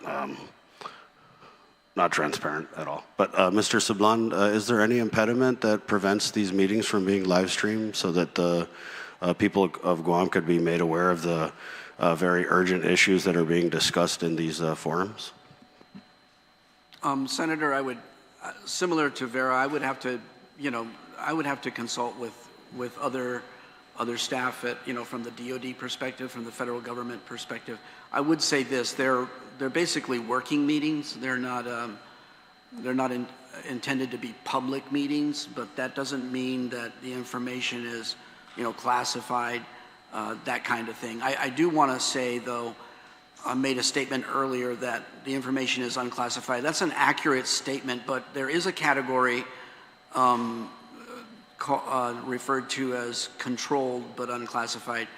transparent at all. But Mr. Sablan, is there any impediment that prevents these meetings from being live streamed so that the people of Guam could be made aware of the very urgent issues that are being discussed in these forums? Senator, I would, similar to Vera, I would have to, consult with other staff at, from the DoD perspective, from the federal government perspective. I would say this: they're basically working meetings. They're not intended to be public meetings, but that doesn't mean that the information is, classified, that kind of thing. I do want to say, though, I made a statement earlier that the information is unclassified. That's an accurate statement, but there is a category referred to as controlled but unclassified.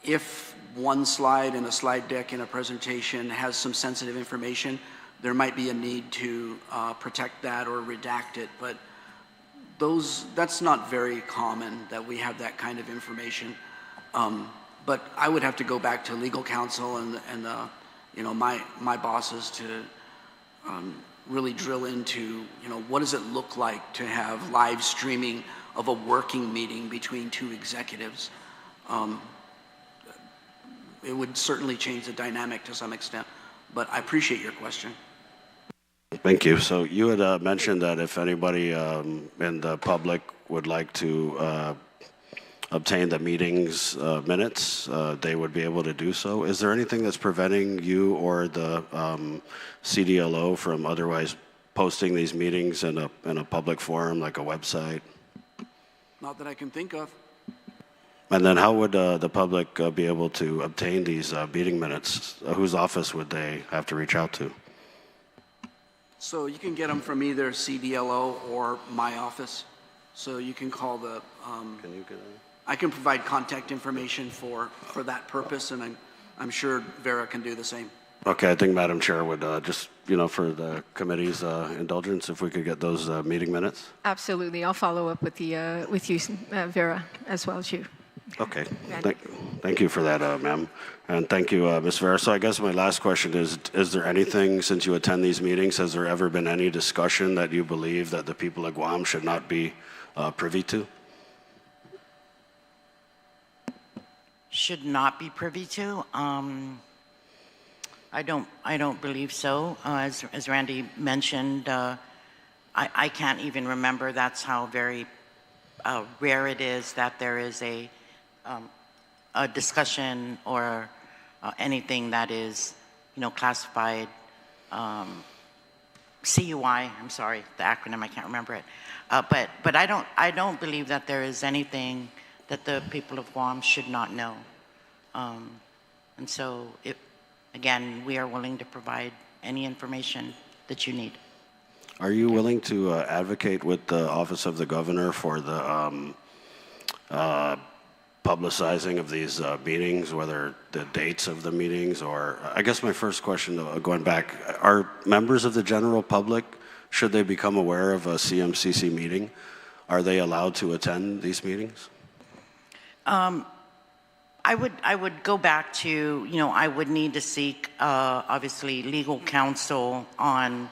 If one slide in a slide deck in a presentation has some sensitive information, there might be a need to protect that or redact it, but that's not very common that we have that kind of information. But I would have to go back to legal counsel and my bosses to really drill into, what does it look like to have live streaming of a working meeting between two executives. It would certainly change the dynamic to some extent, but I appreciate your question. Thank you. So you had mentioned that if anybody in the public would like to obtain the meeting's minutes, they would be able to do so. Is there anything that's preventing you or the CDLO from otherwise posting these meetings in a public forum, like a website? Not that I can think of. And then how would the public be able to obtain these meeting minutes? Whose office would they have to reach out to? So you can get them from either CDLO or my office. So you can call the... Can you get them? I can provide contact information for that purpose, and I'm sure Vera can do the same. Okay, I think Madam Chair would just, for the committee's indulgence, if we could get those meeting minutes. Absolutely. I'll follow up with you, Vera, as well as you. Okay. Thank you for that, ma'am. And thank you, Ms. Vera. So I guess my last question is there anything, since you attend these meetings, has there ever been any discussion that you believe that the people of Guam should not be privy to? Should not be privy to? I don't believe so. As Randy mentioned, I can't even remember. That's how very rare it is that there is a discussion or anything that is, classified. CUI. I'm sorry, the acronym. I can't remember it. But I don't believe that there is anything that the people of Guam should not know. And so, again, we are willing to provide any information that you need. Are you willing to advocate with the Office of the Governor for the publicizing of these meetings, whether the dates of the meetings, or I guess my first question, going back, are members of the general public, should they become aware of a CMCC meeting, are they allowed to attend these meetings? I would go back to, I would need to seek, obviously, legal counsel on,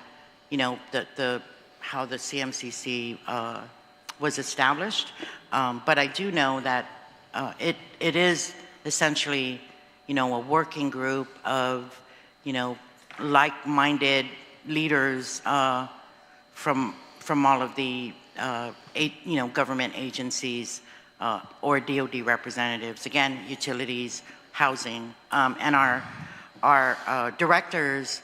how the CMCC was established. But I do know that it is essentially, a working group of, like-minded leaders from all of the, government agencies or DoD representatives, again, utilities, housing, and our directors,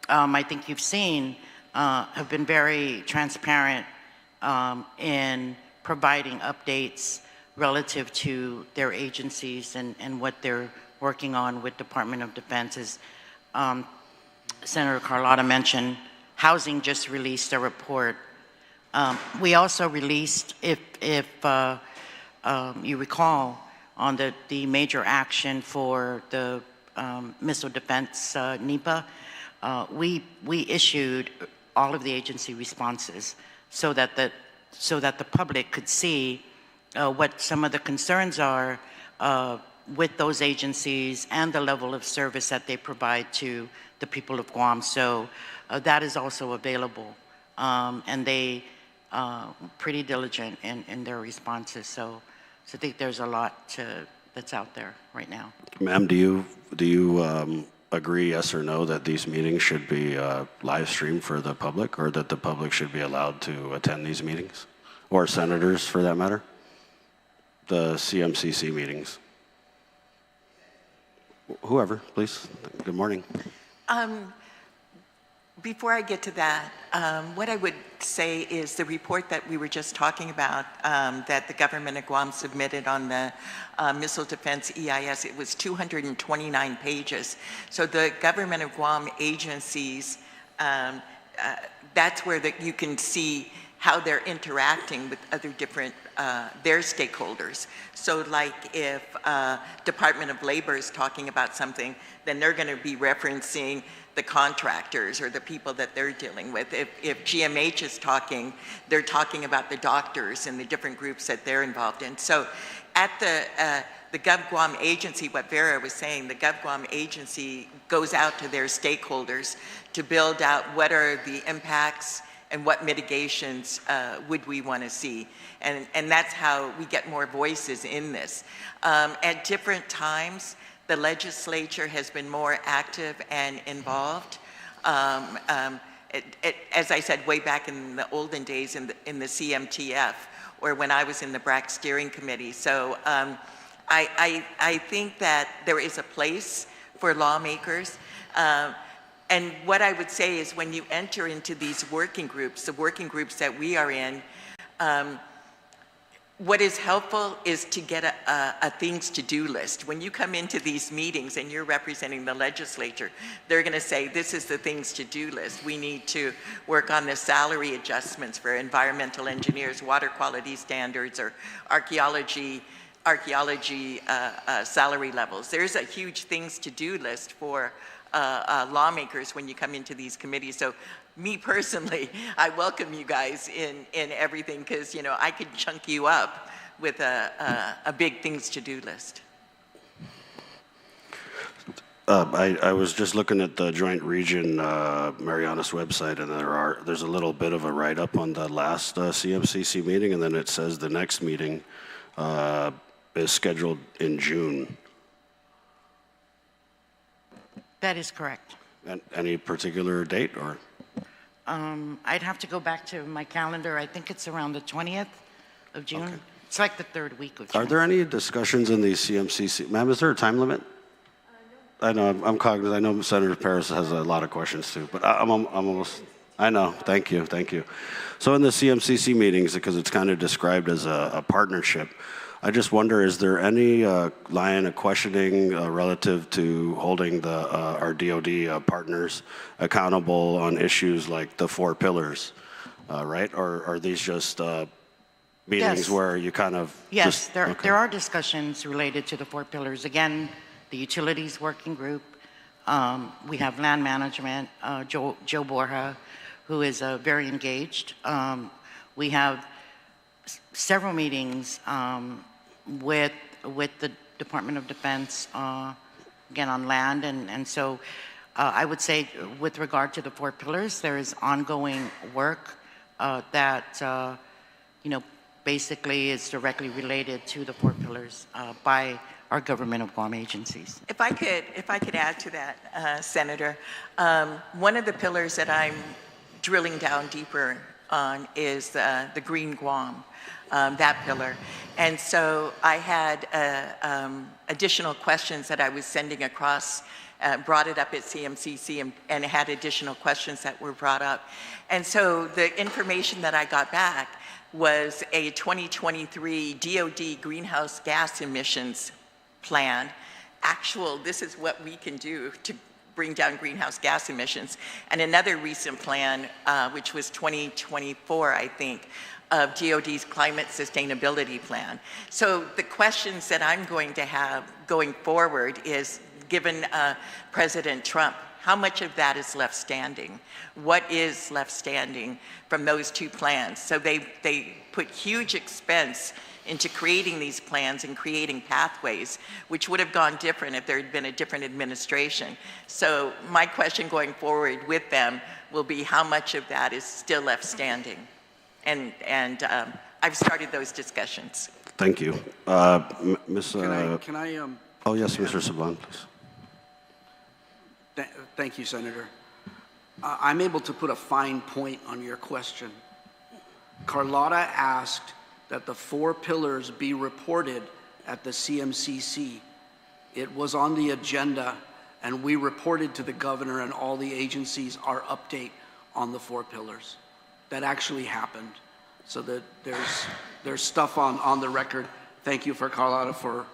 I think you've seen, have been very transparent in providing updates relative to their agencies and what they're working on with Department of Defense. As Senator Carlotta mentioned, Housing just released a report. We also released, if you recall, on the major action for the missile defense, NEPA, we issued all of the agency responses so that the public could see what some of the concerns are with those agencies and the level of service that they provide to the people of Guam. So that is also available, and they pretty diligent in their responses. So I think there's a lot that's out there right now. Ma'am, do you agree, yes or no, that these meetings should be live streamed for the public, or that the public should be allowed to attend these meetings, or senators for that matter? The CMCC meetings. Whoever, please. Good morning. Before I get to that, what I would say is the report that we were just talking about that the government of Guam submitted on the missile defense EIS, it was 229 pages. So the government of Guam agencies, that's where you can see how they're interacting with other different, their stakeholders. So like if Department of Labor is talking about something, then they're gonna be referencing the contractors or the people that they're dealing with. If GMH is talking, they're talking about the doctors and the different groups that they're involved in. So at the GovGuam agency, what Vera was saying, the GovGuam agency goes out to their stakeholders to build out what are the impacts and what mitigations would we want to see. And that's how we get more voices in this. At different times, the legislature has been more active and involved. As I said, way back in the olden days in the CMTF, or when I was in the BRAC steering committee. So I think that there is a place for lawmakers. And what I would say is when you enter into these working groups, the working groups that we are in, what is helpful is to get a things to do list. When you come into these meetings and you're representing the legislature, they're gonna say, this is the things to do list. We need to work on the salary adjustments for environmental engineers, water quality standards, or archaeology salary levels. There's a huge things to do list for lawmakers when you come into these committees. So me personally, I welcome you guys in everything, because you know I could chunk you up with a big things to do list. I was just looking at the Joint Region Marianas website, and there's a little bit of a write-up on the last CMCC meeting, and then it says the next meeting is scheduled in June. That is correct. And any particular date, or? I'd have to go back to my calendar. I think it's around the 20th of June. Okay. It's like the third week of June. Are there any discussions in the CMCC? Ma'am, is there a time limit? No. I know, I'm cognizant. I know Senator Paris has a lot of questions too, but I'm almost, I know, thank you. So in the CMCC meetings, because it's kind of described as a partnership, I just wonder, is there any line of questioning relative to holding our DoD partners accountable on issues like the 4 pillars, right? Or are these just meetings where you kind of... Yes, there are discussions related to the 4 pillars. Again, the utilities working group. We have land management, Joe Borja, who is very engaged. We have several meetings with the Department of Defense, again on land, and so I would say with regard to the 4 pillars, there is ongoing work that you know basically is directly related to the 4 pillars by our government of Guam agencies. If I could add to that, Senator, one of the pillars that I'm drilling down deeper on is the Green Guam. That pillar. And so I had additional questions that I was sending across brought it up at CMCC and had additional questions that were brought up. And so the information that I got back was a 2023 DOD greenhouse gas emissions plan. This is what we can do to bring down greenhouse gas emissions. And another recent plan, which was 2024, I think, of DOD's climate sustainability plan. So the questions that I'm going to have going forward is, given President Trump, how much of that is left standing? What is left standing from those two plans? So they put huge expense into creating these plans and creating pathways, which would have gone different if there had been a different administration. So my question going forward with them will be, how much of that is still left standing? And I've started those discussions. Thank you. Ms. Can I oh, yes, Mr. Sablan, please. Thank you, Senator. I'm able to put a fine point on your question. Carlotta asked that the 4 pillars be reported at the CMCC. It was on the agenda, and we reported to the governor and all the agencies our update on the 4 pillars. That actually happened. So that there's stuff on the record. Thank you for Carlotta for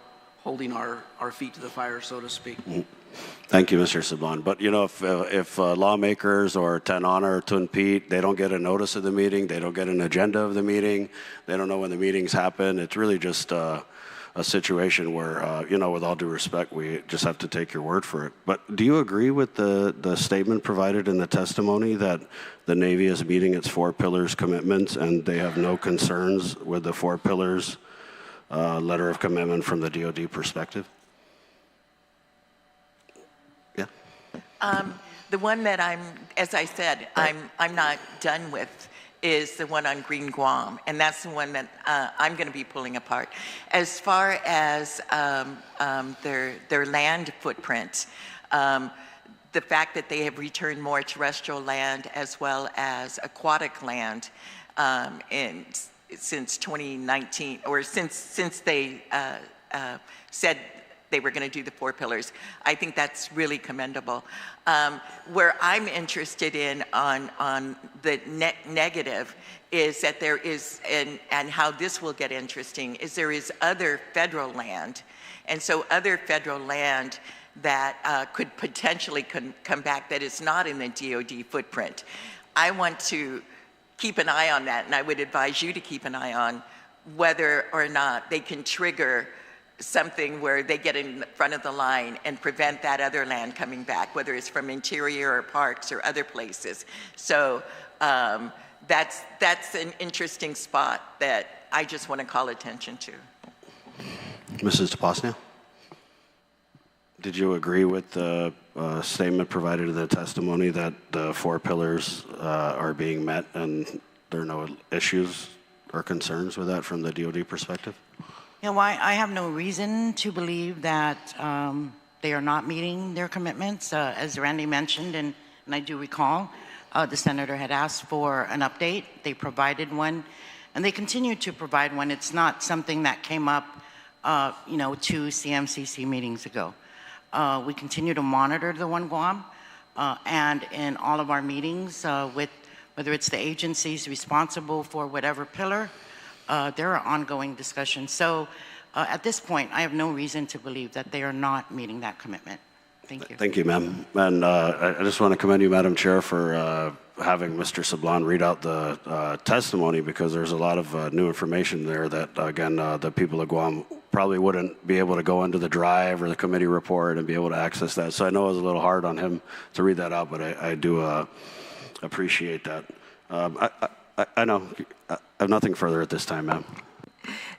holding our feet to the fire, so to speak. Thank you, Mr. Sablan. But you know, if lawmakers or Tanana or Tun Pete, they don't get a notice of the meeting, they don't get an agenda of the meeting, they don't know when the meetings happen, it's really just a situation where, you know, with all due respect, we just have to take your word for it. But do you agree with the statement provided in the testimony that the Navy is meeting its 4 pillars commitments and they have no concerns with the 4 pillars letter of commitment from the DoD perspective? Yeah. The one that as I said, I'm not done with is the one on Green Guam, and that's the one that I'm going to be pulling apart. As far as their land footprint, the fact that they have returned more terrestrial land as well as aquatic land since 2019, or since they said they were going to do the 4 pillars. I think that's really commendable. Where I'm interested in on the negative is that there is, and how this will get interesting, is there is other federal land. And so other federal land that could potentially come back that is not in the DoD footprint. I want to keep an eye on that, and I would advise you to keep an eye on whether or not they can trigger something where they get in front of the line and prevent that other land coming back, whether it's from interior or parks or other places. So that's an interesting spot that I just want to call attention to. Mrs. Tapasnia? Did you agree with the statement provided in the testimony that the 4 pillars are being met and there are no issues or concerns with that from the DoD perspective? Yeah, well, I have no reason to believe that they are not meeting their commitments. As Randy mentioned, and I do recall, the senator had asked for an update. They provided one, and they continue to provide one. It's not something that came up, you know, 2 CMCC meetings ago. We continue to monitor the one Guam, and in all of our meetings with whether it's the agencies responsible for whatever pillar, there are ongoing discussions. So at this point, I have no reason to believe that they are not meeting that commitment. Thank you. Thank you, ma'am. And I just want to commend you, Madam Chair, for having Mr. Sablan read out the testimony, because there's a lot of new information there that, again, the people of Guam probably wouldn't be able to go into the drive or the committee report and be able to access that. So I know it was a little hard on him to read that out, but I do appreciate that. I know. I have nothing further at this time, ma'am.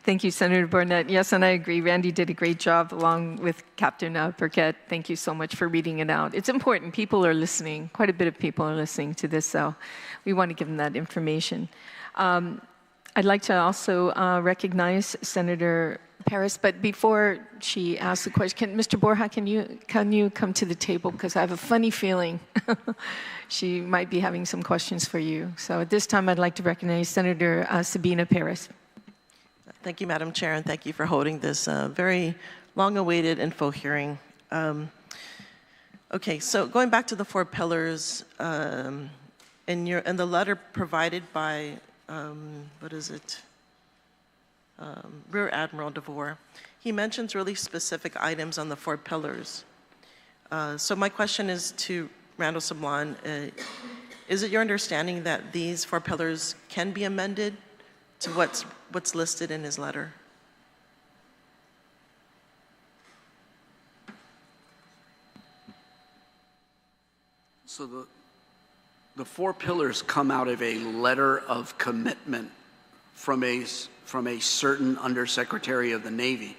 Thank you, Senator Barnett. Yes, and I agree. Randy did a great job along with Captain Burkett. Thank you so much for reading it out. It's important. People are listening. Quite a bit of people are listening to this, so we want to give them that information. I'd like to also recognize Senator Paris, but before she asks the question, Mr. Borja, can you come to the table? Because I have a funny feeling she might be having some questions for you. So at this time, I'd like to recognize Senator Sabina Paris. Thank you, Madam Chair, and thank you for holding this very long-awaited info hearing. Okay, so going back to the 4 pillars, in the letter provided by, Rear Admiral DeVore, he mentions really specific items on the 4 pillars. So my question is to Randall Sablon, is it your understanding that these 4 pillars can be amended to what's listed in his letter? So the 4 pillars come out of a letter of commitment from a certain Undersecretary of the Navy.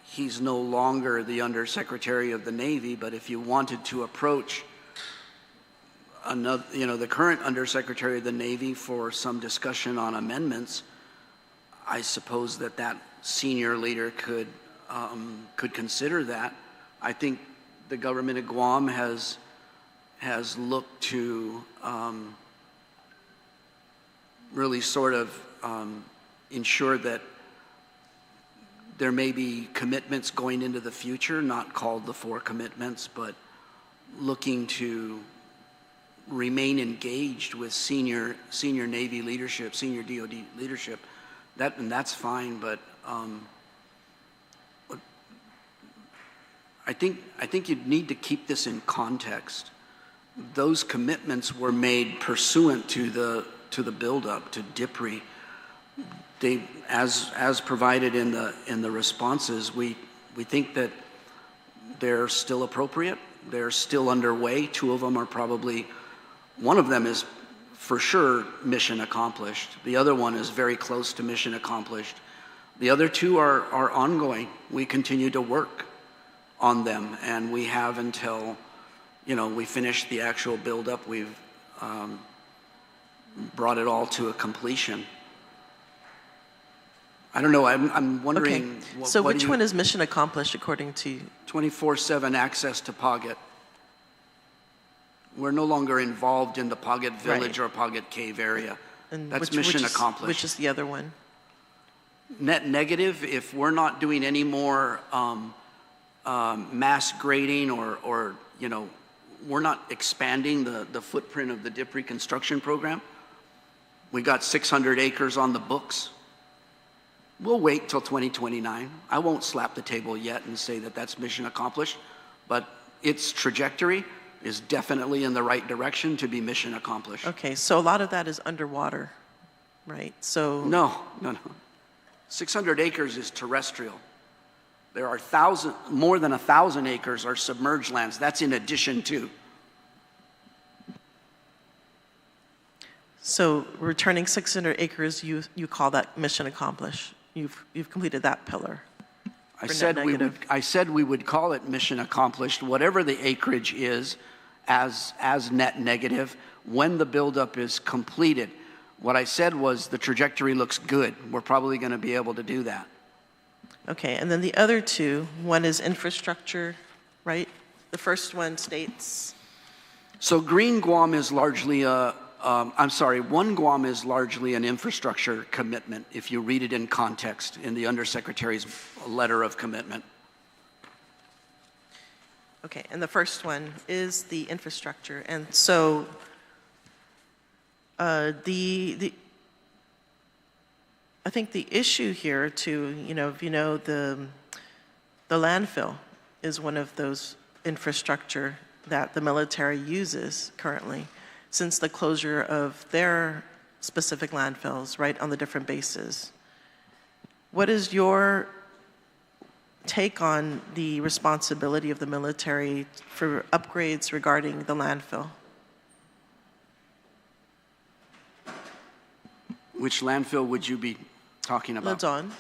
He's no longer the Undersecretary of the Navy, but if you wanted to approach the current Undersecretary of the Navy for some discussion on amendments, I suppose that senior leader could consider that. I think the government of Guam has looked to really sort of ensure that there may be commitments going into the future, not called the 4 commitments, but looking to remain engaged with senior Navy leadership, senior DoD leadership. And that's fine, but I think you'd need to keep this in context. Those commitments were made pursuant to the buildup, to DIPRI. They, as provided in the responses, we think that they're still appropriate. They're still underway. 2 of them are probably, one of them is for sure mission accomplished. The other one is very close to mission accomplished. The other 2 are ongoing. We continue to work on them, and we have until we finish the actual buildup. We've brought it all to a completion. I don't know. I'm wondering. Okay. So which one is mission accomplished according to you? 24/7 access to Pagat. We're no longer involved in the Pagat Village or Pagat Cave area. And that's mission accomplished. Which is the other one? Net negative. If we're not doing any more mass grading or we're not expanding the footprint of the DIPRI construction program. We got 600 acres on the books. We'll wait till 2029. I won't slap the table yet and say that that's mission accomplished, but its trajectory is definitely in the right direction to be mission accomplished. Okay, so a lot of that is underwater, right? So No. 600 acres is terrestrial. There are more than 1,000 acres are submerged lands. That's in addition to. So returning 600 acres, you call that mission accomplished. You've completed that pillar. I said we would call it mission accomplished, whatever the acreage is, as net negative when the buildup is completed. What I said was the trajectory looks good. We're probably going to be able to do that. Okay, and then the other 2, one is infrastructure, right? The first one states. So Green Guam is largely One Guam is largely an infrastructure commitment, if you read it in context in the Undersecretary's letter of commitment. Okay, and the first one is the infrastructure. And so I think the issue here too, the landfill is one of those infrastructure that the military uses currently since the closure of their specific landfills, right, on the different bases. What is your take on the responsibility of the military for upgrades regarding the landfill? Which landfill would you be talking about? Ladon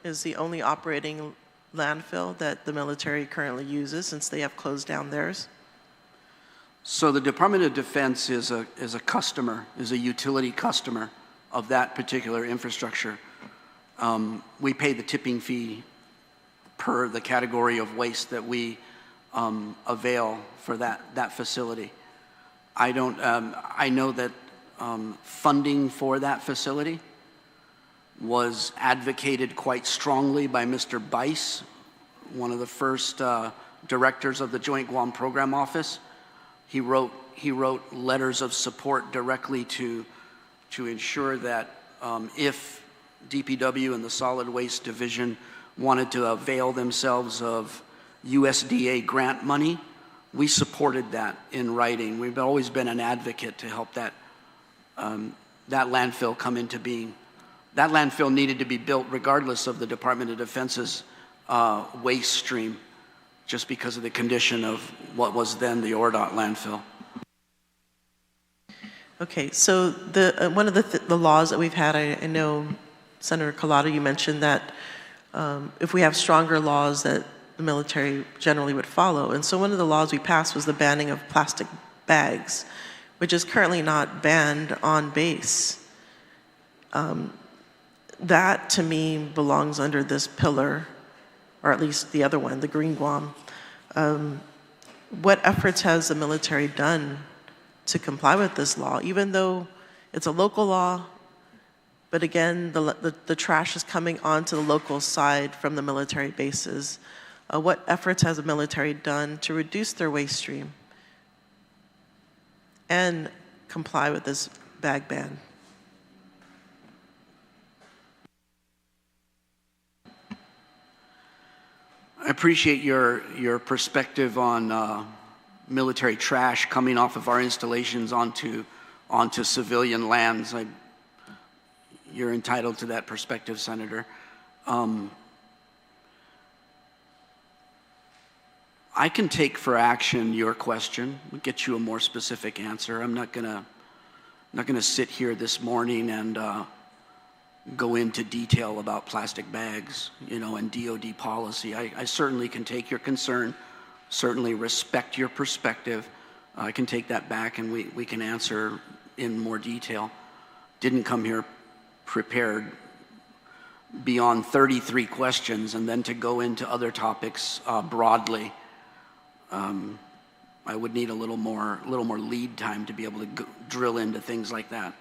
is the only operating landfill that the military currently uses since they have closed down theirs. So the Department of Defense is a customer, is a utility customer of that particular infrastructure. We pay the tipping fee per the category of waste that we avail for that facility. I know that funding for that facility was advocated quite strongly by Mr. Bice one of the first directors of the Joint Guam Program Office. He wrote letters of support directly to ensure that if DPW and the Solid Waste Division wanted to avail themselves of USDA grant money, we supported that in writing. We've always been an advocate to help that landfill come into being. That landfill needed to be built regardless of the Department of Defense's waste stream, just because of the condition of what was then the ORDOT landfill. Okay, so one of the laws that we've had, I know, Senator Collado, you mentioned that if we have stronger laws that the military generally would follow. And so one of the laws we passed was the banning of plastic bags, which is currently not banned on base. That, to me, belongs under this pillar, or at least the other one, the Green Guam. What efforts has the military done to comply with this law, even though it's a local law? But again, the trash is coming onto the local side from the military bases. What efforts has the military done to reduce their waste stream and comply with this bag ban? I appreciate your perspective on military trash coming off of our installations onto civilian lands. You're entitled to that perspective, Senator. I can take for action your question, get you a more specific answer. I'm not gonna sit here this morning and go into detail about plastic bags, and DOD policy. I certainly can take your concern, certainly respect your perspective. I can take that back and we can answer in more detail. Didn't come here prepared beyond 33 questions and then to go into other topics broadly. I would need a little more lead time to be able to drill into things like that.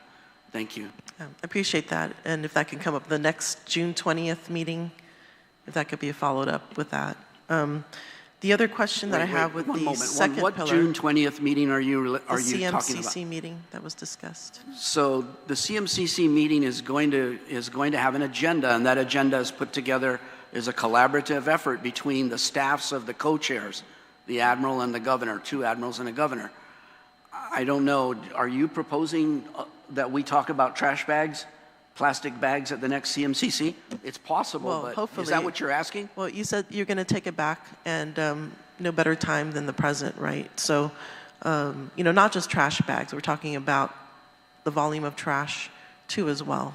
Thank you. I appreciate that. And if that can come up the next June 20th meeting, if that could be followed up with that. The other question that I have with the second pillar. What June 20th meeting are you talking about? The CMCC meeting that was discussed. So the CMCC meeting is going to have an agenda, and that agenda is put together as a collaborative effort between the staffs of the co-chairs, the Admiral and the Governor, 2 Admirals and a Governor. I don't know, are you proposing that we talk about trash bags, plastic bags at the next CMCC? It's possible, well, but hopefully, is that what you're asking? Well, you said you're going to take it back, and no better time than the present, right? So, not just trash bags. We're talking about the volume of trash, too, as well.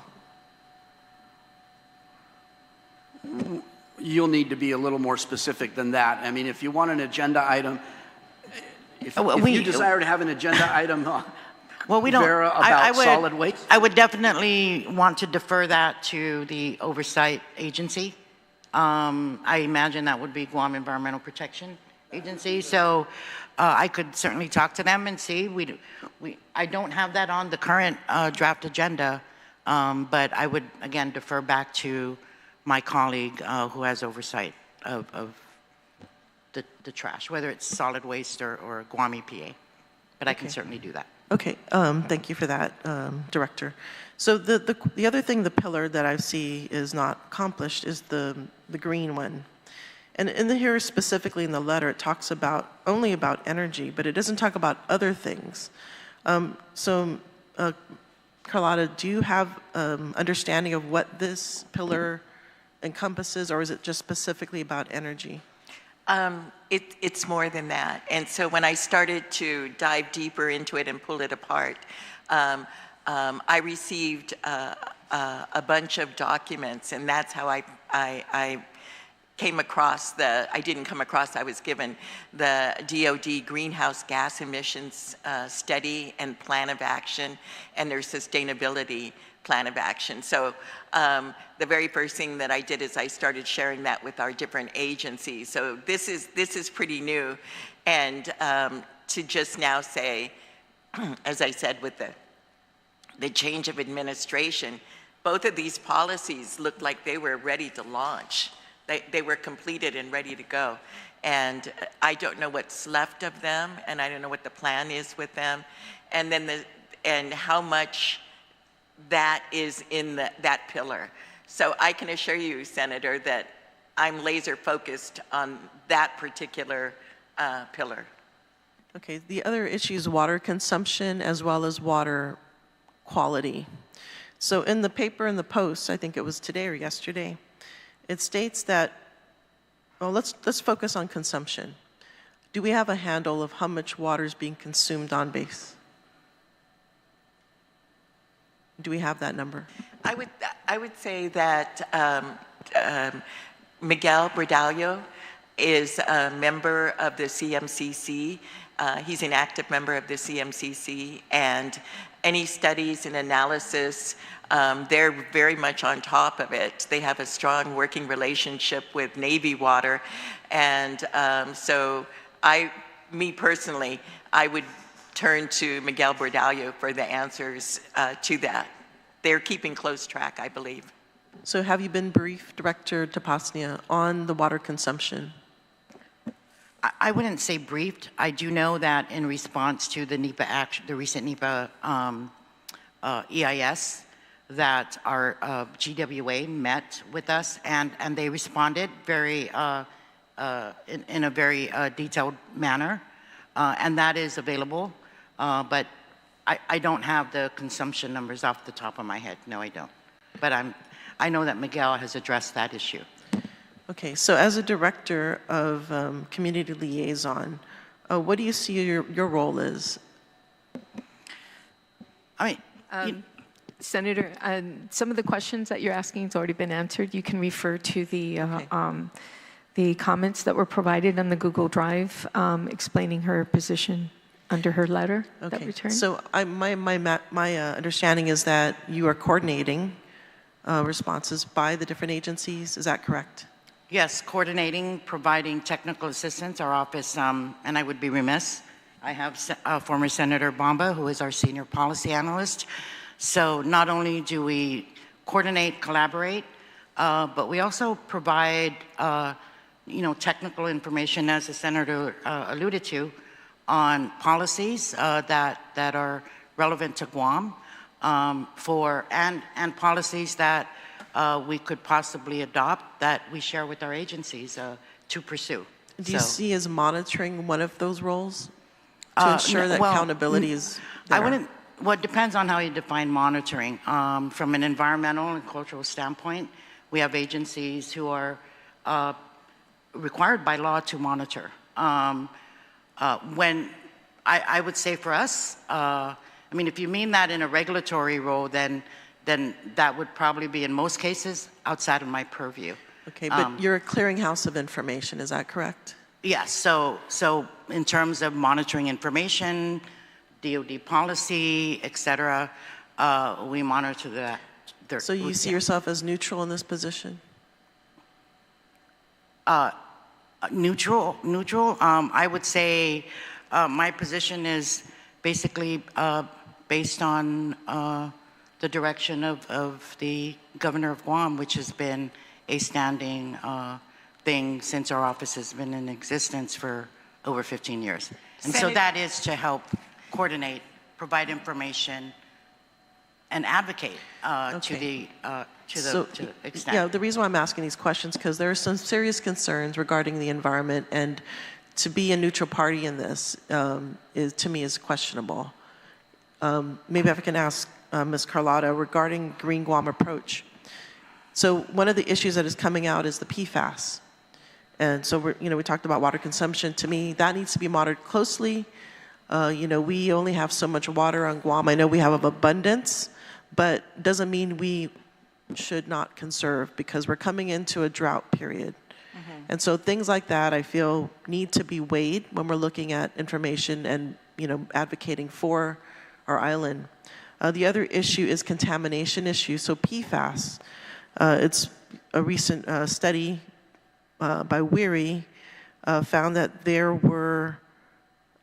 You'll need to be a little more specific than that. I mean, if you want an agenda item, if you desire to have an agenda item well, we don't. Vera, about solid waste? I would definitely want to defer that to the oversight agency. I imagine that would be Guam Environmental Protection Agency. So I could certainly talk to them and see. I don't have that on the current draft agenda, but I would, again, defer back to my colleague who has oversight of the trash, whether it's solid waste or Guam EPA. But I can certainly do that. Okay, thank you for that, Director. So the other thing, the pillar that I see is not accomplished is the green one. And here specifically in the letter, it talks only about energy, but it doesn't talk about other things. Carlotta, do you have understanding of what this pillar encompasses, or is it just specifically about energy? It's more than that. And so when I started to dive deeper into it and pull it apart, I received a bunch of documents, and that's how I came across I was given the DOD greenhouse gas emissions study and plan of action and their sustainability plan of action. So the very first thing that I did is I started sharing that with our different agencies. So this is pretty new. And to just now say, as I said, with the change of administration, both of these policies looked like they were ready to launch. They were completed and ready to go. And I don't know what's left of them, and I don't know what the plan is with them, and then and how much that is in that pillar. So I can assure you, Senator, that I'm laser focused on that particular pillar. Okay, the other issue is water consumption as well as water quality. So in the paper in the Post, I think it was today or yesterday, it states that, well, let's focus on consumption. Do we have a handle of how much water is being consumed on base? Do we have that number? I would say that Miguel Bradallo is a member of the CMCC. He's an active member of the CMCC, and any studies and analysis, they're very much on top of it. They have a strong working relationship with Navy water, and so me personally, I would turn to Miguel Bradallo for the answers to that. They're keeping close track, I believe. So have you been briefed, Director Tapasnia, on the water consumption? I wouldn't say briefed. I do know that in response to the NEPA action, the recent NEPA EIS, that our GWA met with us and they responded very in a very detailed manner, and that is available. But I don't have the consumption numbers off the top of my head. No, I don't. But I know that Miguel has addressed that issue. Okay, so as a director of community liaison, what do you see your role is? I mean, Senator, some of the questions that you're asking has already been answered. You can refer to the comments that were provided on the Google Drive explaining her position under her letter that returned. So my understanding is that you are coordinating responses by the different agencies. Is that correct? Yes, coordinating, providing technical assistance. Our office, and I would be remiss, I have former Senator Bomba, who is our senior policy analyst. So not only do we coordinate, collaborate, but we also provide, technical information, as the Senator alluded to, on policies that are relevant to Guam, and policies that we could possibly adopt that we share with our agencies to pursue. Do you see as monitoring one of those roles to ensure that accountability is there? Well, it depends on how you define monitoring. From an environmental and cultural standpoint, we have agencies who are required by law to monitor. When I would say for us, if you mean that in a regulatory role, then that would probably be in most cases outside of my purview. Okay, but you're a clearinghouse of information, is that correct? Yes, so in terms of monitoring information, DoD policy, et cetera, we monitor that. So you see yourself as neutral in this position? Neutral. I would say my position is basically based on the direction of the governor of Guam, which has been a standing thing since our office has been in existence for over 15 years. And so that is to help coordinate, provide information, and advocate to the extent. Yeah, the reason why I'm asking these questions, because there are some serious concerns regarding the environment, and to be a neutral party in this to me is questionable. Maybe if I can ask Ms. Carlotta regarding Green Guam approach. So one of the issues that is coming out is the PFAS. And so we talked about water consumption. To me, that needs to be monitored closely. We only have so much water on Guam. I know we have abundance, but doesn't mean we should not conserve, because we're coming into a drought period. Mm-hmm. And so things like that, I feel, need to be weighed when we're looking at information and advocating for our island. The other issue is contamination issue. So PFAS, it's a recent study by WERI found that there were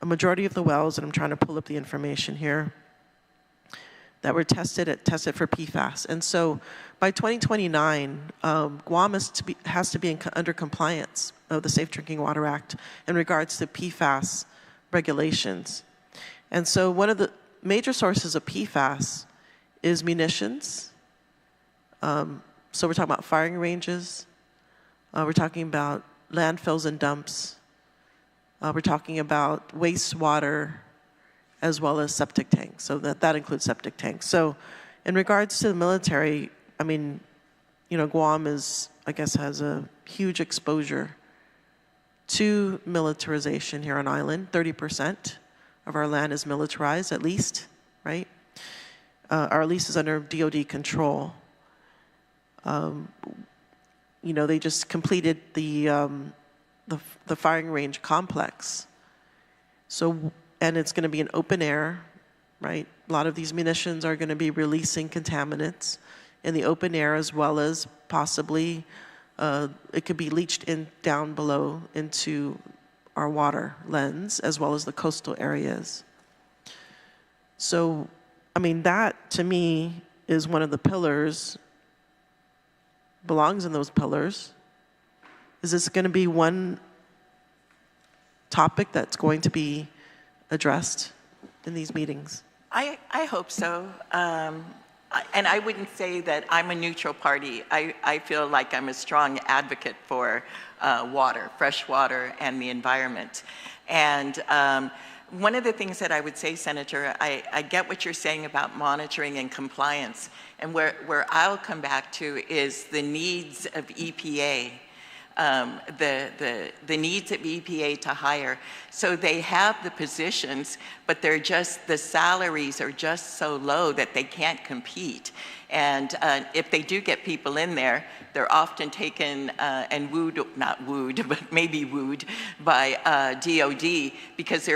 a majority of the wells, and I'm trying to pull up the information here, that were tested for PFAS. And so by 2029, Guam has to be under compliance of the Safe Drinking Water Act in regards to PFAS regulations. And so one of the major sources of PFAS is munitions. So we're talking about firing ranges. We're talking about landfills and dumps. We're talking about wastewater as well as septic tanks. So that includes septic tanks. So in regards to the military, I mean, you know, Guam has a huge exposure to militarization here on island. 30% of our land is militarized, at least, right? Our lease is under DOD control. You know, they just completed the firing range complex. So, and it's going to be an open air, right? A lot of these munitions are going to be releasing contaminants in the open air, as well as possibly it could be leached down below into our water lens, as well as the coastal areas. So, I mean, that to me is one of the pillars, belongs in those pillars. Is this going to be one topic that's going to be addressed in these meetings? I hope so. And I wouldn't say that I'm a neutral party. I feel like I'm a strong advocate for water, fresh water, and the environment. And one of the things that I would say, Senator, I get what you're saying about monitoring and compliance. And where I'll come back to is the needs of EPA. The needs of EPA to hire. So they have the positions, but the salaries are just so low that they can't compete. And if they do get people in there, they're often taken and not wooed, but maybe wooed by DOD because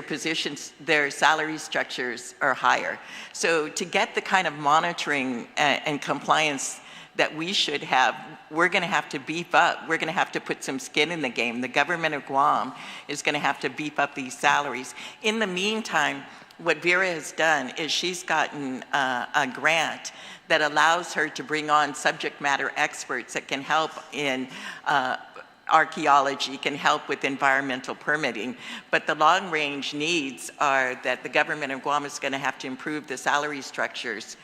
their salary structures are higher. So to get the kind of monitoring and compliance that we should have, we're going to have to beef up. We're going to have to put some skin in the game. The government of Guam is going to have to beef up these salaries. In the meantime, what Vera has done is she's gotten a grant that allows her to bring on subject matter experts that can help in archaeology, can help with environmental permitting. But the long-range needs are that the government of Guam is going to have to improve the salary structures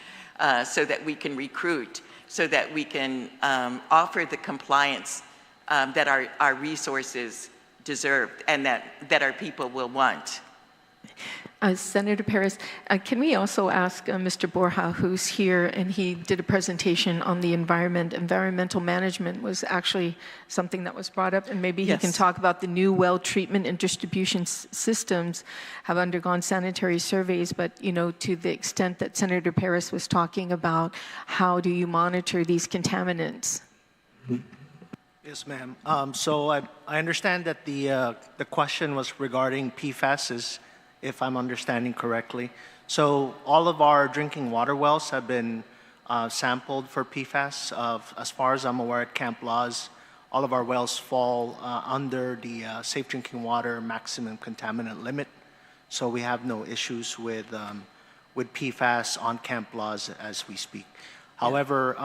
so that we can recruit, so that we can offer the compliance that our resources deserve and that our people will want. Senator Perez, can we also ask Mr. Borja, who's here, and he did a presentation on the environment. Environmental management was actually something that was brought up, and maybe he can talk about the new well treatment and distribution systems have undergone sanitary surveys, but you know, to the extent that Senator Perez was talking about, how do you monitor these contaminants? Yes, ma'am. So I understand that the question was regarding PFAS, if I'm understanding correctly. So all of our drinking water wells have been sampled for PFAS. As far as I'm aware, at Camp Laws, all of our wells fall under the safe drinking water maximum contaminant limit. So we have no issues with PFAS on Camp Laws as we speak. However,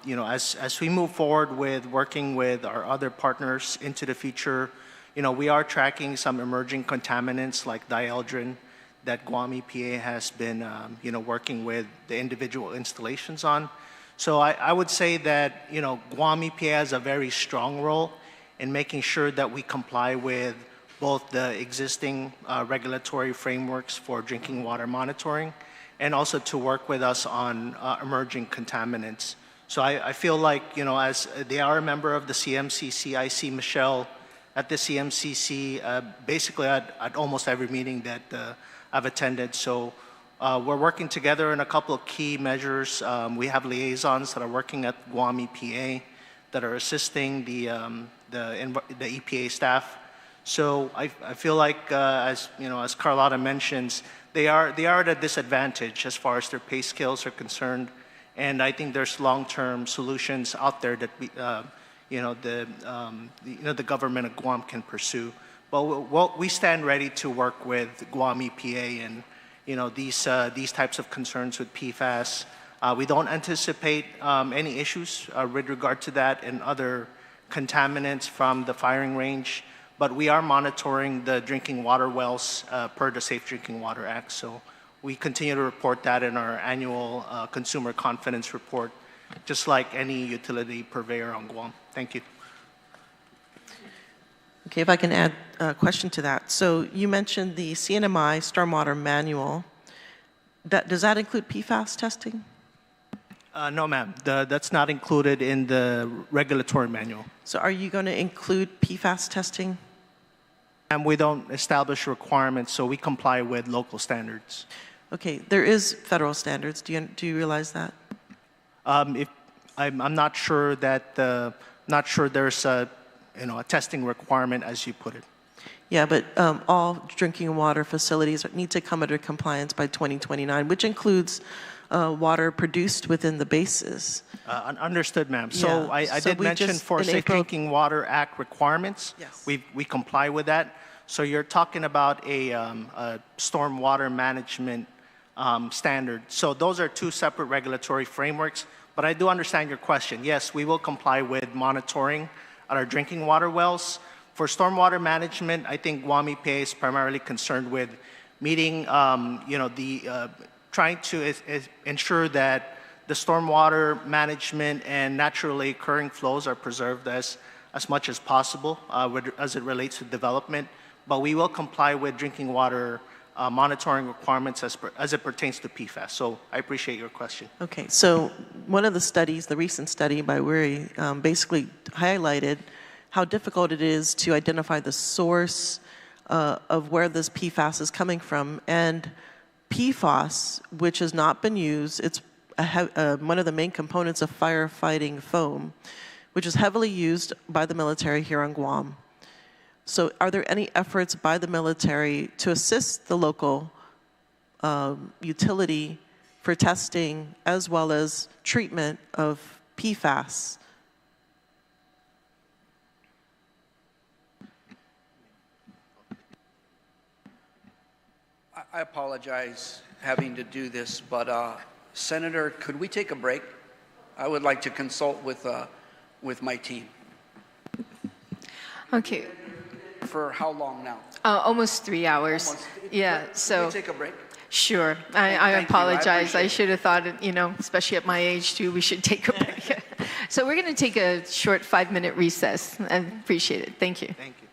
you know, as we move forward with working with our other partners into the future, you know, we are tracking some emerging contaminants like dieldrin that Guam EPA has been, you know, working with the individual installations on. So I would say that, you know, Guam EPA has a very strong role in making sure that we comply with both the existing regulatory frameworks for drinking water monitoring and also to work with us on emerging contaminants. So I feel like, you know, as they are a member of the CMCC, I see Michelle at the CMCC, basically at almost every meeting that I've attended. So we're working together in a couple of key measures. We have liaisons that are working at Guam EPA that are assisting the EPA staff. So I feel like, as you know, as Carlotta mentions, they are at a disadvantage as far as their pay scales are concerned, and I think there's long-term solutions out there that the government of Guam can pursue. But we stand ready to work with Guam EPA these types of concerns with PFAS. We don't anticipate any issues with regard to that and other contaminants from the firing range, but we are monitoring the drinking water wells per the Safe Drinking Water Act. So we continue to report that in our annual consumer confidence report, just like any utility purveyor on Guam. Thank you. Okay, if I can add a question to that. So you mentioned the CNMI Stormwater Manual. Does that include PFAS testing? No, ma'am. That's not included in the regulatory manual. So are you going to include PFAS testing? And we don't establish requirements, so we comply with local standards. Okay, there is federal standards. Do you realize that? I'm not sure that not sure there's a testing requirement as you put it. Yeah, but all drinking water facilities need to come under compliance by 2029, which includes water produced within the bases. Understood, ma'am. So Yeah. I did mention for Safe Drinking Water Act requirements, Yes. we comply with that. So you're talking about a stormwater management standard. So those are two separate regulatory frameworks, but I do understand your question. Yes, we will comply with monitoring at our drinking water wells. For stormwater management, I think Guam EPA is primarily concerned with meeting, trying to ensure that the stormwater management and naturally occurring flows are preserved as much as possible as it relates to development. But we will comply with drinking water monitoring requirements as it pertains to PFAS. So I appreciate your question. Okay, so one of the studies, the recent study by WIRI, basically highlighted how difficult it is to identify the source of where this PFAS is coming from. And PFAS, which has not been used, it's one of the main components of firefighting foam, which is heavily used by the military here on Guam. So are there any efforts by the military to assist the local utility for testing as well as treatment of PFAS? I apologize having to do this, but Senator, could we take a break? I would like to consult with my team. Okay. For how long now? Almost 3 hours. Yeah, so. Can we take a break? Sure. I apologize. I should have thought, especially at my age too, we should take a break. So we're going to take a short 5-minute recess. I appreciate it. Thank you. Thank you.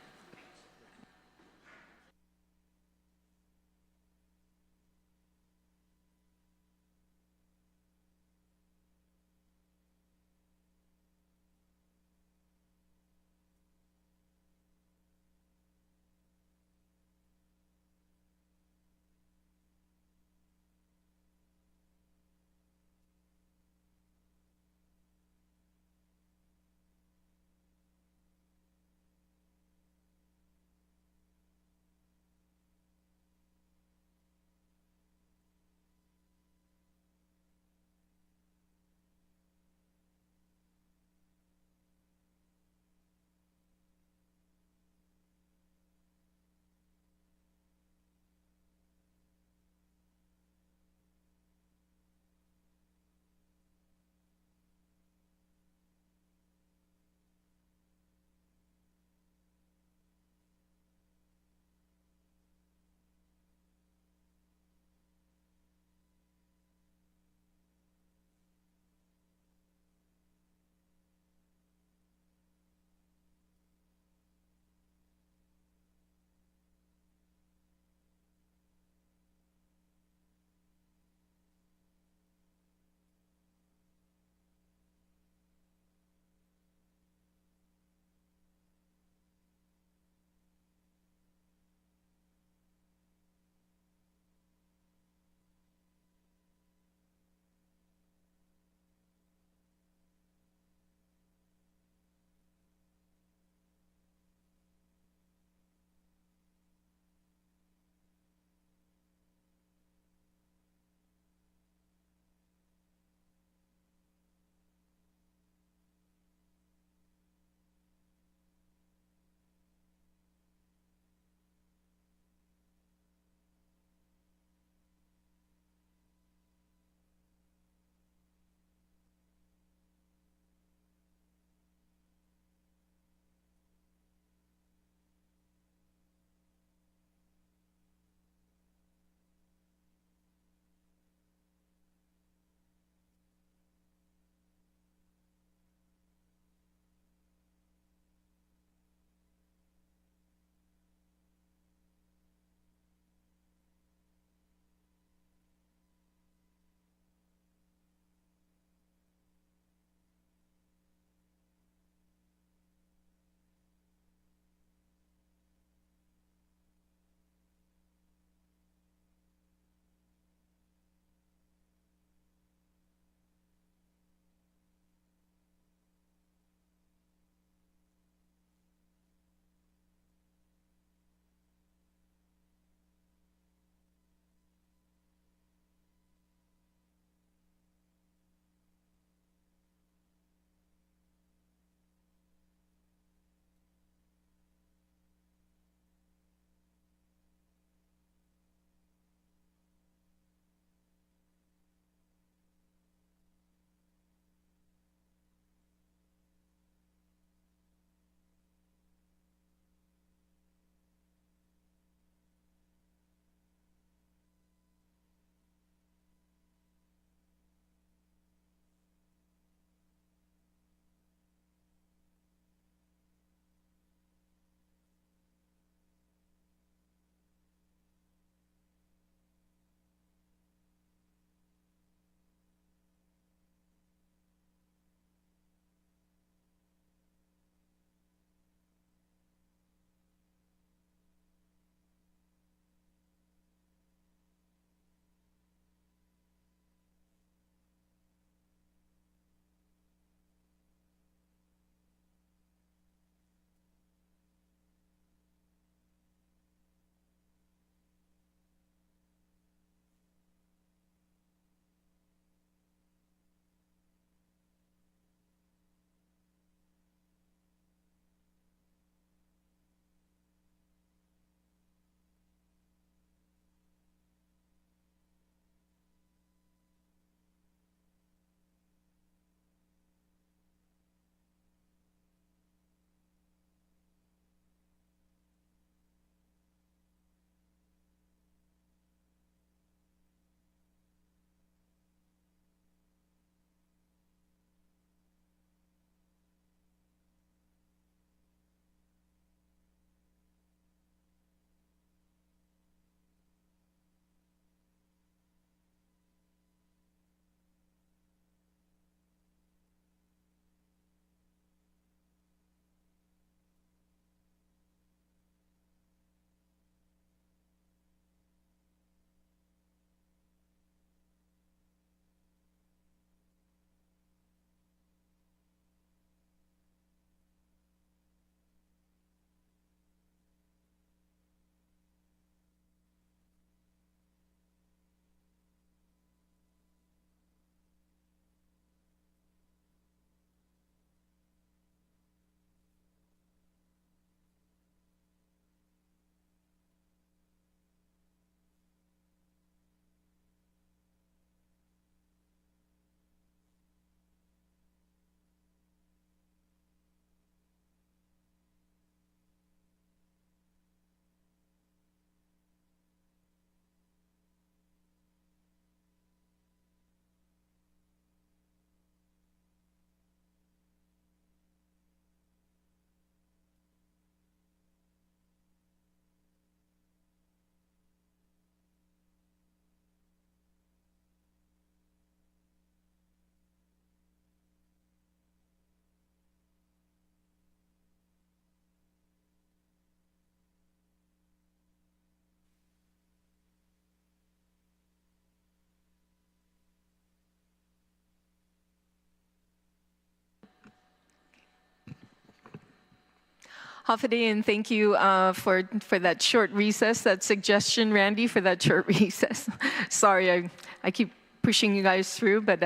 Hafide, and thank you for that short recess, that suggestion, Randy, for that short recess. Sorry, I keep pushing you guys through, but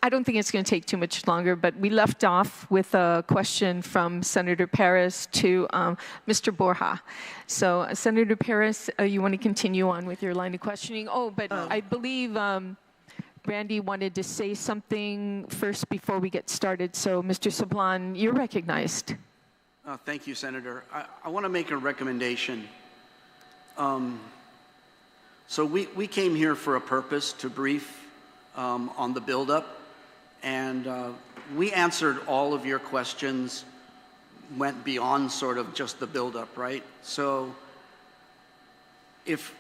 I don't think it's going to take too much longer, but we left off with a question from Senator Perez to Mr. Borja. So, Senator Perez, you want to continue on with your line of questioning? Oh, but I believe Randy wanted to say something first before we get started. So, Mr. Sablan, you're recognized. Thank you, Senator. I want to make a recommendation. So we came here for a purpose, to brief on the buildup, and we answered all of your questions, went beyond sort of just the buildup, right? So if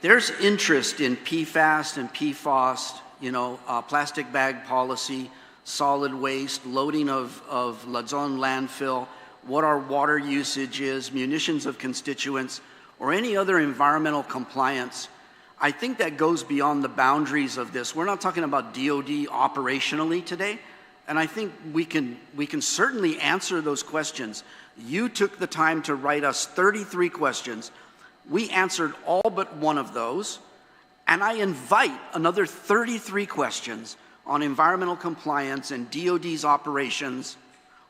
there's interest in PFAS and PFOS, plastic bag policy, solid waste, loading of Luzon landfill, what our water usage is, munitions of constituents, or any other environmental compliance, I think that goes beyond the boundaries of this. We're not talking about DOD operationally today, and I think we can certainly answer those questions. You took the time to write us 33 questions. We answered all but one of those, and I invite another 33 questions on environmental compliance and DOD's operations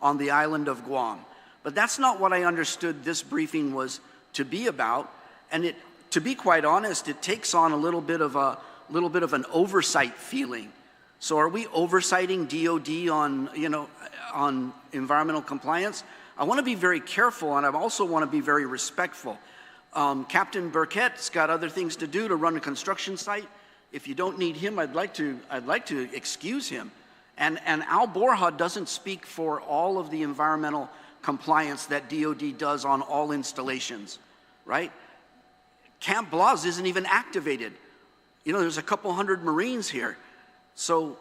on the island of Guam. But that's not what I understood this briefing was to be about. And to be quite honest, it takes on a little bit of an oversight feeling. So are we oversighting DOD on environmental compliance? I want to be very careful, and I also want to be very respectful. Captain Burkett's got other things to do to run a construction site. If you don't need him, I'd like to excuse him. And Al Borja doesn't speak for all of the environmental compliance that DOD does on all installations, right? Camp Blas isn't even activated. There's a couple hundred Marines here. So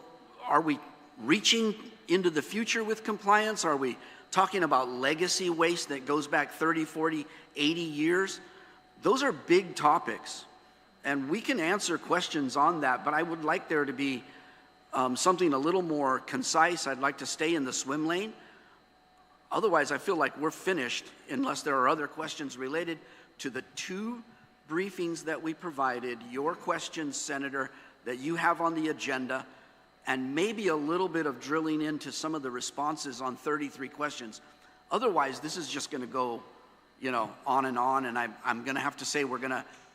are we reaching into the future with compliance? Are we talking about legacy waste that goes back 30, 40, 80 years? Those are big topics. And we can answer questions on that, but I would like there to be something a little more concise. I'd like to stay in the swim lane. Otherwise, I feel like we're finished unless there are other questions related to the two briefings that we provided, your questions, Senator, that you have on the agenda, and maybe a little bit of drilling into some of the responses on 33 questions. Otherwise, this is just going to go, on, and I'm going to have to say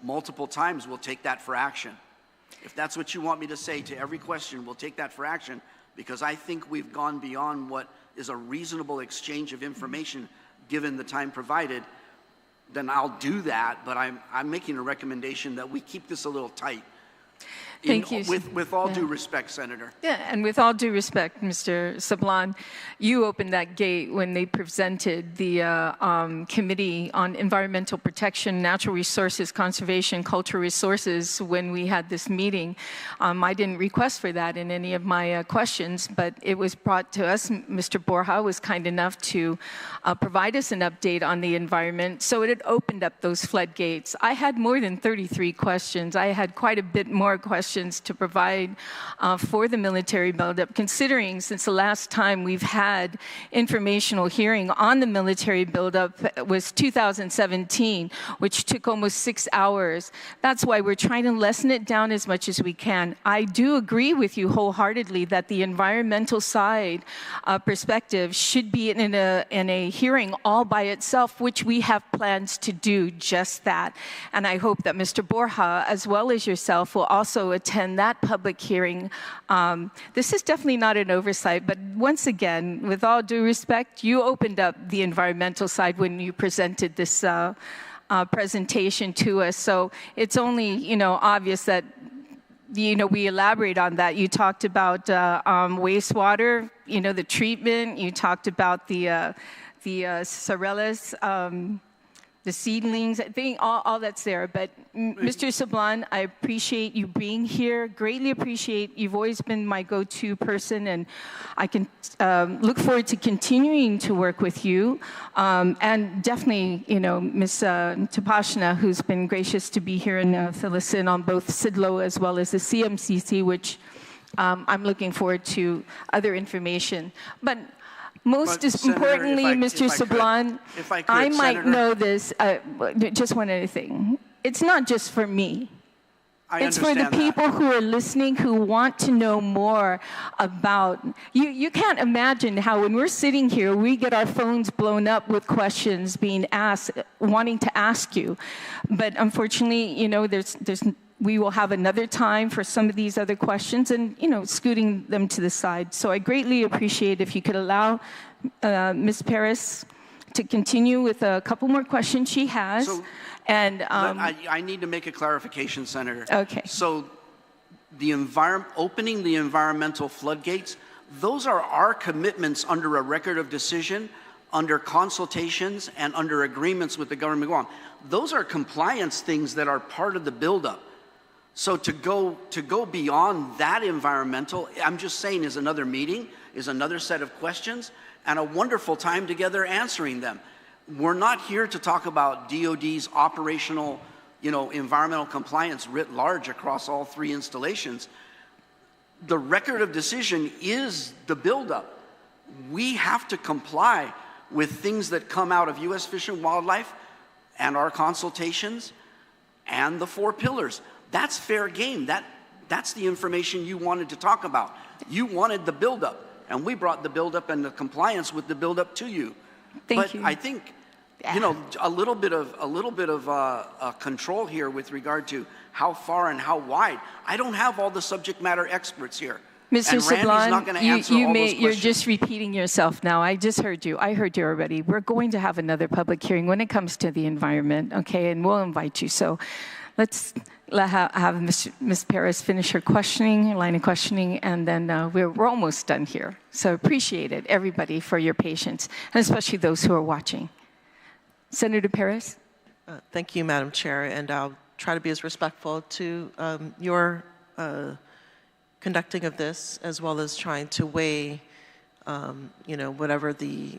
multiple times we'll take that for action. If that's what you want me to say to every question, we'll take that for action, because I think we've gone beyond what is a reasonable exchange of information given the time provided. Then I'll do that, but I'm making a recommendation that we keep this a little tight. Thank you. With all due respect, Senator. Yeah, and with all due respect, Mr. Sablan, you opened that gate when they presented the Committee on Environmental Protection, Natural Resources, Conservation, Cultural Resources when we had this meeting. I didn't request for that in any of my questions, but it was brought to us. Mr. Borja was kind enough to provide us an update on the environment, so it had opened up those floodgates. I had more than 33 questions. I had quite a bit more questions to provide for the military buildup, considering since the last time we've had informational hearing on the military buildup was 2017, which took almost 6 hours. That's why we're trying to lessen it down as much as we can. I do agree with you wholeheartedly that the environmental side perspective should be in a hearing all by itself, which we have plans to do just that. And I hope that Mr. Borja, as well as yourself, will also attend that public hearing. This is definitely not an oversight, but once again, with all due respect, you opened up the environmental side when you presented this presentation to us. So it's only, obvious that, we elaborate on that. You talked about wastewater, the treatment. You talked about the sorellas, the seedlings, I think all that's there. But Mr. Sablan, I appreciate you being here. Greatly appreciate, you've always been my go-to person, and I can look forward to continuing to work with you. And definitely, Ms. Tapashna, who's been gracious to be here and fill us in on both SIDLO as well as the CMCC, which I'm looking forward to other information. But Most importantly, Mr. Sablan, I might know this, just one other thing. It's not just for me. It's for the people who are listening, who want to know more about, you can't imagine how when we're sitting here, we get our phones blown up with questions being asked, wanting to ask you. But unfortunately, you know, we will have another time for some of these other questions and, you know, scooting them to the side. So I greatly appreciate if you could allow Ms. Paris to continue with a couple more questions she has. So, and I need to make a clarification, Senator. Okay. So the opening the environmental floodgates, those are our commitments under a record of decision, under consultations, and under agreements with the government of Guam. Those are compliance things that are part of the buildup. So to go beyond that environmental, I'm just saying, is another meeting, is another set of questions, and a wonderful time together answering them. We're not here to talk about DOD's operational, you know, environmental compliance writ large across all 3 installations. The record of decision is the buildup. We have to comply with things that come out of U.S. Fish and Wildlife and our consultations and the 4 pillars. That's fair game. That's the information you wanted to talk about. You wanted the buildup, and we brought the buildup and the compliance with the buildup to you. Thank you. I think, you know, a little bit of control here with regard to how far and how wide. I don't have all the subject matter experts here. Mr. Sablan, you're just repeating yourself now. I just heard you. I heard you already. We're going to have another public hearing when it comes to the environment, okay? And we'll invite you. So let's have Ms. Paris finish her line of questioning, and then we're almost done here. So appreciate it, everybody, for your patience, and especially those who are watching. Senator Paris? Thank you, Madam Chair, and I'll try to be as respectful to your conducting of this, as well as trying to weigh, you know, whatever the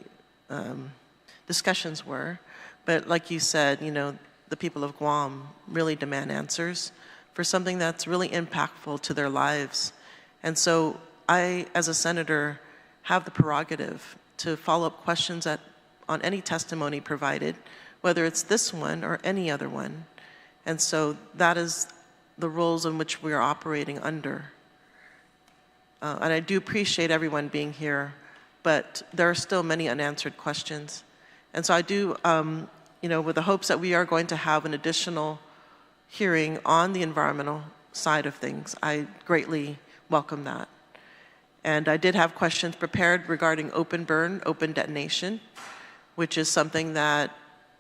discussions were. But like you said, you know, the people of Guam really demand answers for something that's really impactful to their lives. And so I, as a senator, have the prerogative to follow up questions on any testimony provided, whether it's this one or any other one. And so that is the rules in which we are operating under. And I do appreciate everyone being here, but there are still many unanswered questions. And so I do, you know, with the hopes that we are going to have an additional hearing on the environmental side of things, I greatly welcome that. And I did have questions prepared regarding open burn, open detonation, which is something that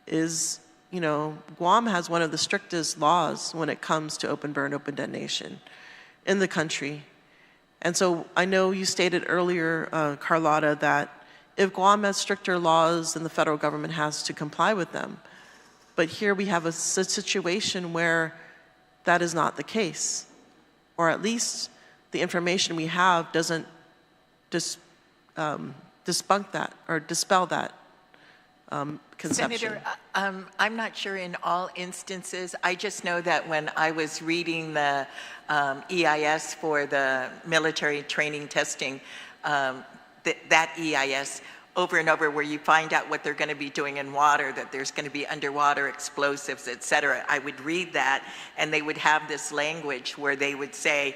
is, you know, Guam has one of the strictest laws when it comes to open burn, open detonation in the country. And so I know you stated earlier, Carlotta, that if Guam has stricter laws, then the federal government has to comply with them. But here we have a situation where that is not the case, or at least the information we have doesn't debunk that or dispel that conception. Senator, I'm not sure in all instances. I just know that when I was reading the EIS for the military training testing, that EIS over and over, where you find out what they're going to be doing in water, that there's going to be underwater explosives, et cetera. I would read that, and they would have this language where they would say,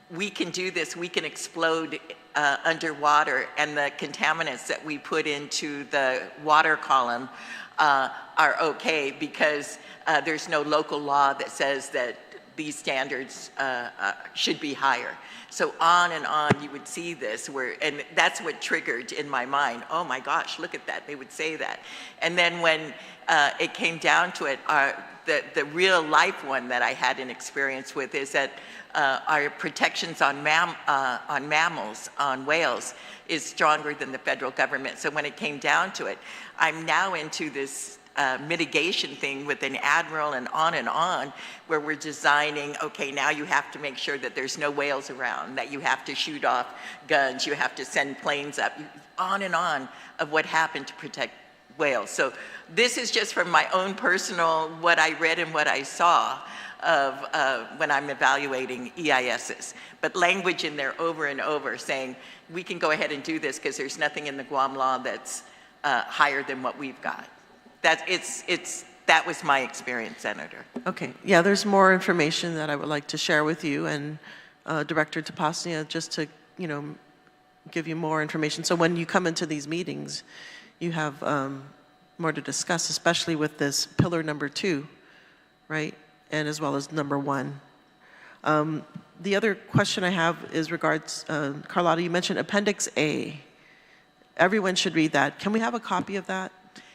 we can do this, we can explode underwater, and the contaminants that we put into the water column are okay because there's no local law that says that these standards should be higher. So on and on you would see this, and that's what triggered in my mind, oh my gosh, look at that, they would say that. And then when it came down to it, the real life one that I had an experience with is that our protections on mammals, on whales, is stronger than the federal government. So when it came down to it, I'm now into this mitigation thing with an admiral and on, where we're designing, okay, now you have to make sure that there's no whales around, that you have to shoot off guns, you have to send planes up, on and on of what happened to protect whales. So this is just from my own personal, what I read and what I saw. of when I'm evaluating EISs. But language in there over and over saying, we can go ahead and do this because there's nothing in the Guam law that's higher than what we've got. That was my experience, Senator. Okay, yeah, there's more information that I would like to share with you, and Director Tapasnia, just to, give you more information. So when you come into these meetings, you have more to discuss, especially with this pillar number 2, right? And as well as number 1. The other question I have is regards, Carlotta, you mentioned Appendix A. Everyone should read that. Can we have a copy of that?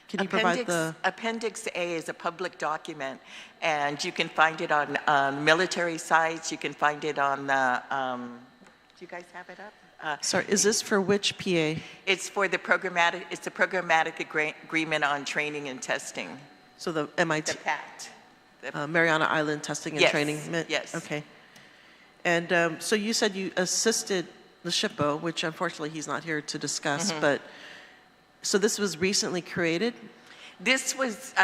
Can you provide the... Appendix A is a public document, and you can find it on military sites. You can find it on the... do you guys have it up? Sorry, is this for which PA? It's for the programmatic, it's a programmatic agreement on training and testing. So the MIT? The PAT. Mariana Island Testing and Training? Yes. Okay. And so you said you assisted the SHPO, which unfortunately he's not here to discuss, but so this was recently created? This was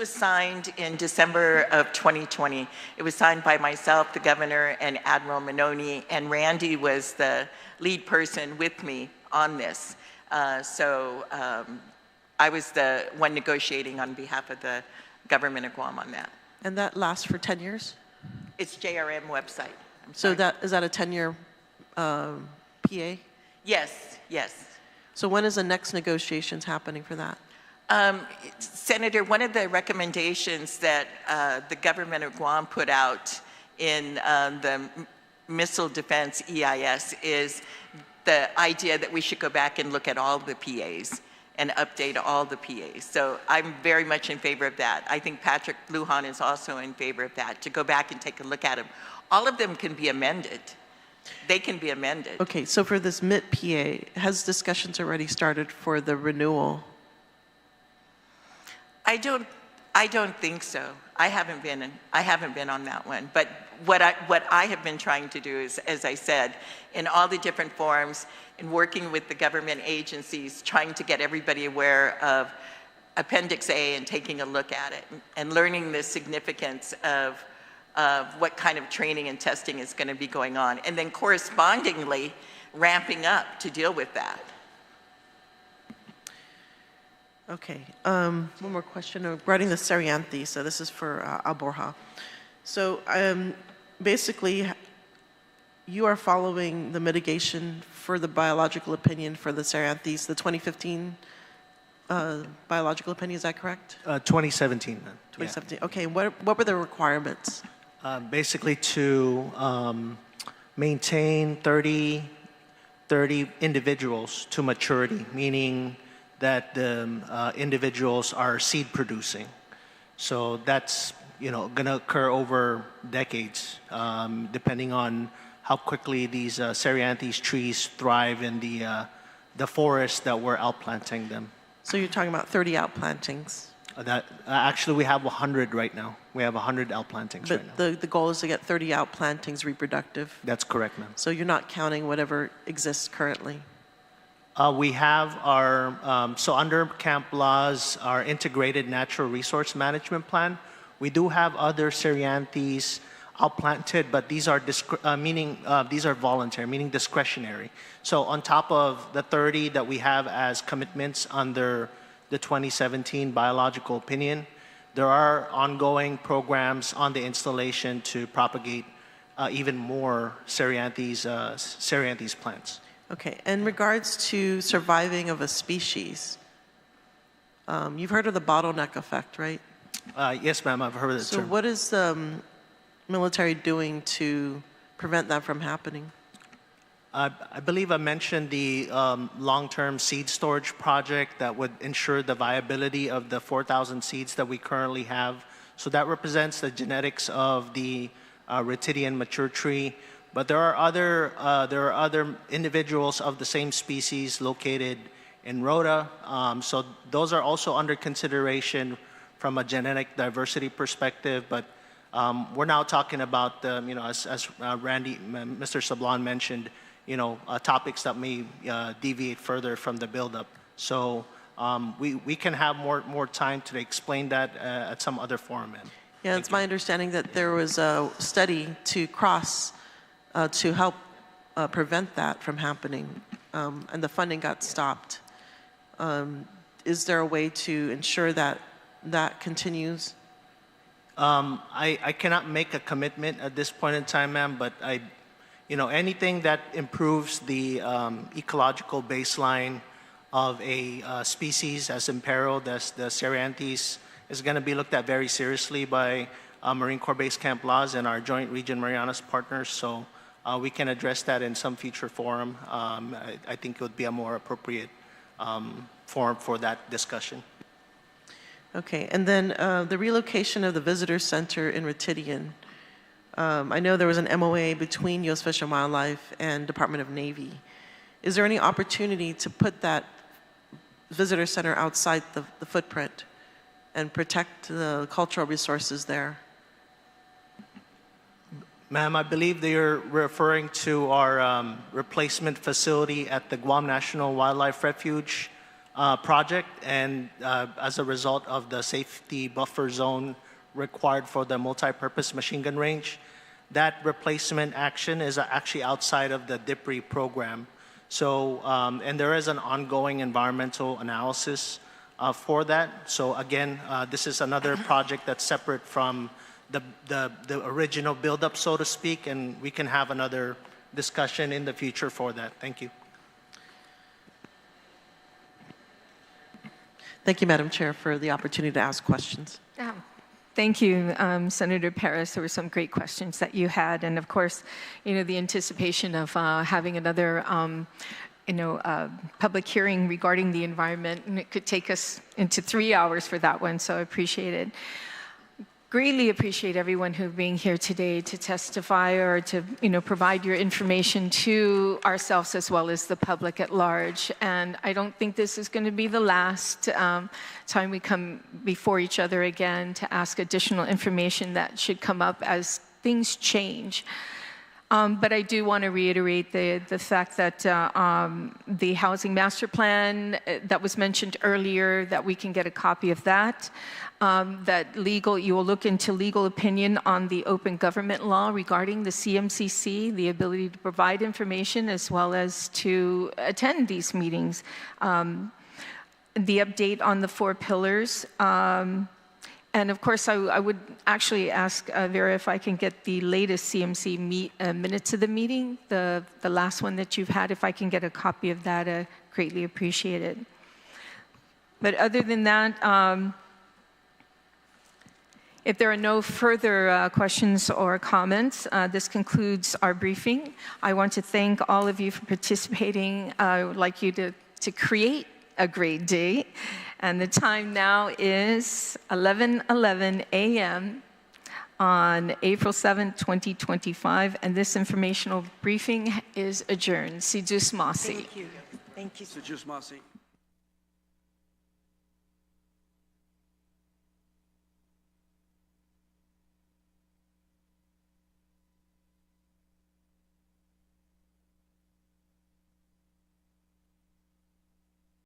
signed in December of 2020. It was signed by myself, the governor, and Admiral Manoni, and Randy was the lead person with me on this. I was the one negotiating on behalf of the government of Guam on that. And that lasts for 10 years? It's JRM website. So is that a 10-year PA? Yes, yes. So when is the next negotiations happening for that? Senator, one of the recommendations that the government of Guam put out in the missile defense EIS is the idea that we should go back and look at all the PAs and update all the PAs. So I'm very much in favor of that. I think Patrick Lujan is also in favor of that, to go back and take a look at them. All of them can be amended. They can be amended. Okay, so for this MIT PA, has discussions already started for the renewal? I don't think so. I haven't been on that one. But what I have been trying to do is, as I said, in all the different forums, in working with the government agencies, trying to get everybody aware of Appendix A and taking a look at it and learning the significance of what kind of training and testing is going to be going on, and then correspondingly ramping up to deal with that. Okay, one more question regarding the Serianthe. So this is for Alborja. So basically, you are following the mitigation for the biological opinion for the Serianthes, the 2015 biological opinion, is that correct? 2017, ma'am. 2017, yeah. Okay, what were the requirements? Basically to maintain 30 individuals to maturity, meaning that the individuals are seed producing. So that's going to occur over decades, depending on how quickly these Serianthes trees thrive in the forest that we're outplanting them. So you're talking about 30 outplantings? Actually, we have 100 right now. We have 100 outplantings right now. But the goal is to get 30 outplantings reproductive? That's correct, ma'am. So you're not counting whatever exists currently? We have our, so under Camp Law's, our integrated natural resource management plan, we do have other Serianthes outplanted, but these are these are voluntary, meaning discretionary. So on top of the 30 that we have as commitments under the 2017 biological opinion, there are ongoing programs on the installation to propagate even more Serianthes plants. Okay, in regards to surviving of a species, you've heard of the bottleneck effect, right? Yes, ma'am, I've heard of it. So what is the military doing to prevent that from happening? I believe I mentioned the long-term seed storage project that would ensure the viability of the 4,000 seeds that we currently have. So that represents the genetics of the Ritidian mature tree. But there are other individuals of the same species located in Rota. So those are also under consideration from a genetic diversity perspective. But we're now talking about, as Randy, Mr. Sablan mentioned, topics that may deviate further from the buildup. So we can have more time to explain that at some other forum. Yeah, it's my understanding that there was a study to to help prevent that from happening, and the funding got stopped. Is there a way to ensure that that continues? I cannot make a commitment at this point in time, ma'am, but anything that improves the ecological baseline of a species as imperiled as the Cervantes is going to be looked at very seriously by Marine Corps Base Camp Laws and our Joint Region Marianas partners. So we can address that in some future forum. I think it would be a more appropriate forum for that discussion. Okay, and then the relocation of the visitor center in Retidian. I know there was an MOA between U.S. Fish and Wildlife and Department of Navy. Is there any opportunity to put that visitor center outside the footprint and protect the cultural resources there? Ma'am, I believe they're referring to our replacement facility at the Guam National Wildlife Refuge project, and as a result of the safety buffer zone required for the multi-purpose machine gun range, that replacement action is actually outside of the DIPRI program. So, and there is an ongoing environmental analysis for that. So again, this is another project that's separate from the original buildup, so to speak, and we can have another discussion in the future for that. Thank you. Thank you, Madam Chair, for the opportunity to ask questions. Thank you, Senator Perez. There were some great questions that you had, and of course, the anticipation of having another, public hearing regarding the environment, and it could take us into 3 hours for that one. So I appreciate it. Greatly appreciate everyone who being here today to testify or to provide your information to ourselves as well as the public at large. And I don't think this is going to be the last time we come before each other again to ask additional information that should come up as things change. But I do want to reiterate the fact that the housing master plan that was mentioned earlier, that we can get a copy of that. That you will look into legal opinion on the open government law regarding the CMCC, the ability to provide information as well as to attend these meetings. The update on the 4 pillars. And of course, I would actually ask Vera if I can get the latest CMC minutes of the meeting, the last one that you've had. If I can get a copy of that, greatly appreciate it. But other than that, if there are no further questions or comments, this concludes our briefing. I want to thank all of you for participating. I would like you to create a great day. And the time now is 11:11 a.m. on April 7th, 2025. And this informational briefing is adjourned. Si Diyos Masi. Thank you. Thank you. Si Diyos Masi.